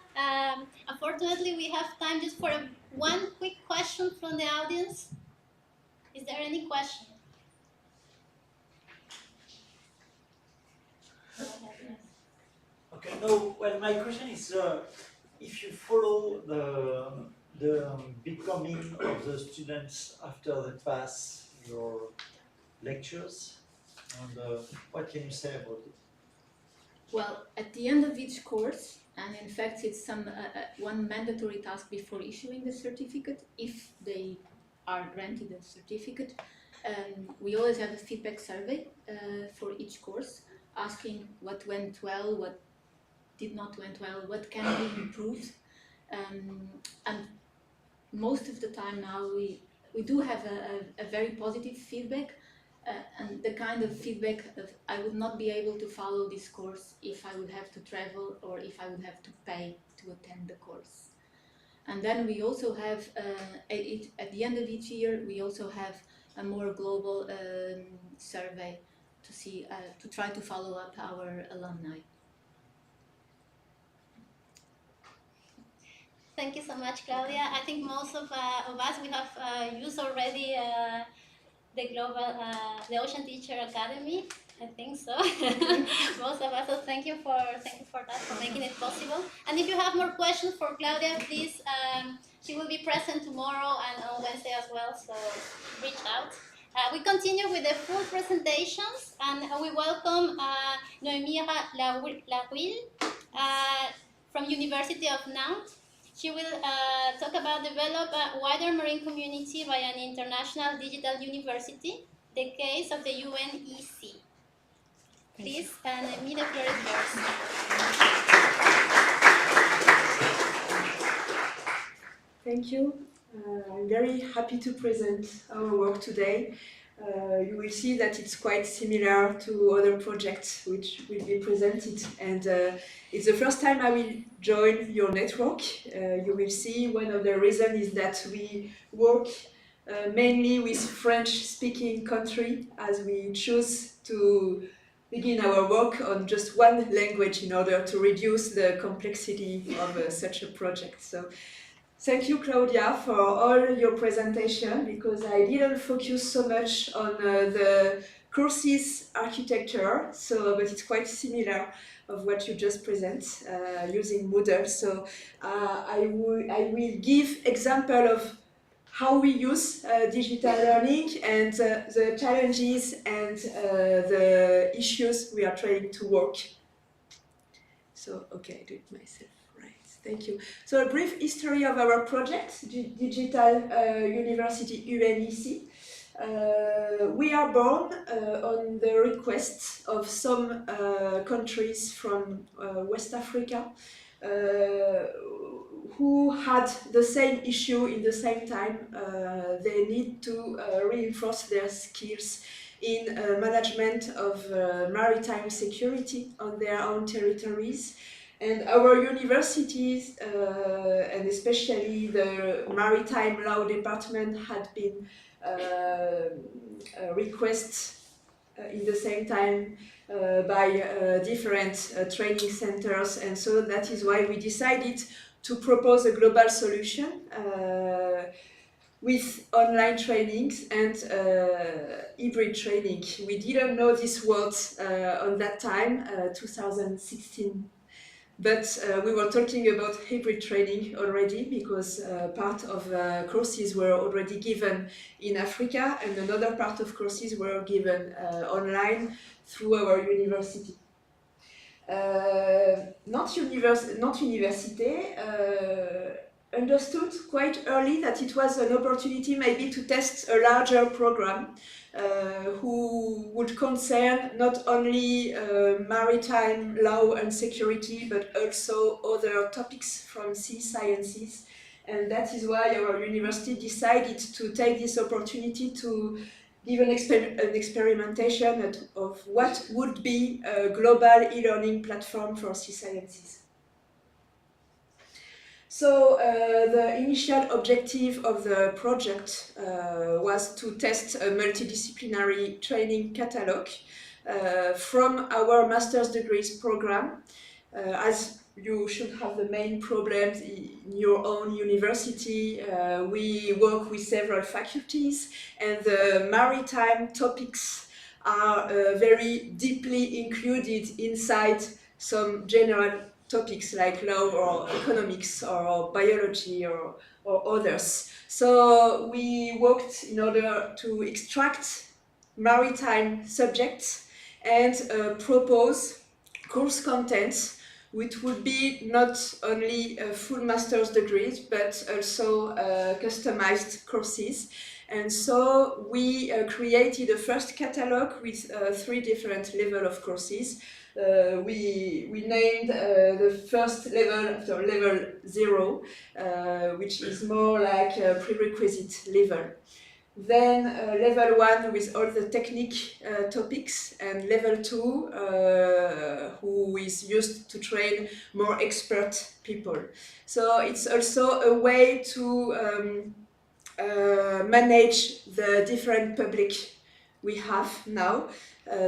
Unfortunately, we have time just for one quick question from the audience. Is there any question? Okay, no, well, my question is, if you follow the becoming of the students after they pass your lectures, and what can you say about it? Well, at the end of each course, and in fact it's one mandatory task before issuing the certificate, if they are granted a certificate, we always have a feedback survey for each course, asking what went well, what did not went well, what can be improved, and most of the time now we do have a very positive feedback, and the kind of feedback of I would not be able to follow this course if I would have to travel or if I would have to pay to attend the course. And then we also have, at the end of each year, we also have a more global survey to see, to try to follow up our alumni. Thank you so much, Cláudia. I think most of us, we have used already the the Ocean Teacher Academy. I think so. Most of us. So thank you for that, for making it possible. And if you have more questions for Cláudia, please. She will be present tomorrow and on Wednesday as well. So reach out. We continue with the full presentations, and we welcome Noemie Larrouilh from University of Nantes. She will talk about develop a wider marine community by an international digital university, the case of the UNEC. Please, Noemie, the floor is yours. Thank you. I'm very happy to present our work today. You will see that it's quite similar to other projects which will be presented, and it's the first time I will join your network. You will see one of the reasons is that we work mainly with French-speaking countries, as we choose to begin our work on just one language in order to reduce the complexity of such a project. So thank you, Cláudia, for all your presentation, because I didn't focus so much on the courses architecture, but it's quite similar of what you just present using Moodle. So I will give example of how we use digital learning and the challenges and the issues we are trying to work. So, okay, I do it myself. Thank you. So a brief history of our project, Digital University UNEC. We are born on the request of some countries from West Africa who had the same issue in the same time. They need to reinforce their skills in management of maritime security on their own territories. And our universities, and especially the Maritime Law Department, had been requested in the same time by different training centers, and so that is why we decided to propose a global solution with online trainings and hybrid training. We didn't know these words on that time, 2016. But we were talking about hybrid training already, because part of courses were already given in Africa, and another part of courses were given online through our university. Nantes University understood quite early that it was an opportunity maybe to test a larger program who would concern not only maritime law and security, but also other topics from sea sciences. And that is why our university decided to take this opportunity to give an experimentation of what would be a global e-learning platform for sea sciences. So the initial objective of the project was to test a multidisciplinary training catalog from our master's degrees program. As you should have the main problems in your own university, we work with several faculties, and the maritime topics are very deeply included inside some general topics like law or economics or biology or others. So we worked in order to extract maritime subjects and propose course contents which would be not only full master's degrees but also customized courses. And so we created a first catalog with 3 different levels of courses. We named the first level after level 0, which is more like a prerequisite level. Then level 1 with all the technique topics, and level 2 who is used to train more expert people. So it's also a way to manage the different public we have now.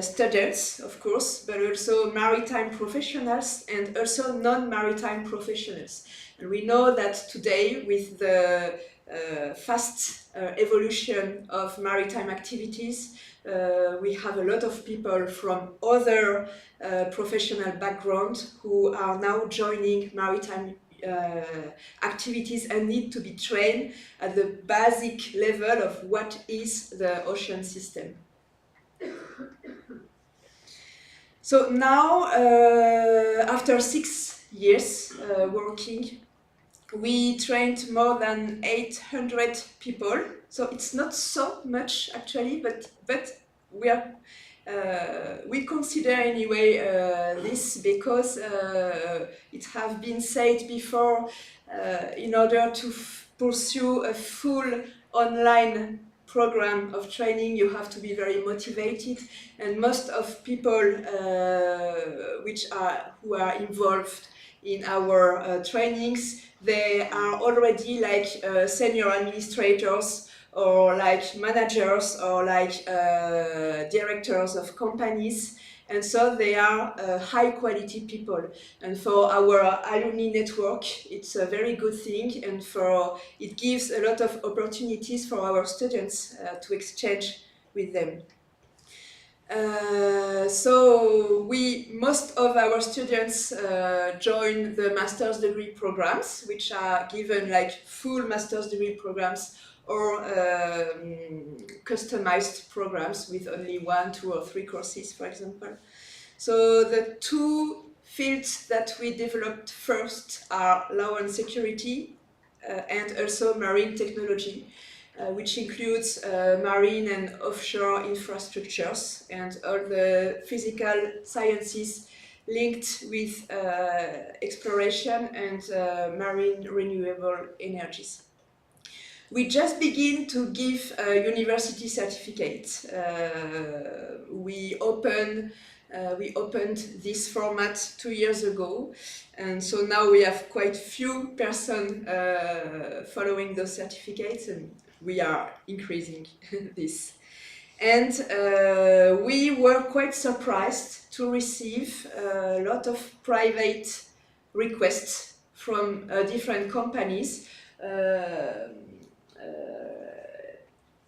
Students, of course, but also maritime professionals and also non-maritime professionals. And we know that today, with the fast evolution of maritime activities. We have a lot of people from other professional backgrounds who are now joining maritime activities and need to be trained at the basic level of what is the ocean system. So now, after 6 years working, we trained more than 800 people. So it's not so much actually, but we are we consider anyway this because it has been said before. In order to pursue a full online program of training, you have to be very motivated, and most of people who are involved in our trainings, they are already like senior administrators or like managers or like directors of companies, and so they are high quality people. And for our alumni network, it's a very good thing, and it gives a lot of opportunities for our students to exchange with them. So most of our students join the master's degree programs, which are given like full master's degree programs or customized programs with only 1, 2, or 3 courses, for example. So the 2 fields that we developed first are law and security and also marine technology, which includes marine and offshore infrastructures and all the physical sciences linked with exploration and marine renewable energies. We just begin to give university certificates. We opened this format 2 years ago, and so now we have quite few persons following those certificates, and we are increasing this. And we were quite surprised to receive a lot of private requests from different companies.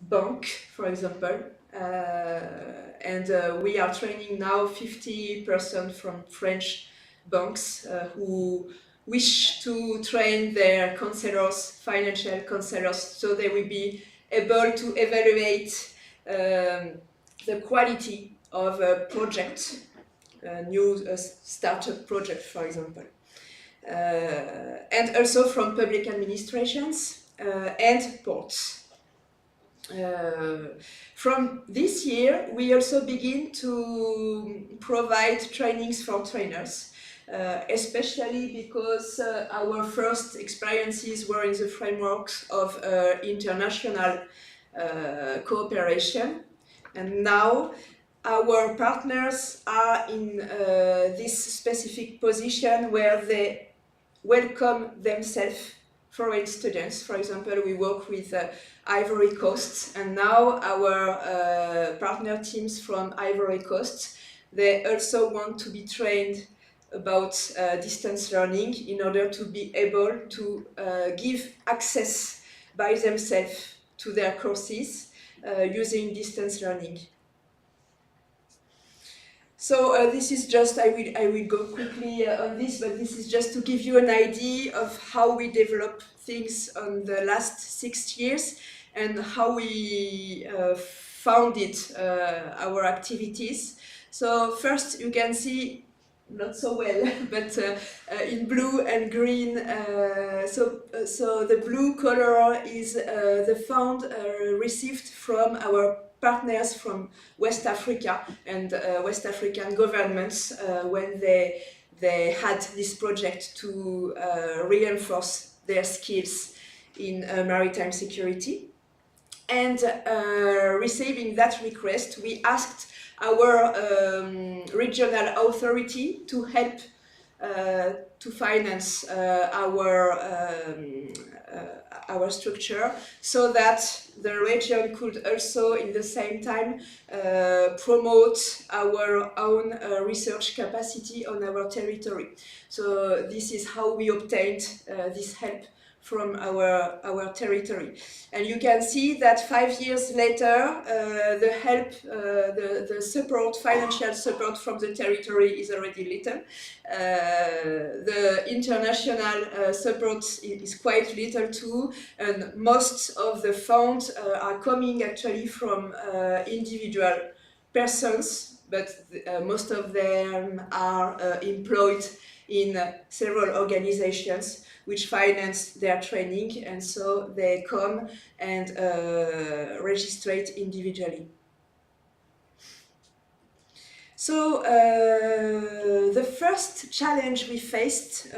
Bank, for example, and we are training now 50% from French banks who wish to train their counselors, financial counselors, so they will be able to evaluate the quality of a project, a new startup project, for example, and also from public administrations and ports. From this year, we also begin to provide trainings for trainers, especially because our first experiences were in the frameworks of international cooperation, and now our partners are in this specific position where they welcome themselves foreign students. For example, we work with Ivory Coast, and now our partner teams from Ivory Coast, they also want to be trained about distance learning in order to be able to give access by themselves to their courses using distance learning. So this is just, I will go quickly on this, but this is just to give you an idea of how we develop things on the last 6 years and how we founded our activities. So first you can see, not so well, but in blue and green, so the blue color is the fund received from our partners from West Africa and West African governments when they had this project to reinforce their skills in maritime security. And receiving that request, we asked our regional authority to help to finance our structure, so that the region could also, in the same time, promote our own research capacity on our territory. So this is how we obtained this help from our territory. And you can see that 5 years later, the help, the support, financial support from the territory is already little. The international support is quite little too, and most of the funds are coming actually from individual persons, but most of them are employed in several organizations which finance their training, and so they come and register individually. So the first challenge we faced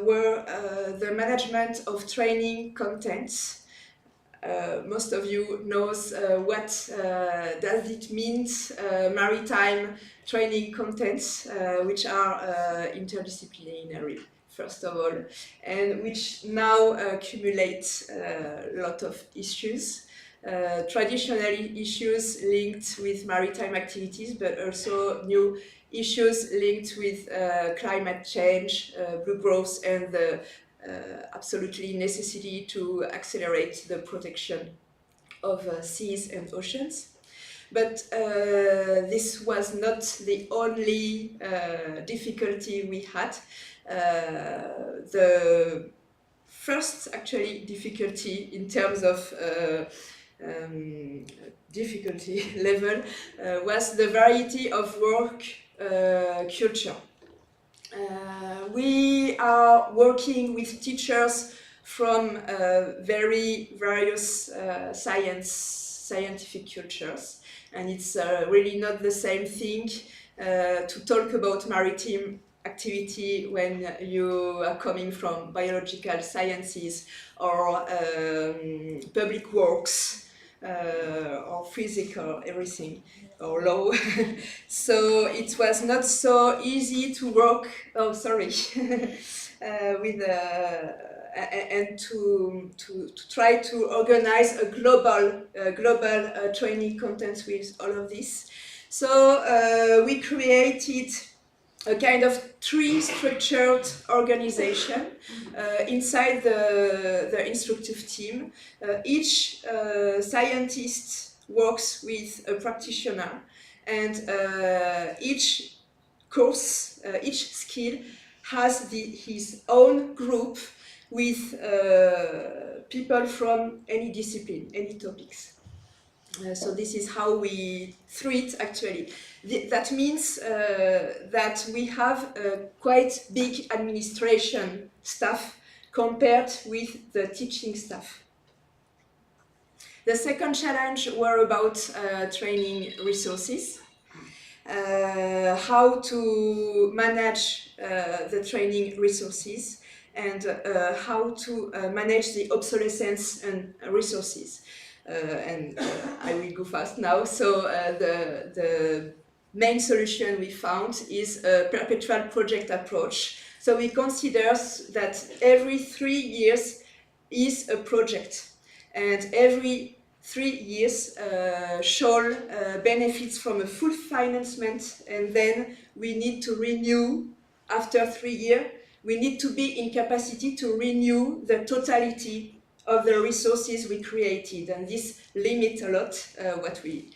were the management of training contents. Most of you knows what does it mean, maritime training contents, which are interdisciplinary, first of all, and which now accumulate a lot of issues. Traditionally issues linked with maritime activities, but also new issues linked with climate change, blue growth, and the absolutely necessity to accelerate the protection of seas and oceans. But this was not the only difficulty we had. The first actually difficulty in terms of difficulty level was the variety of work culture. We are working with teachers from very various scientific cultures, and it's really not the same thing to talk about maritime activity when you are coming from biological sciences or public works or physical, everything, or law. So it was not so easy to work, with and to try to organize a global training content with all of this. So we created a kind of tree-structured organization inside the instructive team. Each scientist works with a practitioner, and each course, each skill has his own group with people from any discipline, any topics. So this is how we treat actually. That means that we have a quite big administration staff compared with the teaching staff. The second challenge were about training resources. How to manage the training resources, and how to manage the obsolescence and resources. I will go fast now. So the main solution we found is a perpetual project approach. So we consider that every 3 years is a project, and every 3 years shall benefits from a full financement, and then we need to renew after 3 years. We need to be in capacity to renew the totality of the resources we created, and this limits a lot what we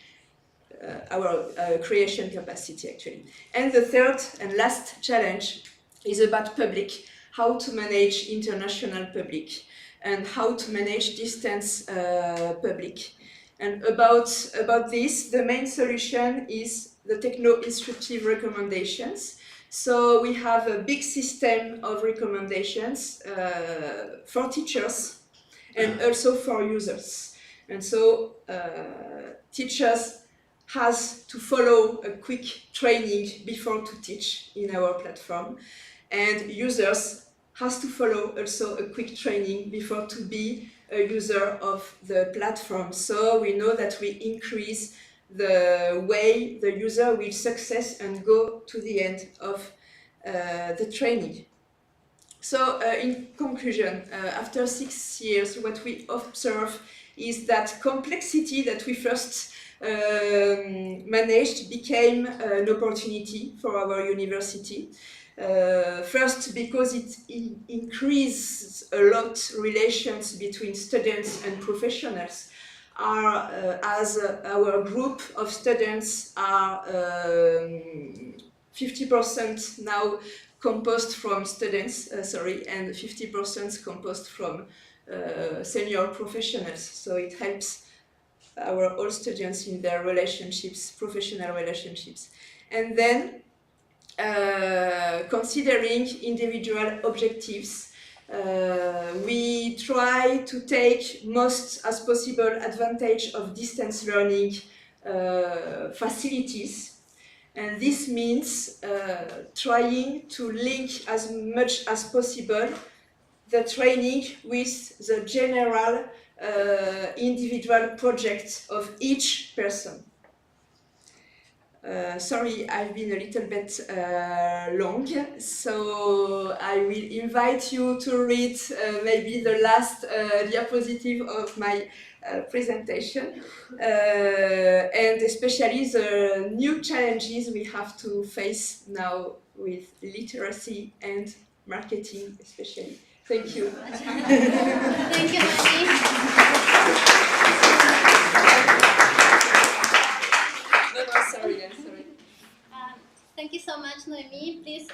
our creation capacity actually. And the third and last challenge is about public, how to manage international public and how to manage distance public. And about this, the main solution is the techno-instructive recommendations. So we have a big system of recommendations for teachers and also for users. And so teachers has to follow a quick training before to teach in our platform, and users has to follow also a quick training before to be a user of the platform. So we know that we increase the way the user will success and go to the end of the training. So in conclusion, after 6 years, what we observe is that complexity that we first managed became an opportunity for our university. First, because it increases a lot relations between students and professionals. As our group of students are 50% now composed from students, and 50% composed from senior professionals. So it helps all students in their relationships, professional relationships. And then, considering individual objectives, we try to take most as possible advantage of distance learning facilities. And this means trying to link as much as possible the training with the general individual project of each person. Sorry, I've been a little bit long, so I will invite you to read maybe the last diapositive of my presentation, and especially the new challenges we have to face now with literacy and marketing especially. Thank you. Thank you, Noemie. Sorry. Thank you so much, Noemie. Please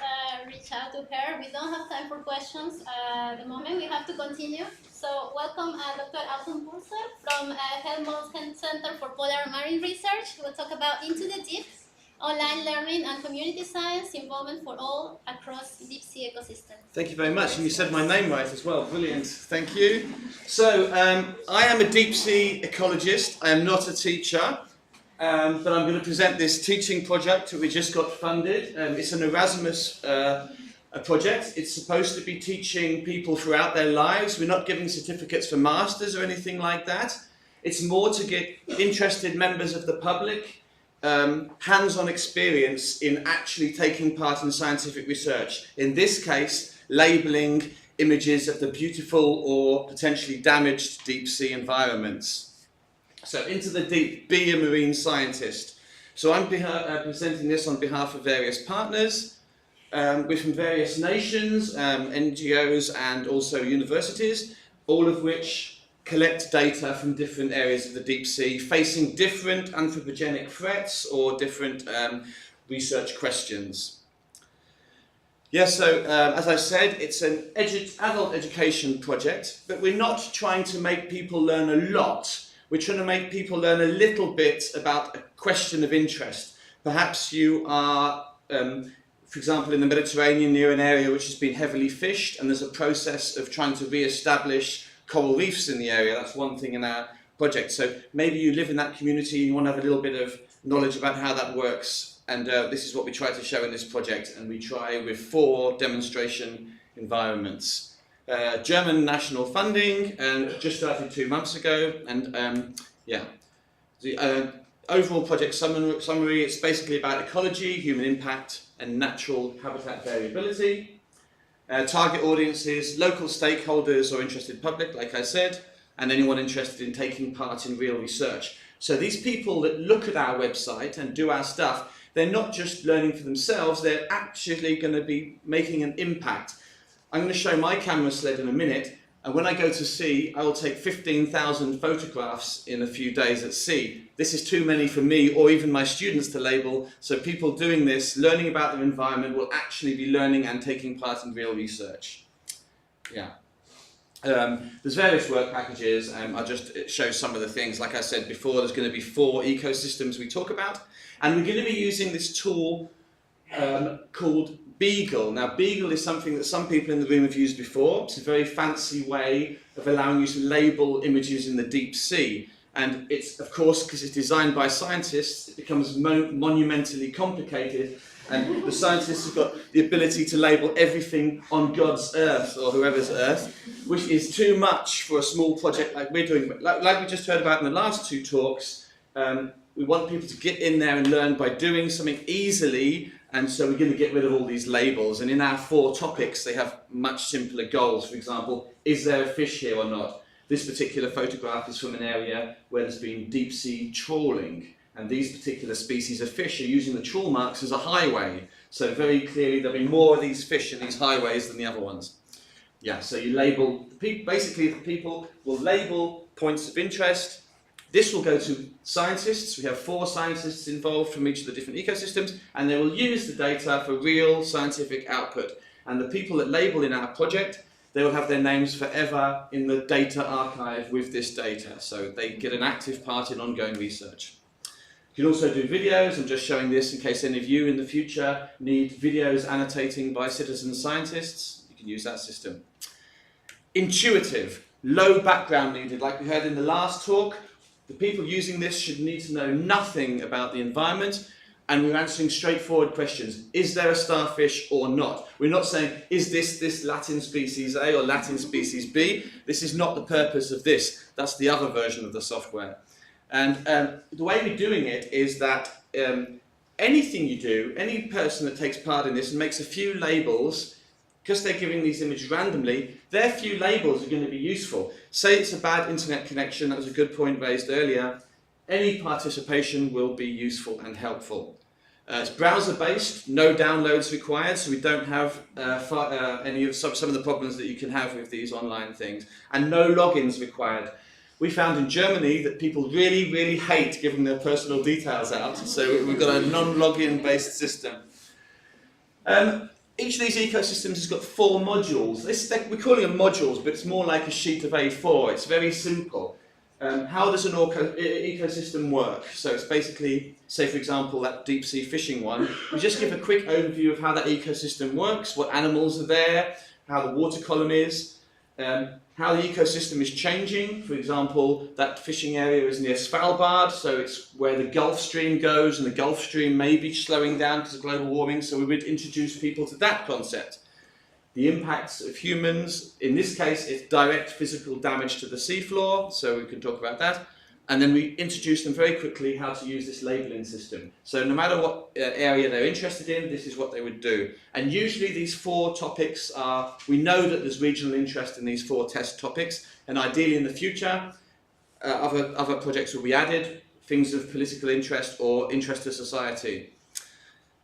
reach out to her. We don't have time for questions at the moment. We have to continue. So welcome Dr. Autun Purser from Helmholz Centre for Polar Marine Research. We'll talk about Into the Deep, online learning and community science involvement for all across deep sea ecosystems. Thank you very much, and you said my name right as well. Brilliant, thank you. So, I am a deep sea ecologist. I am not a teacher, but I'm going to present this teaching project that we just got funded. It's an Erasmus project. It's supposed to be teaching people throughout their lives. We're not giving certificates for masters or anything like that. It's more to get interested members of the public hands-on experience in actually taking part in scientific research. In this case, labelling images of the beautiful or potentially damaged deep sea environments. So Into the Deep, be a marine scientist. So I'm presenting this on behalf of various partners. We're from various nations, NGOs and also universities, all of which collect data from different areas of the deep sea, facing different anthropogenic threats or different research questions. Yes, so as I said, it's an adult education project, but we're not trying to make people learn a lot. We're trying to make people learn a little bit about a question of interest. Perhaps you are, for example, in the Mediterranean near an area which has been heavily fished, and there's a process of trying to re-establish coral reefs in the area. That's one thing in our project. So maybe you live in that community and you want to have a little bit of knowledge about how that works. And this is what we try to show in this project. And we try with 4 demonstration environments. German national funding, and just started 2 months ago. And yeah, the overall project summary, it's basically about ecology, human impact, and natural habitat variability. Target audiences, local stakeholders or interested public, like I said, and anyone interested in taking part in real research. So these people that look at our website and do our stuff, they're not just learning for themselves, they're actually going to be making an impact. I'm going to show my camera sled in a minute, and when I go to sea, I will take 15,000 photographs in a few days at sea. This is too many for me or even my students to label, so people doing this, learning about their environment, will actually be learning and taking part in real research. Yeah. There's various work packages, I'll just show some of the things. Like I said before, there's going to be 4 ecosystems we talk about, and we're going to be using this tool called Beagle. Now, Beagle is something that some people in the room have used before. It's a very fancy way of allowing you to label images in the deep sea. And it's, of course, because it's designed by scientists, it becomes monumentally complicated. And the scientists have got the ability to label everything on God's earth, or whoever's earth, which is too much for a small project like we're doing. But like we just heard about in the last 2 talks, we want people to get in there and learn by doing something easily And so we're going to get rid of all these labels. And in our 4 topics, they have much simpler goals. For example, is there a fish here or not? This particular photograph is from an area where there's been deep sea trawling. And these particular species of fish are using the trawl marks as a highway. So very clearly there'll be more of these fish in these highways than the other ones. Yeah, so you label, basically the people will label points of interest. This will go to scientists. We have 4 scientists involved from each of the different ecosystems, and they will use the data for real scientific output. And the people that label in our project, they will have their names forever in the data archive with this data. So they get an active part in ongoing research. You can also do videos. I'm just showing this in case any of you in the future need videos annotating by citizen scientists. You can use that system. Intuitive, low background needed. Like we heard in the last talk, the people using this should need to know nothing about the environment, and we're answering straightforward questions. Is there a starfish or not? We're not saying, is this Latin species A or Latin species B? This is not the purpose of this. That's the other version of the software. And the way we're doing it is that anything you do, any person that takes part in this and makes a few labels, because they're giving these images randomly, their few labels are going to be useful. Say it's a bad internet connection, that was a good point raised earlier, any participation will be useful and helpful. It's browser-based, no downloads required, so we don't have any of some of the problems that you can have with these online things, and no logins required. We found in Germany that people really, really hate giving their personal details out, so we've got a non-login based system. Each of these ecosystems has got 4 modules. We're calling them modules, but it's more like a sheet of A4. It's very simple. How does an ecosystem work? So it's basically, say for example, that deep sea fishing one. We just give a quick overview of how that ecosystem works, what animals are there, how the water column is, how the ecosystem is changing. For example, that fishing area is near Svalbard, so it's where the Gulf Stream goes, and the Gulf Stream may be slowing down because of global warming, so we would introduce people to that concept. The impacts of humans, in this case, it's direct physical damage to the seafloor, so we can talk about that. And then we introduce them very quickly how to use this labeling system. So no matter what area they're interested in, this is what they would do. And usually these 4 topics are, we know that there's regional interest in these 4 test topics, and ideally in the future, other projects will be added, things of political interest or interest to society.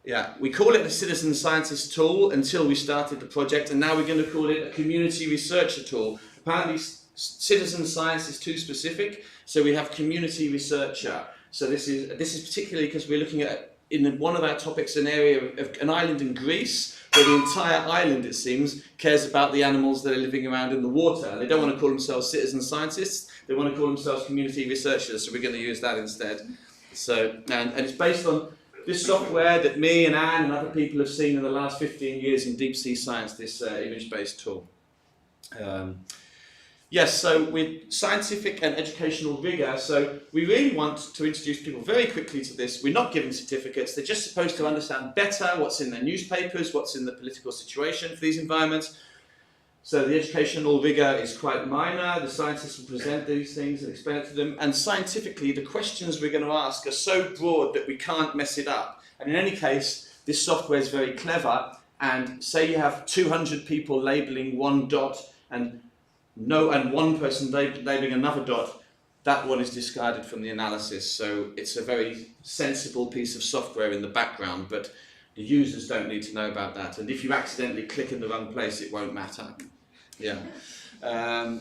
Yeah, we call it the citizen scientist tool until we started the project, and now we're going to call it a community researcher tool. Apparently citizen science is too specific, so we have community researcher. So this is particularly because we're looking at, in one of our topics, an area of an island in Greece, where the entire island, it seems, cares about the animals that are living around in the water. They don't want to call themselves citizen scientists, they want to call themselves community researchers, so we're going to use that instead. So, and it's based on this software that me and Anne and other people have seen in the last 15 years in deep sea science, this image-based tool. Yes, so with scientific and educational rigour, so we really want to introduce people very quickly to this. We're not giving certificates, they're just supposed to understand better what's in their newspapers, what's in the political situation for these environments. So the educational rigour is quite minor, the scientists will present these things and explain it to them, and scientifically the questions we're going to ask are so broad that we can't mess it up. And in any case, this software is very clever, and say you have 200 people labelling one dot and one person labelling another dot, that one is discarded from the analysis. So it's a very sensible piece of software in the background, but the users don't need to know about that. And if you accidentally click in the wrong place, it won't matter. Yeah.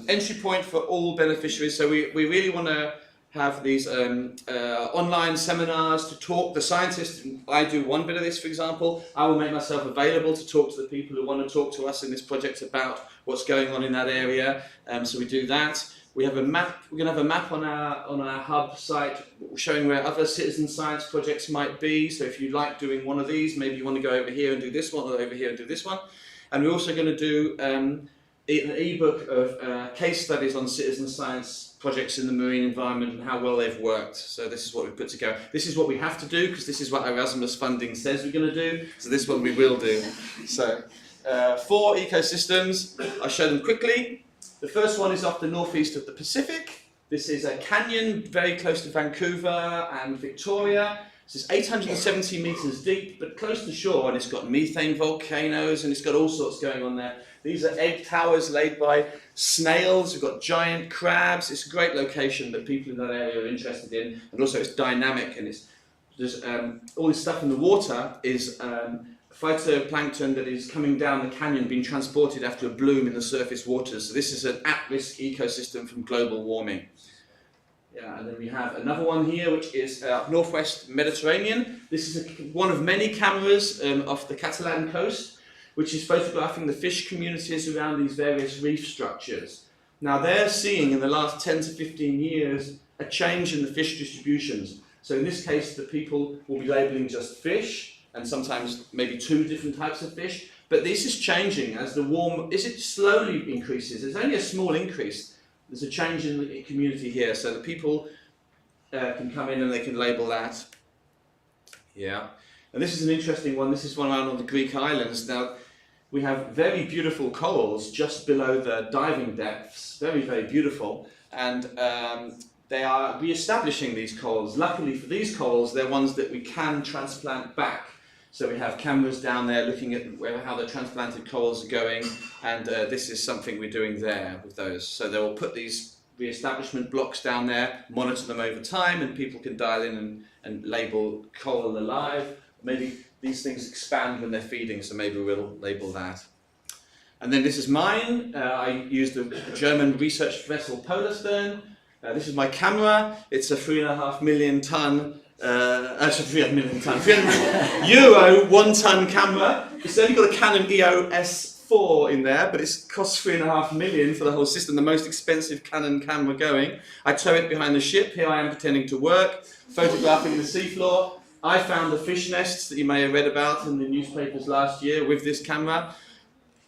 Entry point for all beneficiaries. So we really want to have these online seminars to talk. The scientists, I do one bit of this, for example. I will make myself available to talk to the people who want to talk to us in this project about what's going on in that area. So we do that. We have a map. We're going to have a map on our hub site showing where other citizen science projects might be. So if you like doing one of these, maybe you want to go over here and do this one, or over here and do this one. And we're also going to do an ebook of case studies on citizen science projects in the marine environment and how well they've worked. So this is what we've put together. This is what we have to do because this is what Erasmus funding says we're going to do. So this one we will do. So 4 ecosystems. I'll show them quickly. The first one is off the northeast of the Pacific. This is a canyon very close to Vancouver and Victoria. So it's 870 meters deep, but close to shore, and it's got methane volcanoes, and it's got all sorts going on there. These are egg towers laid by snails. We've got giant crabs. It's a great location that people in that area are interested in, and also it's dynamic, and there's all this stuff in the water is phytoplankton that is coming down the canyon, being transported after a bloom in the surface waters. So this is an at-risk ecosystem from global warming. Yeah, and then we have another one here, which is northwest Mediterranean. This is one of many cameras off the Catalan coast, which is photographing the fish communities around these various reef structures. Now they're seeing in the last 10 to 15 years a change in the fish distributions. So in this case, the people will be labelling just fish, and sometimes maybe 2 different types of fish. But this is changing as it slowly increases. It's only a small increase. There's a change in the community here, so the people can come in and they can label that. Yeah, and this is an interesting one. This is one around on the Greek islands. Now, we have very beautiful corals just below the diving depths, very, very beautiful, and they are re-establishing these corals. Luckily for these corals, they're ones that we can transplant back. So we have cameras down there looking at how the transplanted corals are going, and this is something we're doing there with those. So they will put these re-establishment blocks down there, monitor them over time, and people can dial in and label coral alive. Maybe these things expand when they're feeding, so maybe we'll label that. And then this is mine. I used a German research vessel Polarstern. This is my camera. It's a 3.5 million ton. Actually, 300 million ton, 300 euro 1 ton camera. It's only got a Canon EOS 4 in there, but it costs 3.5 million for the whole system, the most expensive Canon camera going. I tow it behind the ship. Here I am pretending to work, photographing the seafloor. I found the fish nests that you may have read about in the newspapers last year with this camera.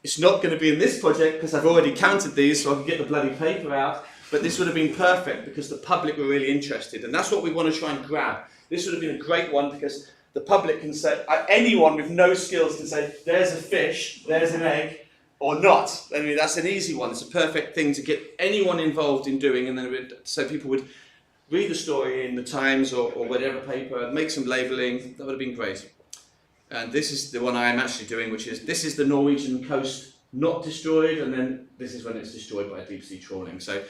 It's not going to be in this project because I've already counted these, so I can get the bloody paper out. But this would have been perfect because the public were really interested, and that's what we want to try and grab. This would have been a great one because the public can say, anyone with no skills can say, there's a fish, there's an egg, or not. I mean, that's an easy one. It's a perfect thing to get anyone involved in doing, and then so people would read the story in the Times or whatever paper, make some labelling. That would have been great. And this is the one I am actually doing, which is, this is the Norwegian coast not destroyed, and then this is when it's destroyed by deep sea trawling. So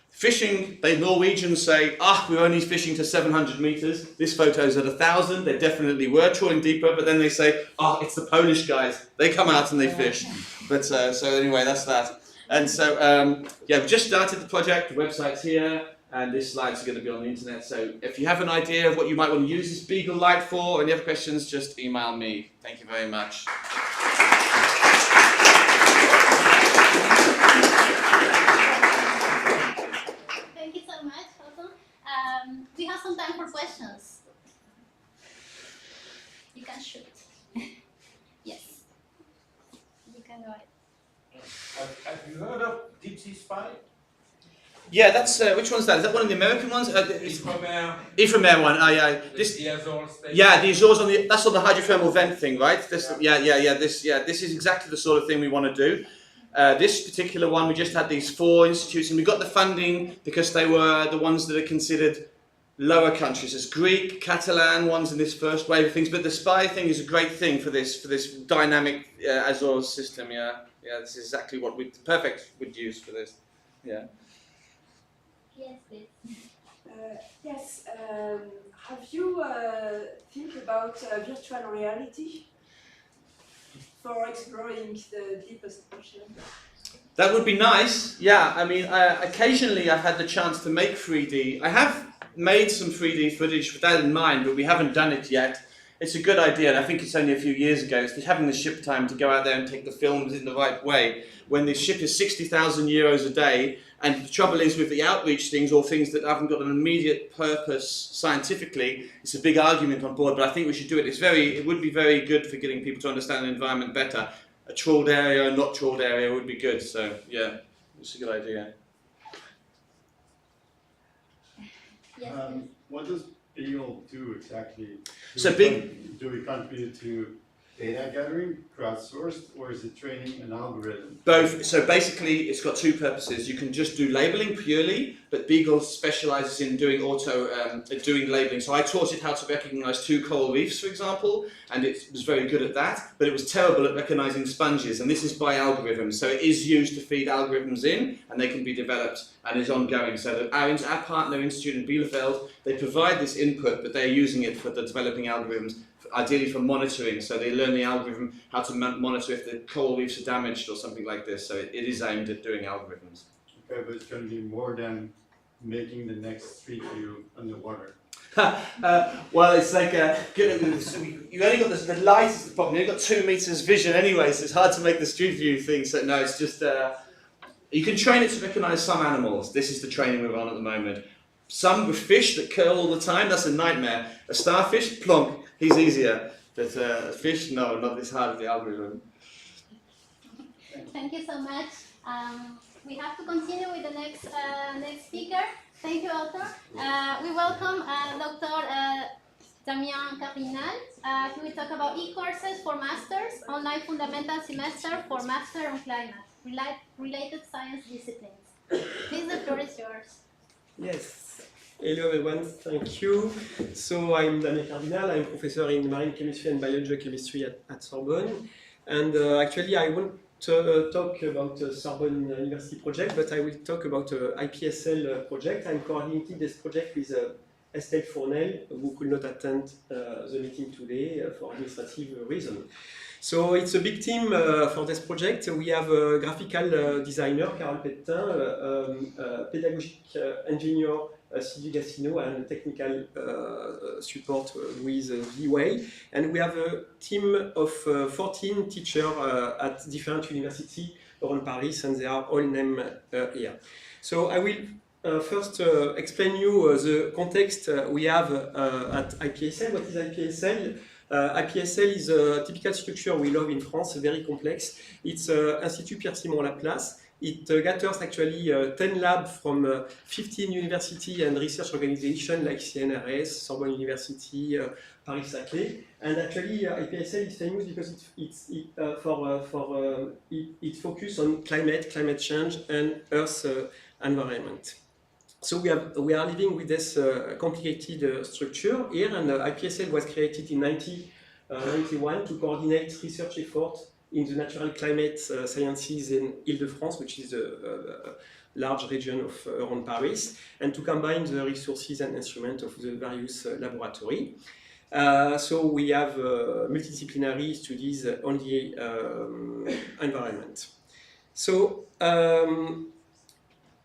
fishing, the Norwegians say, we're only fishing to 700 meters. This photo's at 1,000. They definitely were trawling deeper, but then they say, it's the Polish guys. They come out and they fish. But so anyway, that's that. And so, we've just started the project. The website's here, and this slide's going to be on the internet. So if you have an idea of what you might want to use this Beagle light for, or any other questions, just email me. Thank you very much. Thank you so much, Autun. We have some time for questions. You can shoot. Yes. You can go ahead. Have you heard of Deep Sea Spy? Yeah, that's which one's that? Is that one of the American ones? Ifremer one. Yeah. The Azores on the. That's on the hydrothermal vent thing, right? This, This is exactly the sort of thing we want to do. This particular one, we just had these 4 institutes, and we got the funding because they were the ones that are considered lower countries. There's Greek, Catalan ones in this first wave of things, but the SPY thing is a great thing for this dynamic Azores system. Yeah, this is exactly what we perfect would use for this. Yeah. Yes, please. Yes. Have you think about virtual reality for exploring the deepest ocean? That would be nice. Yeah, I mean, occasionally I've had the chance to make 3D. I have made some 3D footage with that in mind, but we haven't done it yet. It's a good idea, and I think it's only a few years ago. It's having the ship time to go out there and take the films in the right way. When the ship is 60,000 euros a day, and the trouble is with the outreach things, or things that haven't got an immediate purpose scientifically, it's a big argument on board, but I think we should do it. It would be very good for getting people to understand the environment better. A trawled area, not trawled area would be good, so yeah, it's a good idea. What does Beagle do exactly? So do we contribute to data gathering, crowdsourced, or is it training an algorithm? Both. So basically, it's got two purposes. You can just do labeling purely, but Beagle specializes in doing doing labeling. So I taught it how to recognize two coral reefs, for example, and it was very good at that, but it was terrible at recognizing sponges, and this is by algorithms. So it is used to feed algorithms in, and they can be developed and is ongoing. So our partner institute in Bielefeld, they provide this input, but they're using it for the developing algorithms, ideally for monitoring. So they learn the algorithm how to monitor if the coral reefs are damaged or something like this. So it is aimed at doing algorithms. Okay, but it's going to be more than making the next street view underwater. Well, it's like you only got the light is the problem. You only got 2 meters vision anyway, so it's hard to make the street view thing. So no, it's just you can train it to recognize some animals. This is the training we're on at the moment. Some with fish that curl all the time, that's a nightmare. A starfish, plonk, he's easier. But a fish, no, not this hard with the algorithm. Thank you so much. We have to continue with the next speaker. Thank you, author. We welcome Dr. Damien Cardinal. He will talk about e-courses for masters, online fundamental semester for master on climate, related science disciplines. Please, the floor is yours. Yes. Hello everyone, thank you. So I'm Damien Cardinal, I'm professor in marine chemistry and biogeochemistry at Sorbonne. And actually I won't talk about the Sorbonne University project, but I will talk about the i-CalPSuL project. I'm coordinating this project with Estelle Fournel, who could not attend the meeting today for administrative reasons. So it's a big team for this project. We have a graphical designer, Carole Pettin, pedagogic engineer, Sylvie Gassino, and technical support with V-Way. And we have a team of 14 teachers at different universities around Paris, and they are all named here. So I will first explain you the context we have at i-CalPSuL. What is i-CalPSuL? i-CalPSuL is a typical structure we love in France, very complex. It's Institut Pierre-Simon Laplace. It gathers actually 10 labs from 15 universities and research organizations like CNRS, Sorbonne University, Paris-Saclay. And actually, i-CalPSuL is famous because it focuses on climate change, and Earth environment. So we are living with this complicated structure here, and i-CalPSuL was created in 1991 to coordinate research efforts in the natural climate sciences in Île-de-France, which is a large region around Paris, and to combine the resources and instruments of the various laboratories. So we have multidisciplinary studies on the environment. So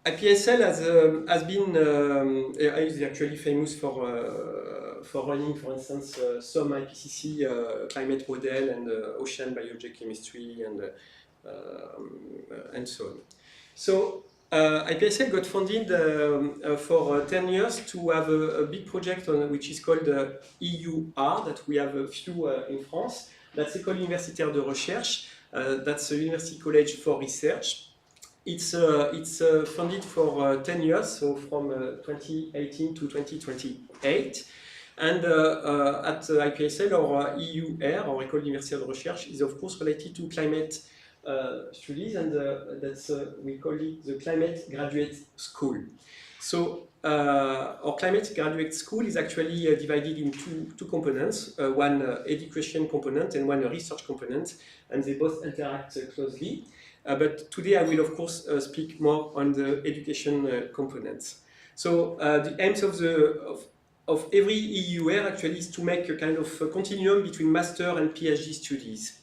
i-CalPSuL has been is actually famous for running, for instance, some IPCC climate model and ocean biogeochemistry and so on. So i-CalPSuL got funded for 10 years to have a big project which is called EUR, that we have a few in France. That's École Universitaire de Recherche. That's a university college for research. It's funded for 10 years, so from 2018 to 2028. And at i-CalPSuL, or EUR, or École Universitaire de Recherche, is of course related to climate studies, and we call it the Climate Graduate School. So our Climate Graduate School is actually divided into two components, one education component and one research component, and they both interact closely. But today I will of course speak more on the education components. So the aims of every EUR actually is to make a kind of a continuum between master and PhD studies.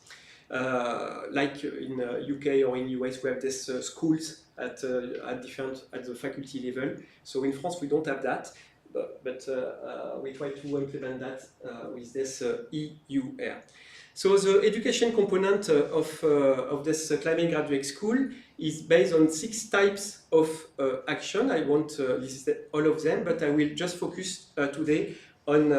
Like in UK or in US, we have these schools at the faculty level. So in France we don't have that, but we try to implement that with this EUR. So the education component of this climate graduate school is based on 6 types of action. I won't list all of them, but I will just focus today on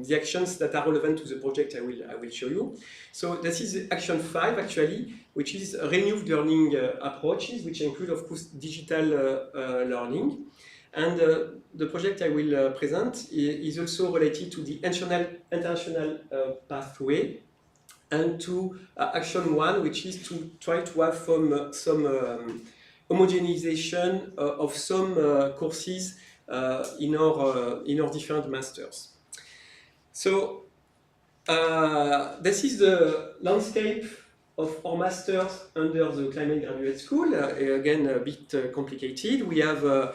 the actions that are relevant to the project I will show you. So this is action 5 actually, which is renewed learning approaches, which include of course digital learning. And the project I will present is also related to the international pathway, and to action 1, which is to try to have some homogenization of some courses in our different masters. So this is the landscape of our masters under the Climate Graduate School. Again, a bit complicated. We have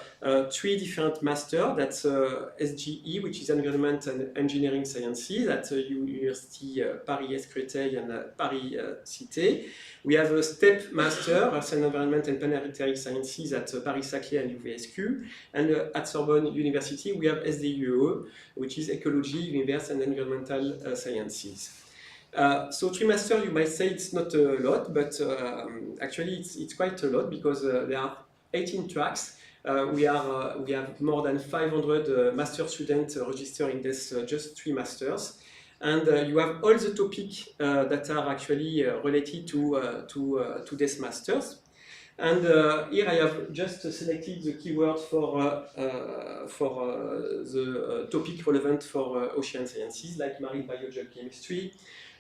3 different masters. That's SGE, which is Environment and Engineering Sciences at University Paris-Créteil and Paris-Cité. We have a STEP Master, Earth and Environment and Planetary Sciences at Paris-Saclay and UVSQ. And at Sorbonne University, we have SDUE, which is Ecology, Universe and Environmental Sciences. So 3 masters, you might say it's not a lot, but actually it's quite a lot, because there are 18 tracks. We have more than 500 master students registered in this just 3 masters, and you have all the topics that are actually related to this masters. And here I have just selected the keywords for the topic relevant for ocean sciences, like marine biogeochemistry,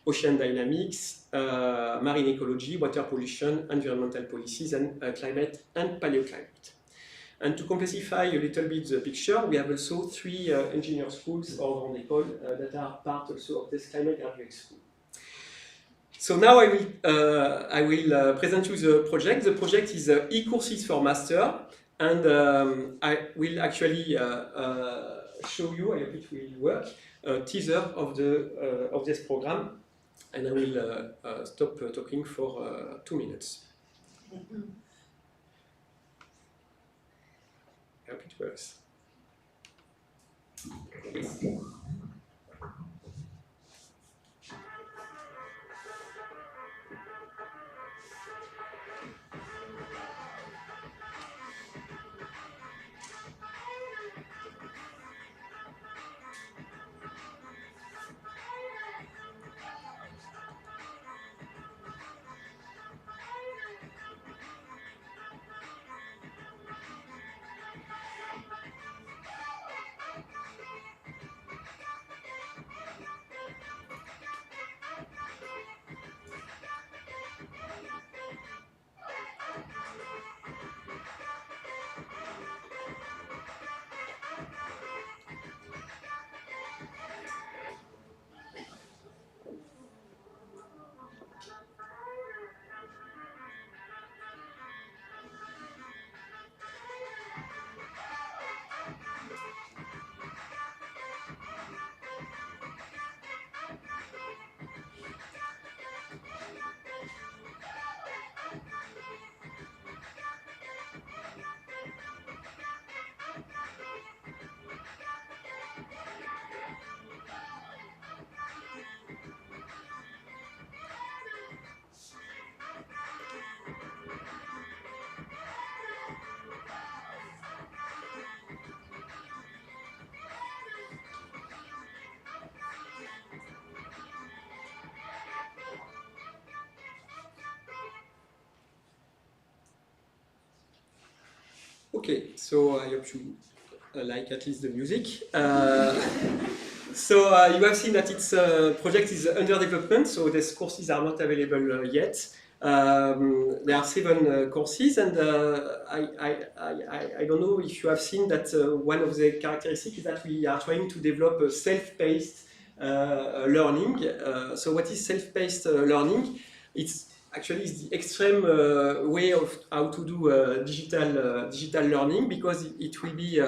ocean dynamics, marine ecology, water pollution, environmental policies, and climate and paleoclimate. And to complexify a little bit the picture, we have also 3 engineer schools or Grande École that are part also of this climate graduate school. So now I will present you the project. The project is e-courses for master, and I will actually show you, I hope it will work, a teaser of this program. And I will stop talking for 2 minutes. I hope it works. Okay, so I hope you like at least the music. So you have seen that its project is under development, so these courses are not available yet. There are 7 courses, and I don't know if you have seen that one of the characteristics is that we are trying to develop a self-paced learning. So what is self-paced learning? It's actually the extreme way of how to do digital learning, because it will be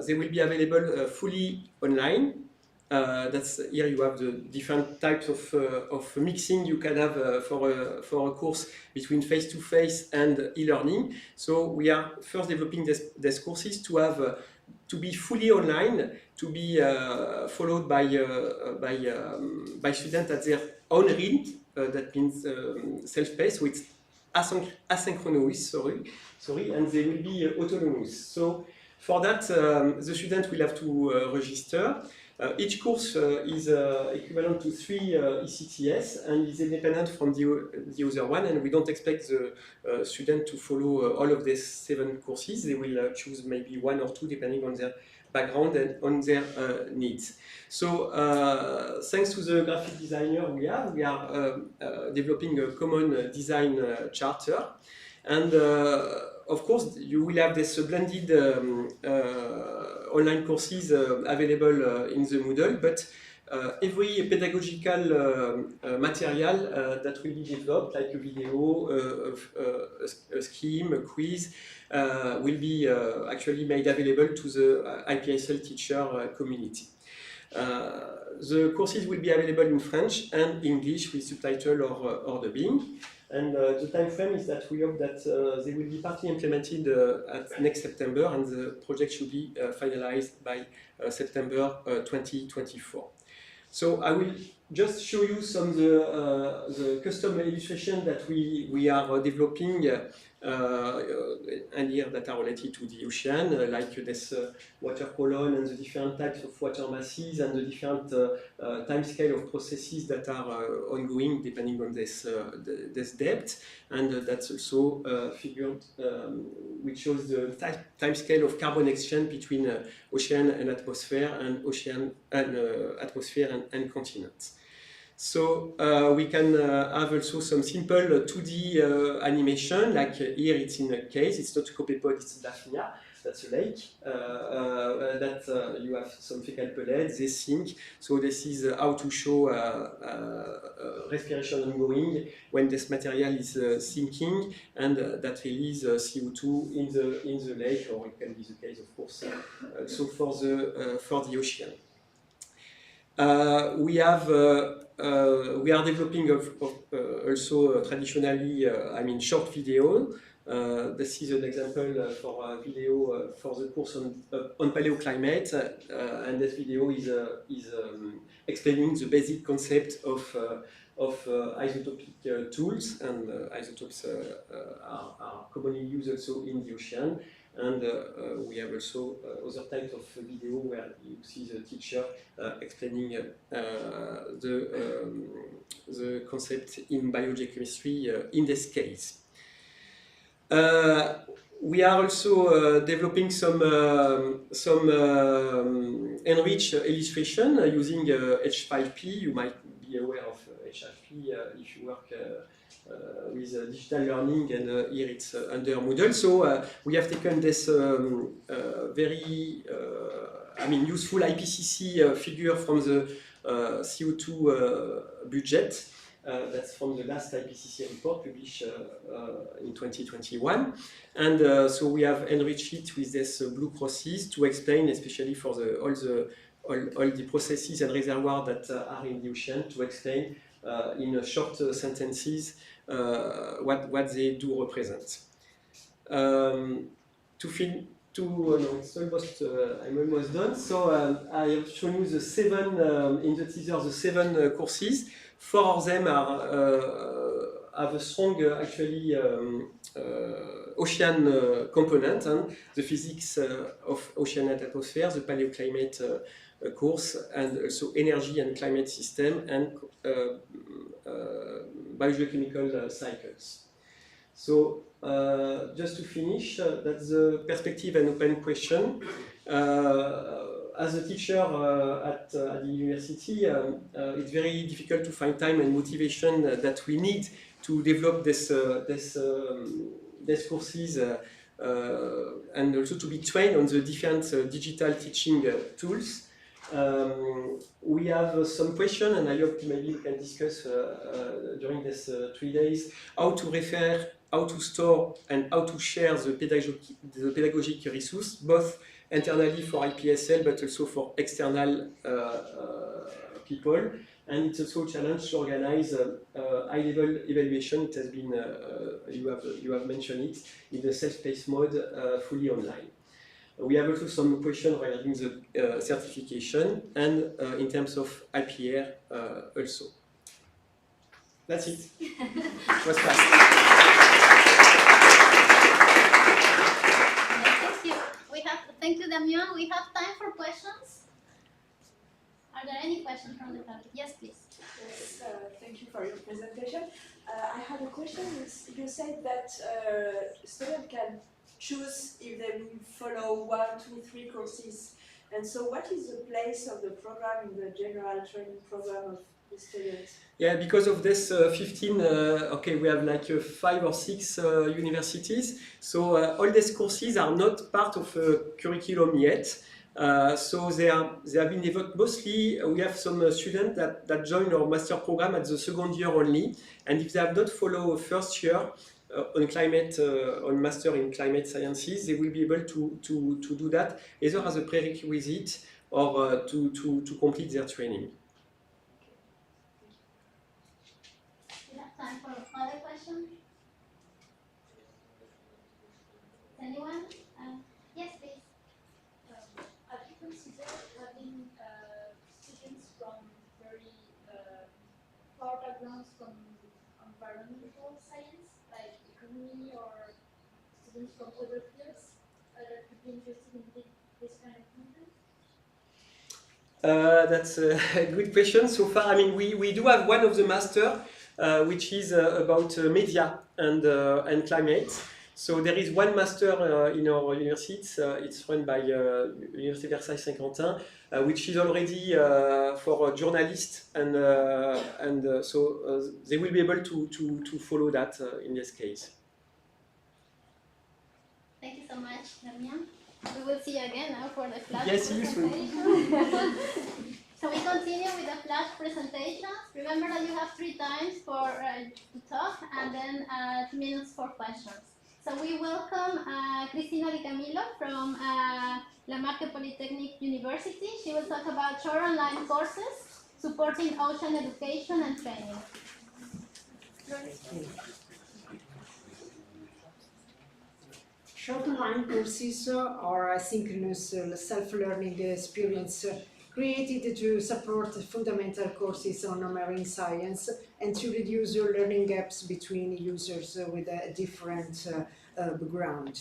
they will be available fully online. That's here you have the different types of mixing you can have for a course between face-to-face and e-learning. So we are first developing these courses to have to be fully online, to be followed by students at their own rate. That means self-paced with asynchronous, sorry, and they will be autonomous. So For that, the student will have to register. Each course is equivalent to 3 ECTS and is independent from the other one, and we don't expect the student to follow all of these 7 courses. They will choose maybe 1 or 2 depending on their background and on their needs. So thanks to the graphic designer we are developing a common design charter, and of course you will have this blended online courses available in the Moodle, but every pedagogical material that will be developed, like a video, a scheme, a quiz, will be actually made available to the i-CalPSuL teacher community. The courses will be available in French and English with subtitle or dubbing. And the time frame is that we hope that they will be partly implemented at next September, and the project should be finalized by September 2024. So I will just show you some of the custom illustration that we are developing and here that are related to the ocean, like this water column and the different types of water masses and the different time scale of processes that are ongoing depending on this depth, and that's also figured, which shows the time scale of carbon exchange between ocean and atmosphere, and ocean and atmosphere and continents. So we can have also some simple 2D animation, like here it's in a case, it's not a copepod, it's a Daphnia, that's a lake, that you have some fecal pellets, they sink, so this is how to show respiration ongoing when this material is sinking, and that release CO2 in the lake, or it can be the case of course also for the ocean. We are developing also traditionally, short video. This is an example for a video for the course on paleoclimate, and this video is explaining the basic concept of isotopic tools, and isotopes are commonly used also in the ocean. And we have also other types of video where you see the teacher explaining the concept in biogeochemistry in this case. We are also developing some enriched illustration using H5P. You might be aware of H5P if you work with digital learning, and here it's under Moodle. So we have taken this very useful IPCC figure from the CO2 budget. That's from the last IPCC report published in 2021. And so we have enriched it with this blue crosses to explain, especially for all the processes and reservoirs that are in the ocean, to explain in short sentences what they do represent. It's almost, I'm almost done. So I have shown you the 7 in the teaser, the 7 courses. 4 of them have a strong ocean component, and the physics of ocean and atmosphere, the paleoclimate course, and also energy and climate system, and biogeochemical cycles. So just to finish, that's the perspective and open question. As a teacher at the university, it's very difficult to find time and motivation that we need to develop this courses and also to be trained on the different digital teaching tools. We have some questions, and I hope maybe we can discuss during this 3 days how to refer, how to store, and how to share the pedagogic resource, both internally for i-CalPSuL but also for external people. And it's also a challenge to organize high-level evaluation. It has been, you have mentioned it, in the self-paced mode, fully online. We have also some questions regarding the certification and in terms of IPR also. That's it. It was fast. Thank you. thank you, Damien. We have time for questions. Are there any questions from the public? Yes, please. Yes, thank you for your presentation. I had a question. You said that students can choose if they will follow 1, 2, 3 courses. And so what is the place of the program in the general training program of the students? Yeah, because of this 15, okay, we have like 5 or 6 universities. So all these courses are not part of a curriculum yet. So they have been developed mostly. We have some students that join our master program at the second year only. And if they have not followed first year on climate, on master in climate sciences, they will be able to do that either as a prerequisite or to complete their training. We have time for other questions. Anyone? Yes, please. Have you considered having students from very far backgrounds from environmental science, like economy, or students from other fields that could be interested in this kind of content? That's a good question. So far, I mean, we do have one of the master, which is about media and climate. So there is one master in our university. It's run by Université Versailles Saint-Quentin, which is already for journalists, and so they will be able to follow that in this case. Thank you so much, Damien. We will see you again now for the flash presentation. So we continue with the flash presentations. Remember that you have 3 times for to talk and then 2 minutes for questions. So we welcome Cristina Di Camillo from Marche Polytechnic University. She will talk about short online courses supporting ocean education and training. Short online courses are asynchronous self-learning experience created to support fundamental courses on marine science and to reduce learning gaps between users with a different background.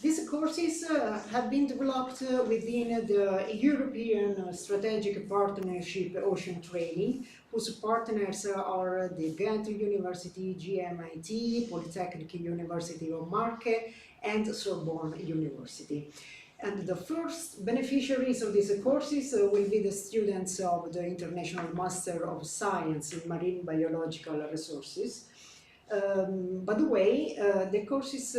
These courses have been developed within the European Strategic Partnership Oceantraining, whose partners are the Ghent University, GMIT, Polytechnic University of Marche, and Sorbonne University. And the first beneficiaries of these courses will be the students of the International Master of Science in Marine Biological Resources. By the way, the courses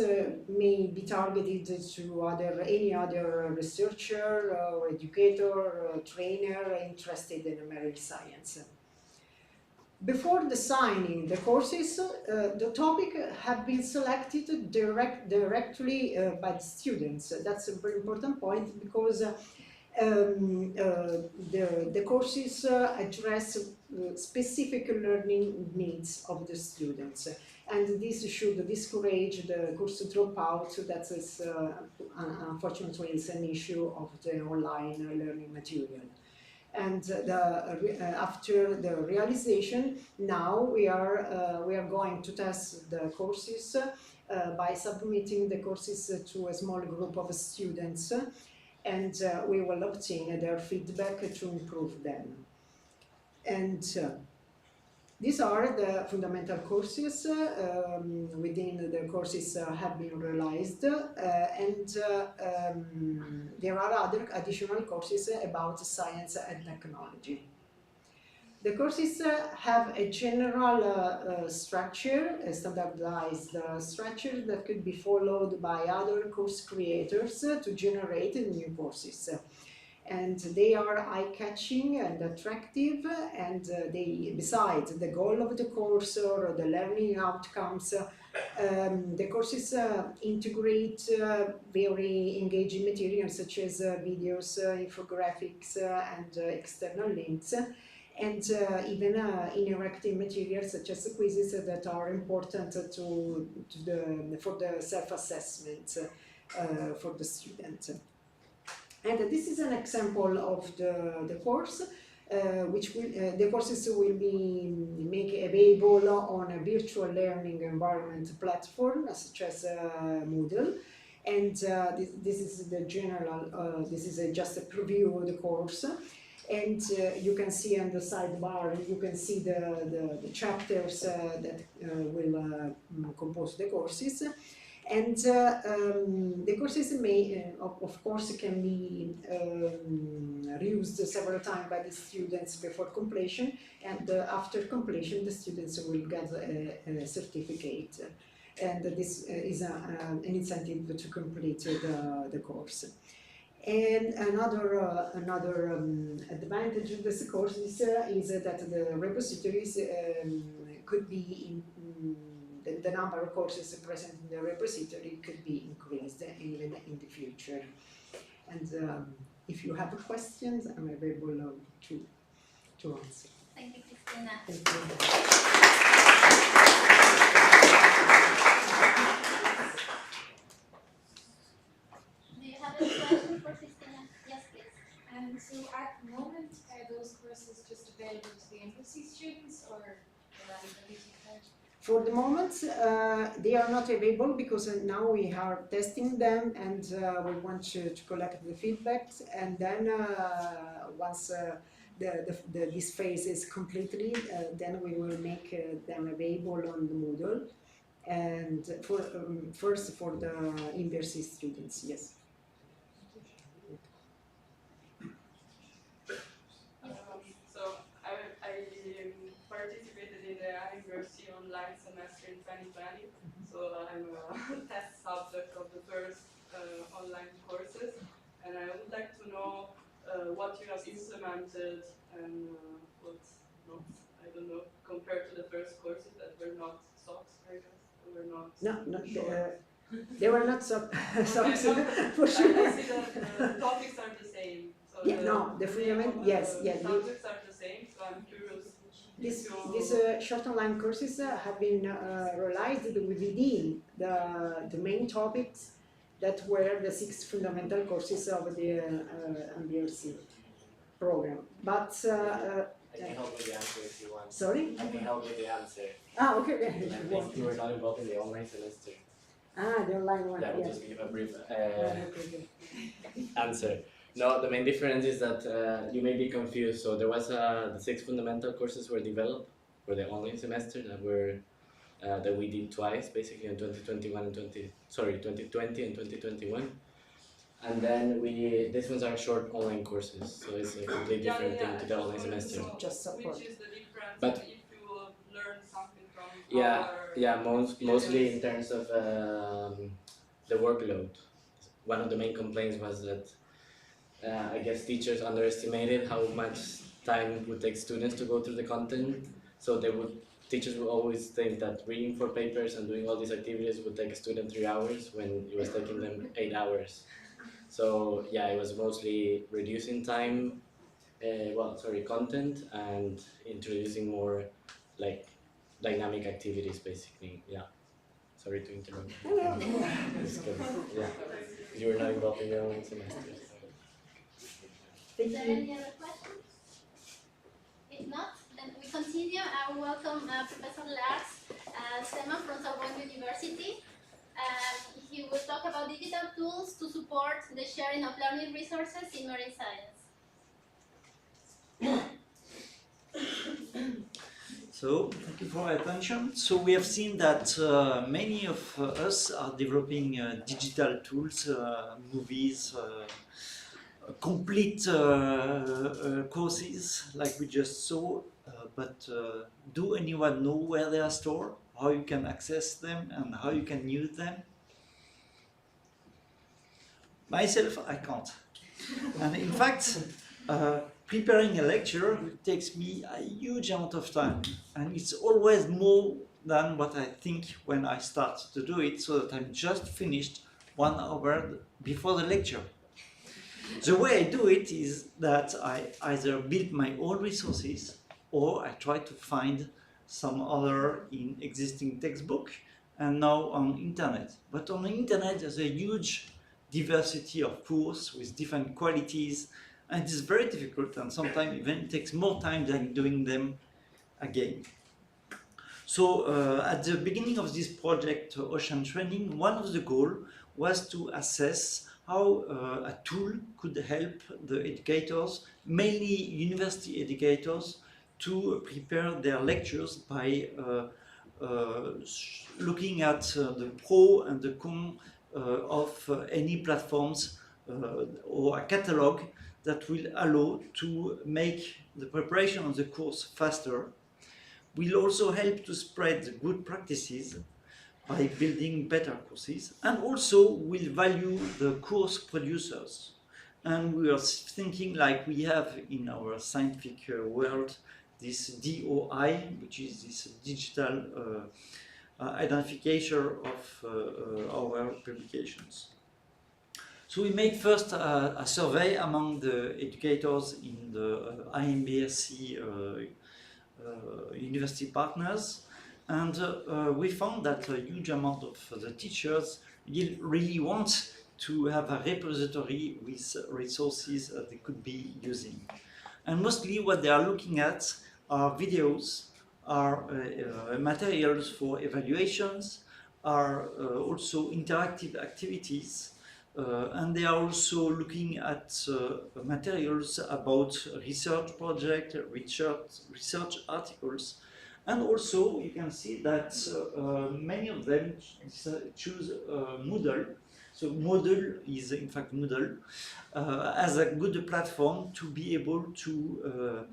may be targeted to any other researcher or educator or trainer interested in marine science. Before designing the courses, the topic have been selected directly by the students. That's a very important point because the courses address specific learning needs of the students, and this should discourage the course dropout. That is unfortunately is an issue of the online learning material. And after the realization, now we are going to test the courses by submitting the courses to a small group of students, and we will obtain their feedback to improve them. And these are the fundamental courses. Within the courses have been realized, and there are other additional courses about science and technology. The courses have a general structure, a standardized structure that could be followed by other course creators to generate new courses. And they are eye-catching and attractive, and besides the goal of the course or the learning outcomes, the courses integrate very engaging materials such as videos, infographics, and external links, and even interactive materials such as quizzes that are important for the self-assessment for the student. And this is an example of the course, which the courses will be made available on a virtual learning environment platform such as Moodle. And this is the general, this is just a preview of the course. And you can see on the sidebar, you can see the chapters that will compose the courses. And the courses may, of course, can be reused several times by the students before completion, and after completion the students will get a certificate. And this is an incentive to complete the course. And another advantage of this course is that the repositories could be the number of courses present in the repository could be increased even in the future. And if you have questions, I'm available to answer. Thank you, Cristina. Thank you. Do you have any question for Cristina? Yes, please. So at the moment, are those courses just available to the embassy students, or are that For the moment, they are not available because now we are testing them, and we want to collect the feedback, and then once this phase is completely, then we will make them available on the Moodle, and first for the university students, yes. So I participated in the University online semester in 2020. So I'm a test subject of the first online courses, and I would like to know what you have implemented and what not. I don't know, compared to the first courses that were not socks, I guess. Were not. No, sure. they were not socks for But sure. I see that the topics are the same. So Yeah, no, the fundament, yes, yes. subjects are the same. So I'm curious. These short online courses have been realized within the main topics that were the 6 fundamental courses of the MBLC program. But I can help with the answer if you want. Sorry? I can help with the answer. Ah, okay, okay. I think you were not involved in the online semester. Ah, the online one. That will yes. just give a brief Okay. answer. No, the main difference is that you may be confused. So there was the 6 fundamental courses were developed for the online semester that we did twice, basically in 2021 and 2020 and 2021. And then these ones are short online courses, so it's a completely different thing to the online semester. Just support. Which is the difference But if you learn something from mostly in terms of the workload. One of the main complaints was that I guess teachers underestimated how much time it would take students to go through the content. So teachers would always think that reading 4 papers and doing all these activities would take a student 3 hours when it was taking them 8 hours. So yeah, it was mostly reducing time, content, and introducing more like dynamic activities, basically. Yeah. Sorry to interrupt. It's good. Yeah. You were not involved in your own semester. Is there any other questions? If not, then we continue. I will welcome Professor Lars Stemmann from Sorbonne University. He will talk about digital tools to support the sharing of learning resources in marine science. So, thank you for your attention. So we have seen that many of us are developing digital tools, movies, complete courses like we just saw, but do anyone know where they are stored, how you can access them and how you can use them? Myself, I can't. And in fact, preparing a lecture takes me a huge amount of time, and it's always more than what I think when I start to do it, so that I'm just finished 1 hour before the lecture. The way I do it is that I either build my own resources or I try to find some other in existing textbook and now on internet. But on the internet there's a huge diversity of courses with different qualities, and it's very difficult, and sometimes even it takes more time than doing them again. So at the beginning of this project, Oceantraining, one of the goals was to assess how a tool could help the educators, mainly university educators, to prepare their lectures by looking at the pro and the con of any platforms or a catalog that will allow to make the preparation of the course faster. Will also help to spread the good practices by building better courses, and also will value the course producers. And we are thinking, like we have in our scientific world, this DOI, which is this digital identification of our publications. So we made first a survey among the educators in the IMBSC university partners, and we found that a huge amount of the teachers really want to have a repository with resources that they could be using. And mostly what they are looking at are videos, are materials for evaluations, are also interactive activities, and they are also looking at materials about research projects, research articles, and also you can see that many of them choose Moodle. So Moodle is in fact Moodle as a good platform to be able to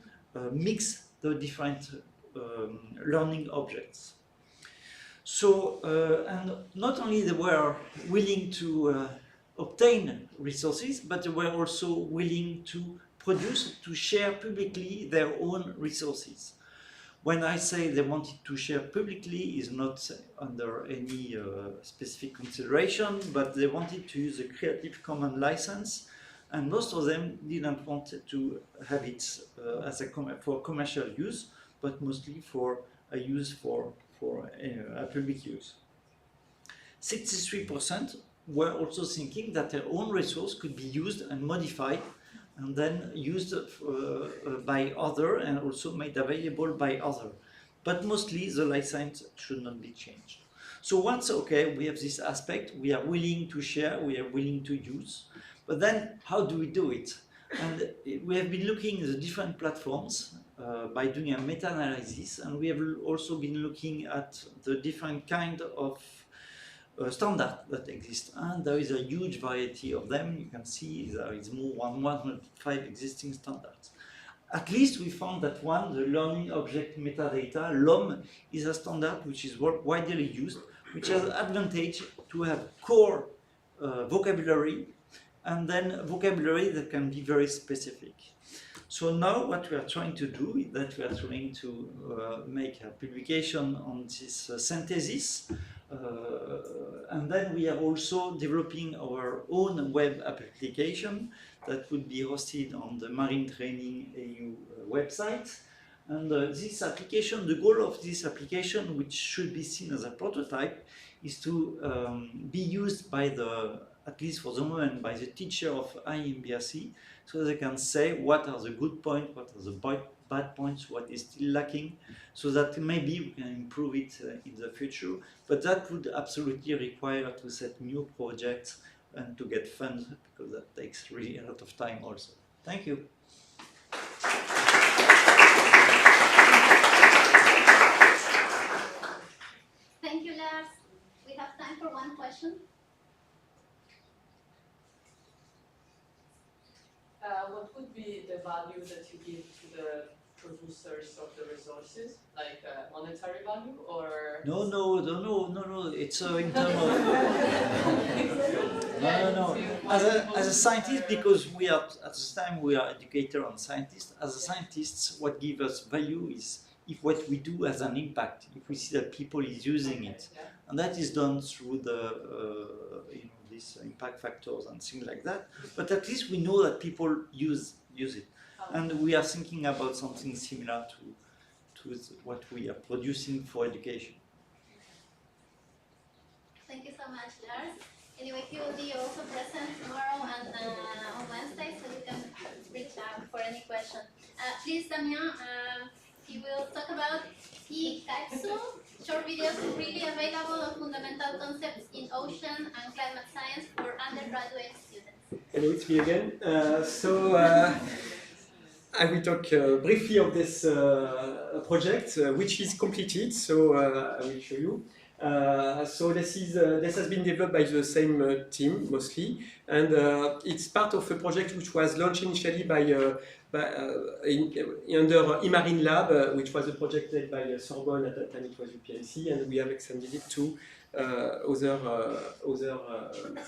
mix the different learning objects. So, and not only they were willing to obtain resources, but they were also willing to produce, to share publicly their own resources. When I say they wanted to share publicly, is not under any specific consideration, but they wanted to use a Creative Commons license, and most of them didn't want to have it as for commercial use, but mostly for a use for a public use. 63% were also thinking that their own resource could be used and modified and then used by other and also made available by other. But mostly the license should not be changed. So once, okay, we have this aspect, we are willing to share, we are willing to use, but then how do we do it? And we have been looking at the different platforms by doing a meta-analysis, and we have also been looking at the different kind of standards that exist, and there is a huge variety of them. You can see there is more than 105 existing standards. At least we found that one, the learning object metadata, LOM, is a standard which is widely used, which has the advantage to have core vocabulary, and then vocabulary that can be very specific. So now what we are trying to do is that we are trying to make a publication on this synthesis, and then we are also developing our own web application that would be hosted on the Marine Training EU website. And this application, the goal of this application, which should be seen as a prototype, is to be used by the, at least for the moment, by the teacher of IMBSC, so they can say what are the good points, what are the bad points, what is still lacking, so that maybe we can improve it in the future. But that would absolutely require to set new projects and to get funds, because that takes really a lot of time also. Thank you. Thank you, Lars. We have time for one question. What would be the value that you give to the producers of the resources, like monetary value, or? No. It's in terms of no. As a scientist, because we are at the time we are educator and scientists. As a scientists, what gives us value is if what we do has an impact. If we see that people is using it, and that is done through the these impact factors and things like that. But at least we know that people use it, and we are thinking about something similar to what we are producing for education. Thank you so much, Lars. Anyway, he will be also present tomorrow and on Wednesday, so you can reach out for any question. Please, Damien, he will talk about e-CalPSuL. short videos freely available on fundamental concepts in ocean and climate science for undergraduate students. Hello, it's me again. I will talk briefly of this project, which is completed. So I will show you. So this has been developed by the same team mostly, and it's part of a project which was launched initially under e-Marine Lab, which was a project led by Sorbonne. At that time it was UPMC, and we have extended it to other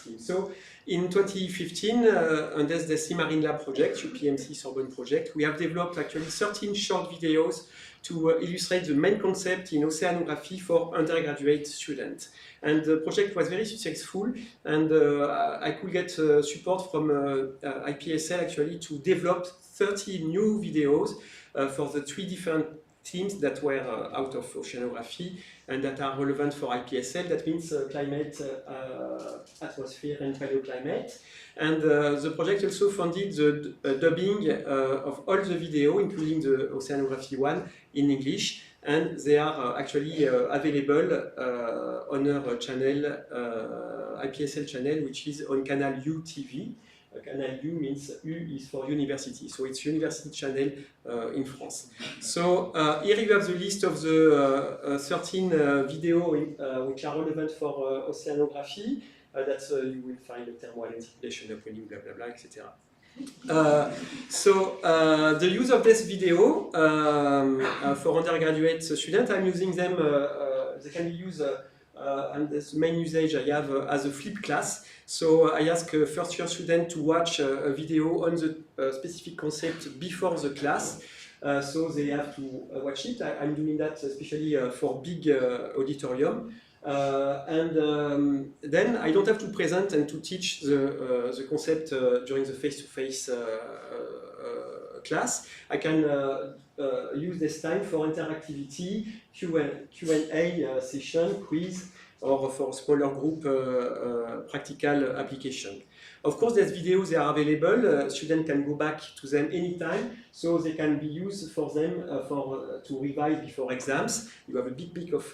teams. So in 2015, under the e-Marine Lab project, UPMC Sorbonne project, we have developed actually 13 short videos to illustrate the main concept in oceanography for undergraduate students. And the project was very successful, and I could get support from IPSL actually to develop 30 new videos for the 3 different teams that were out of oceanography and that are relevant for IPSL. That means climate, atmosphere and paleoclimate. And the project also funded the dubbing of all the video, including the oceanography one, in English. And they are actually available on our channel, IPSL channel, which is on Canal U TV. Canal U means U is for university, so it's university channel in France. So here you have the list of the 13 videos which are relevant for oceanography. That's you will find the thermal and circulation opening, blah blah blah, etc. So the use of this video for undergraduate students, I'm using them. They can be used. And the main usage I have as a flip class. So I ask a first year student to watch a video on the specific concept before the class. So they have to watch it. I'm doing that especially for big auditorium. Then I don't have to present and to teach the concept during the face-to-face class. I can use this time for interactivity, Q&A session, quiz, or for smaller group practical application. Of course, these videos, they are available. Students can go back to them anytime, so they can be used for them to revise before exams. You have a big peak of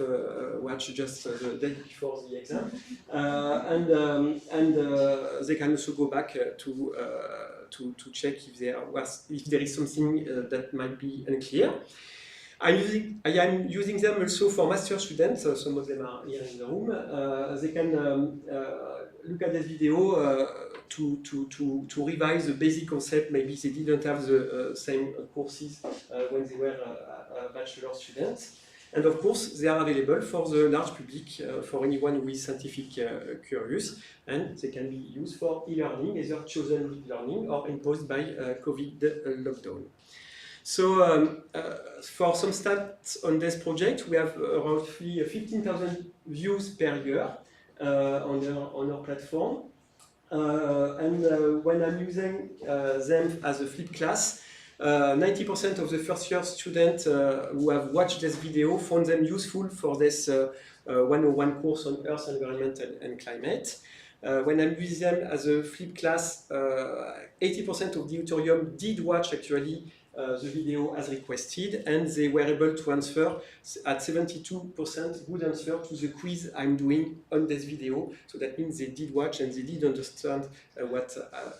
watch just the day before the exam, and they can also go back to check if there is something that might be unclear. I am using them also for master students. Some of them are here in the room. They can look at this video to revise the basic concept. Maybe they didn't have the same courses when they were bachelor students. And of course, they are available for the large public, for anyone who is scientific curious, and they can be used for e-learning, either chosen with learning or imposed by COVID lockdown. So for some stats on this project, we have roughly 15,000 views per year on our platform. And when I'm using them as a flip class, 90% of the first year students who have watched this video found them useful for this 101 course on Earth, Environment and Climate. When I'm using them as a flip class, 80% of the auditorium did watch actually the video as requested, and they were able to answer at 72% good answer to the quiz I'm doing on this video. So that means they did watch and they did understand what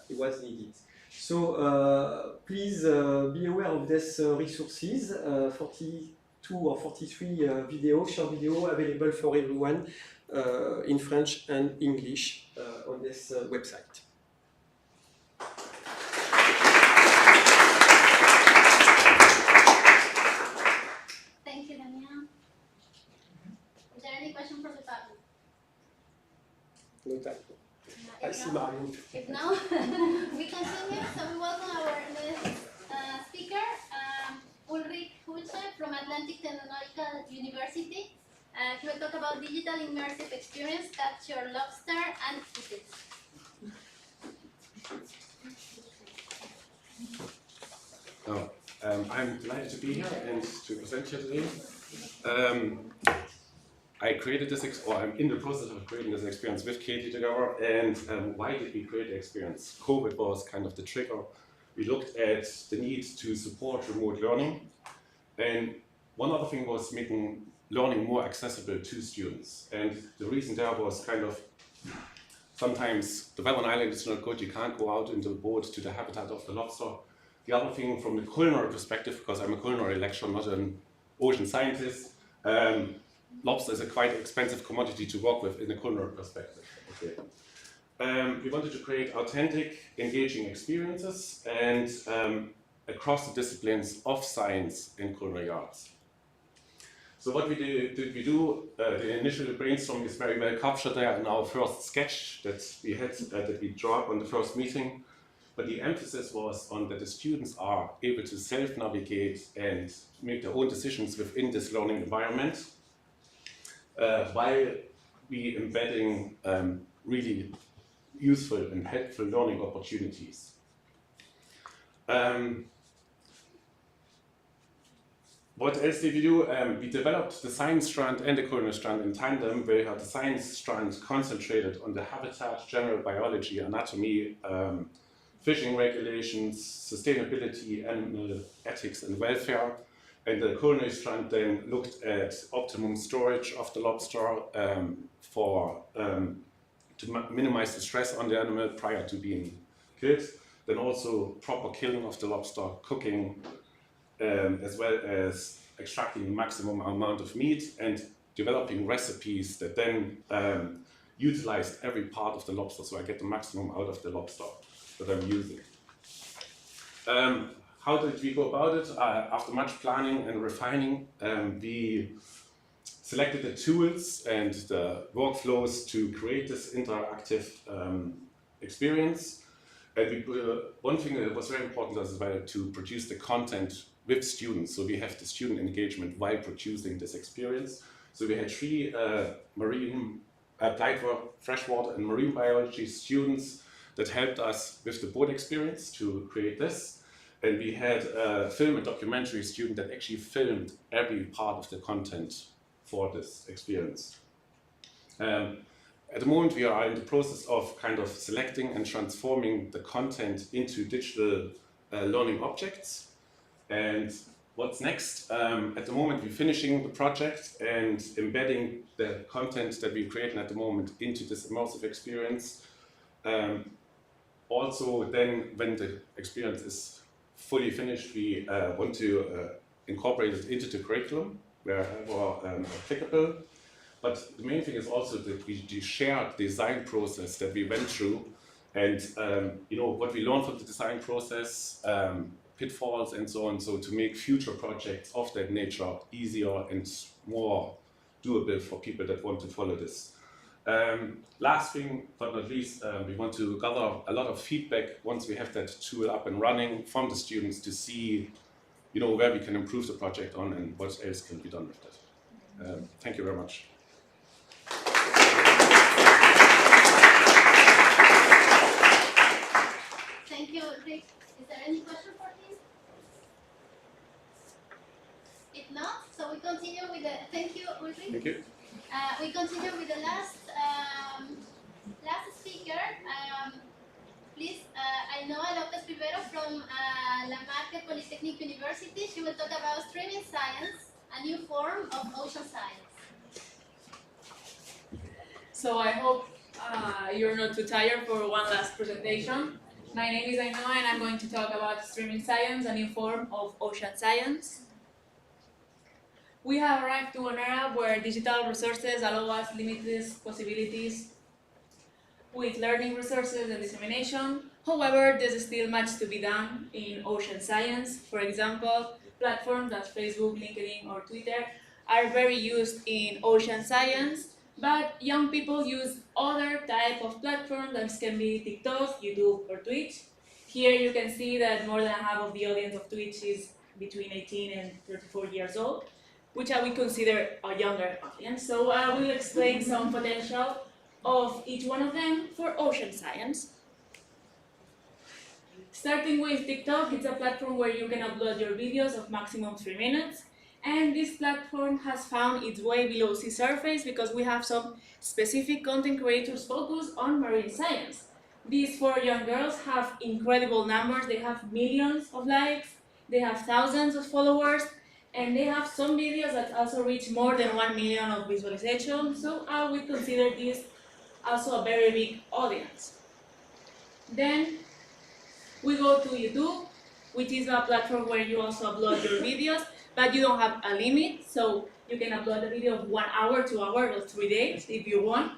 was needed. So please be aware of these resources, 42 or 43 videos, short video available for everyone in French and English on this website. Thank you, Damien. Is there any question from the public? No time. I see Mario. If no, we continue. So we welcome our next speaker, Ulrich Hoeche from Atlantic Technological University. He will talk about digital immersive experience, Catch Your Lobster, and eat it. Oh, I'm delighted to be here and to present here today. I created this, or I'm in the process of creating this experience with Katie together. And why did we create the experience? COVID was kind of the trigger. We looked at the need to support remote learning. And one other thing was making learning more accessible to students. And the reason there was kind of, sometimes the weather on island is not good, you can't go out in the boat to the habitat of the lobster. The other thing from the culinary perspective, because I'm a culinary lecturer, not an ocean scientist, lobster is a quite expensive commodity to work with in a culinary perspective. Okay. We wanted to create authentic, engaging experiences and across the disciplines of science and culinary arts. So what did we do? The initial brainstorming is very well captured there in our first sketch that we had, that we drew up on the first meeting. But the emphasis was on that the students are able to self-navigate and make their own decisions within this learning environment, while we embedding really useful and helpful learning opportunities. What else did we do? We developed the science strand and the culinary strand in tandem, where we had the science strand concentrated on the habitat, general biology, anatomy, fishing regulations, sustainability, animal ethics and welfare. And the culinary strand then looked at optimum storage of the lobster to minimize the stress on the animal prior to being killed. Then also proper killing of the lobster, cooking, as well as extracting the maximum amount of meat and developing recipes that then utilized every part of the lobster, so I get the maximum out of the lobster that I'm using. How did we go about it? After much planning and refining, we selected the tools and the workflows to create this interactive experience. And one thing that was very important as well to produce the content with students. So we have the student engagement while producing this experience. So we had 3 marine, applied for freshwater and marine biology students that helped us with the boat experience to create this. And we had a film and documentary student that actually filmed every part of the content for this experience. At the moment, we are in the process of kind of selecting and transforming the content into digital learning objects. And what's next? At the moment, we're finishing the project and embedding the content that we're creating at the moment into this immersive experience. Also, then when the experience is fully finished, we want to incorporate it into the curriculum wherever applicable. But the main thing is also that we shared the design process that we went through, and what we learned from the design process, pitfalls and so on, so to make future projects of that nature easier and more doable for people that want to follow this. Last thing but not least, we want to gather a lot of feedback once we have that tool up and running from the students to see where we can improve the project on and what else can be done with it. Thank you very much. Thank you, Ulrich. Is there any question for him? If not, so we continue with the. Thank you, Ulrich. Thank you. We continue with the last speaker. Please, Ainhoa López Rivero from Marche Polytechnic University. She will talk about streaming science, a new form of ocean science. So I hope you're not too tired for one last presentation. My name is Ainhoa and I'm going to talk about streaming science, a new form of ocean science. We have arrived to an era where digital resources allow us limitless possibilities with learning resources and dissemination. However, there's still much to be done in ocean science. For example, platforms like Facebook, LinkedIn, or Twitter are very used in ocean science, but young people use other type of platforms that can be TikTok, YouTube, or Twitch. Here you can see that more than half of the audience of Twitch is between 18 and 34 years old, which I would consider a younger audience. So I will explain some potential of each one of them for ocean science. Starting with TikTok, it's a platform where you can upload your videos of maximum 3 minutes. And this platform has found its way below sea surface because we have some specific content creators focused on marine science. These 4 young girls have incredible numbers. They have millions of likes, they have thousands of followers, And they have some videos that also reach more than 1 million of visualization, so I would consider this also a very big audience. Then we go to YouTube, which is a platform where you also upload your videos, but you don't have a limit, so you can upload a video of 1 hour, 2 hours, or 3 days if you want.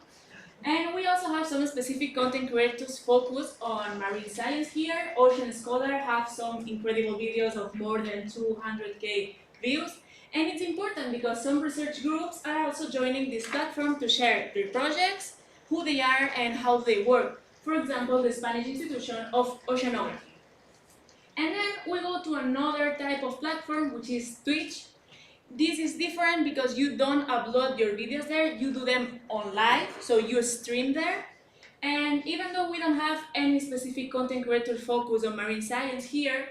And we also have some specific content creators focused on marine science here. Ocean Scholar have some incredible videos of more than 200K views. And it's important because some research groups are also joining this platform to share their projects, who they are, and how they work. For example, the Spanish Institution of Oceanography. And then we go to another type of platform, which is Twitch. This is different because you don't upload your videos there, you do them on live, so you stream there. And even though we don't have any specific content creator focus on marine science here,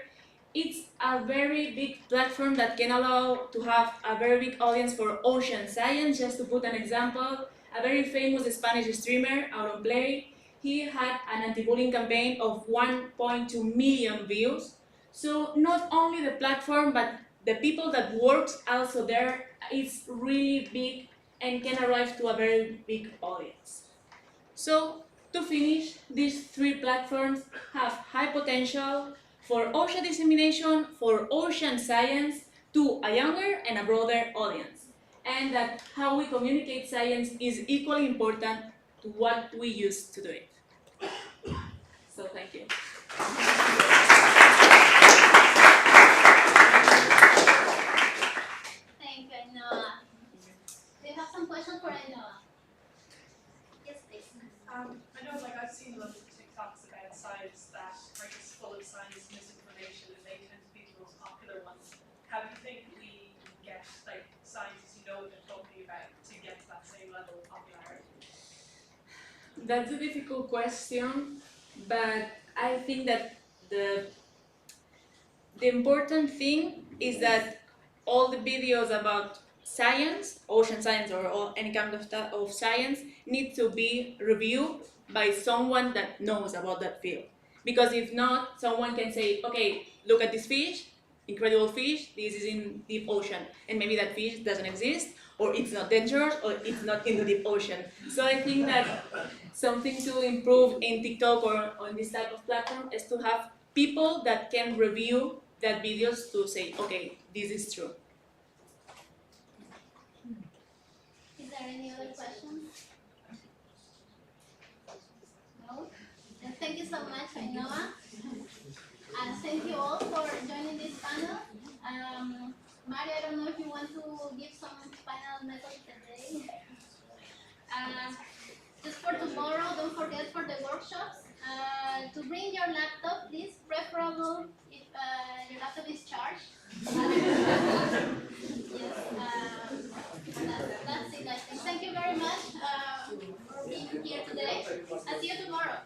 it's a very big platform that can allow to have a very big audience for ocean science. Just to put an example, a very famous Spanish streamer, Autun Purser, he had an anti-bullying campaign of 1.2 million views. So not only the platform, but the people that works also there is really big and can arrive to a very big audience. So to finish, these 3 platforms have high potential for ocean dissemination, for ocean science, to a younger and a broader audience. And that how we communicate science is equally important to what we use to do it. So thank you. Thank you, Ainhoa. Do you have some questions for Ainhoa? Yes, please. I know, like, I've seen a lot of TikToks about science that are just full of science misinformation, and they tend to be the most popular ones. How do you think we get, like, scientists who know what they're talking about to get to that same level of popularity? That's a difficult question, but I think that the important thing is that all the videos about science, ocean science or any kind of science, need to be reviewed by someone that knows about that field. Because if not, someone can say, okay, look at this fish, incredible fish, this is in deep ocean, and maybe that fish doesn't exist, or it's not dangerous, or it's not in the deep ocean. So I think that something to improve in TikTok or on this type of platform is to have people that can review that videos to say, okay, this is true. Is there any other questions? No? And thank you so much, Ainhoa. And thank you all for joining this panel. Mario, I don't know if you want to give some final message today. Just for tomorrow, don't forget for the workshops to bring your laptop, please, preferable if your laptop is charged. Yes, that's it, I think. Thank you very much for being here today. I'll see you tomorrow.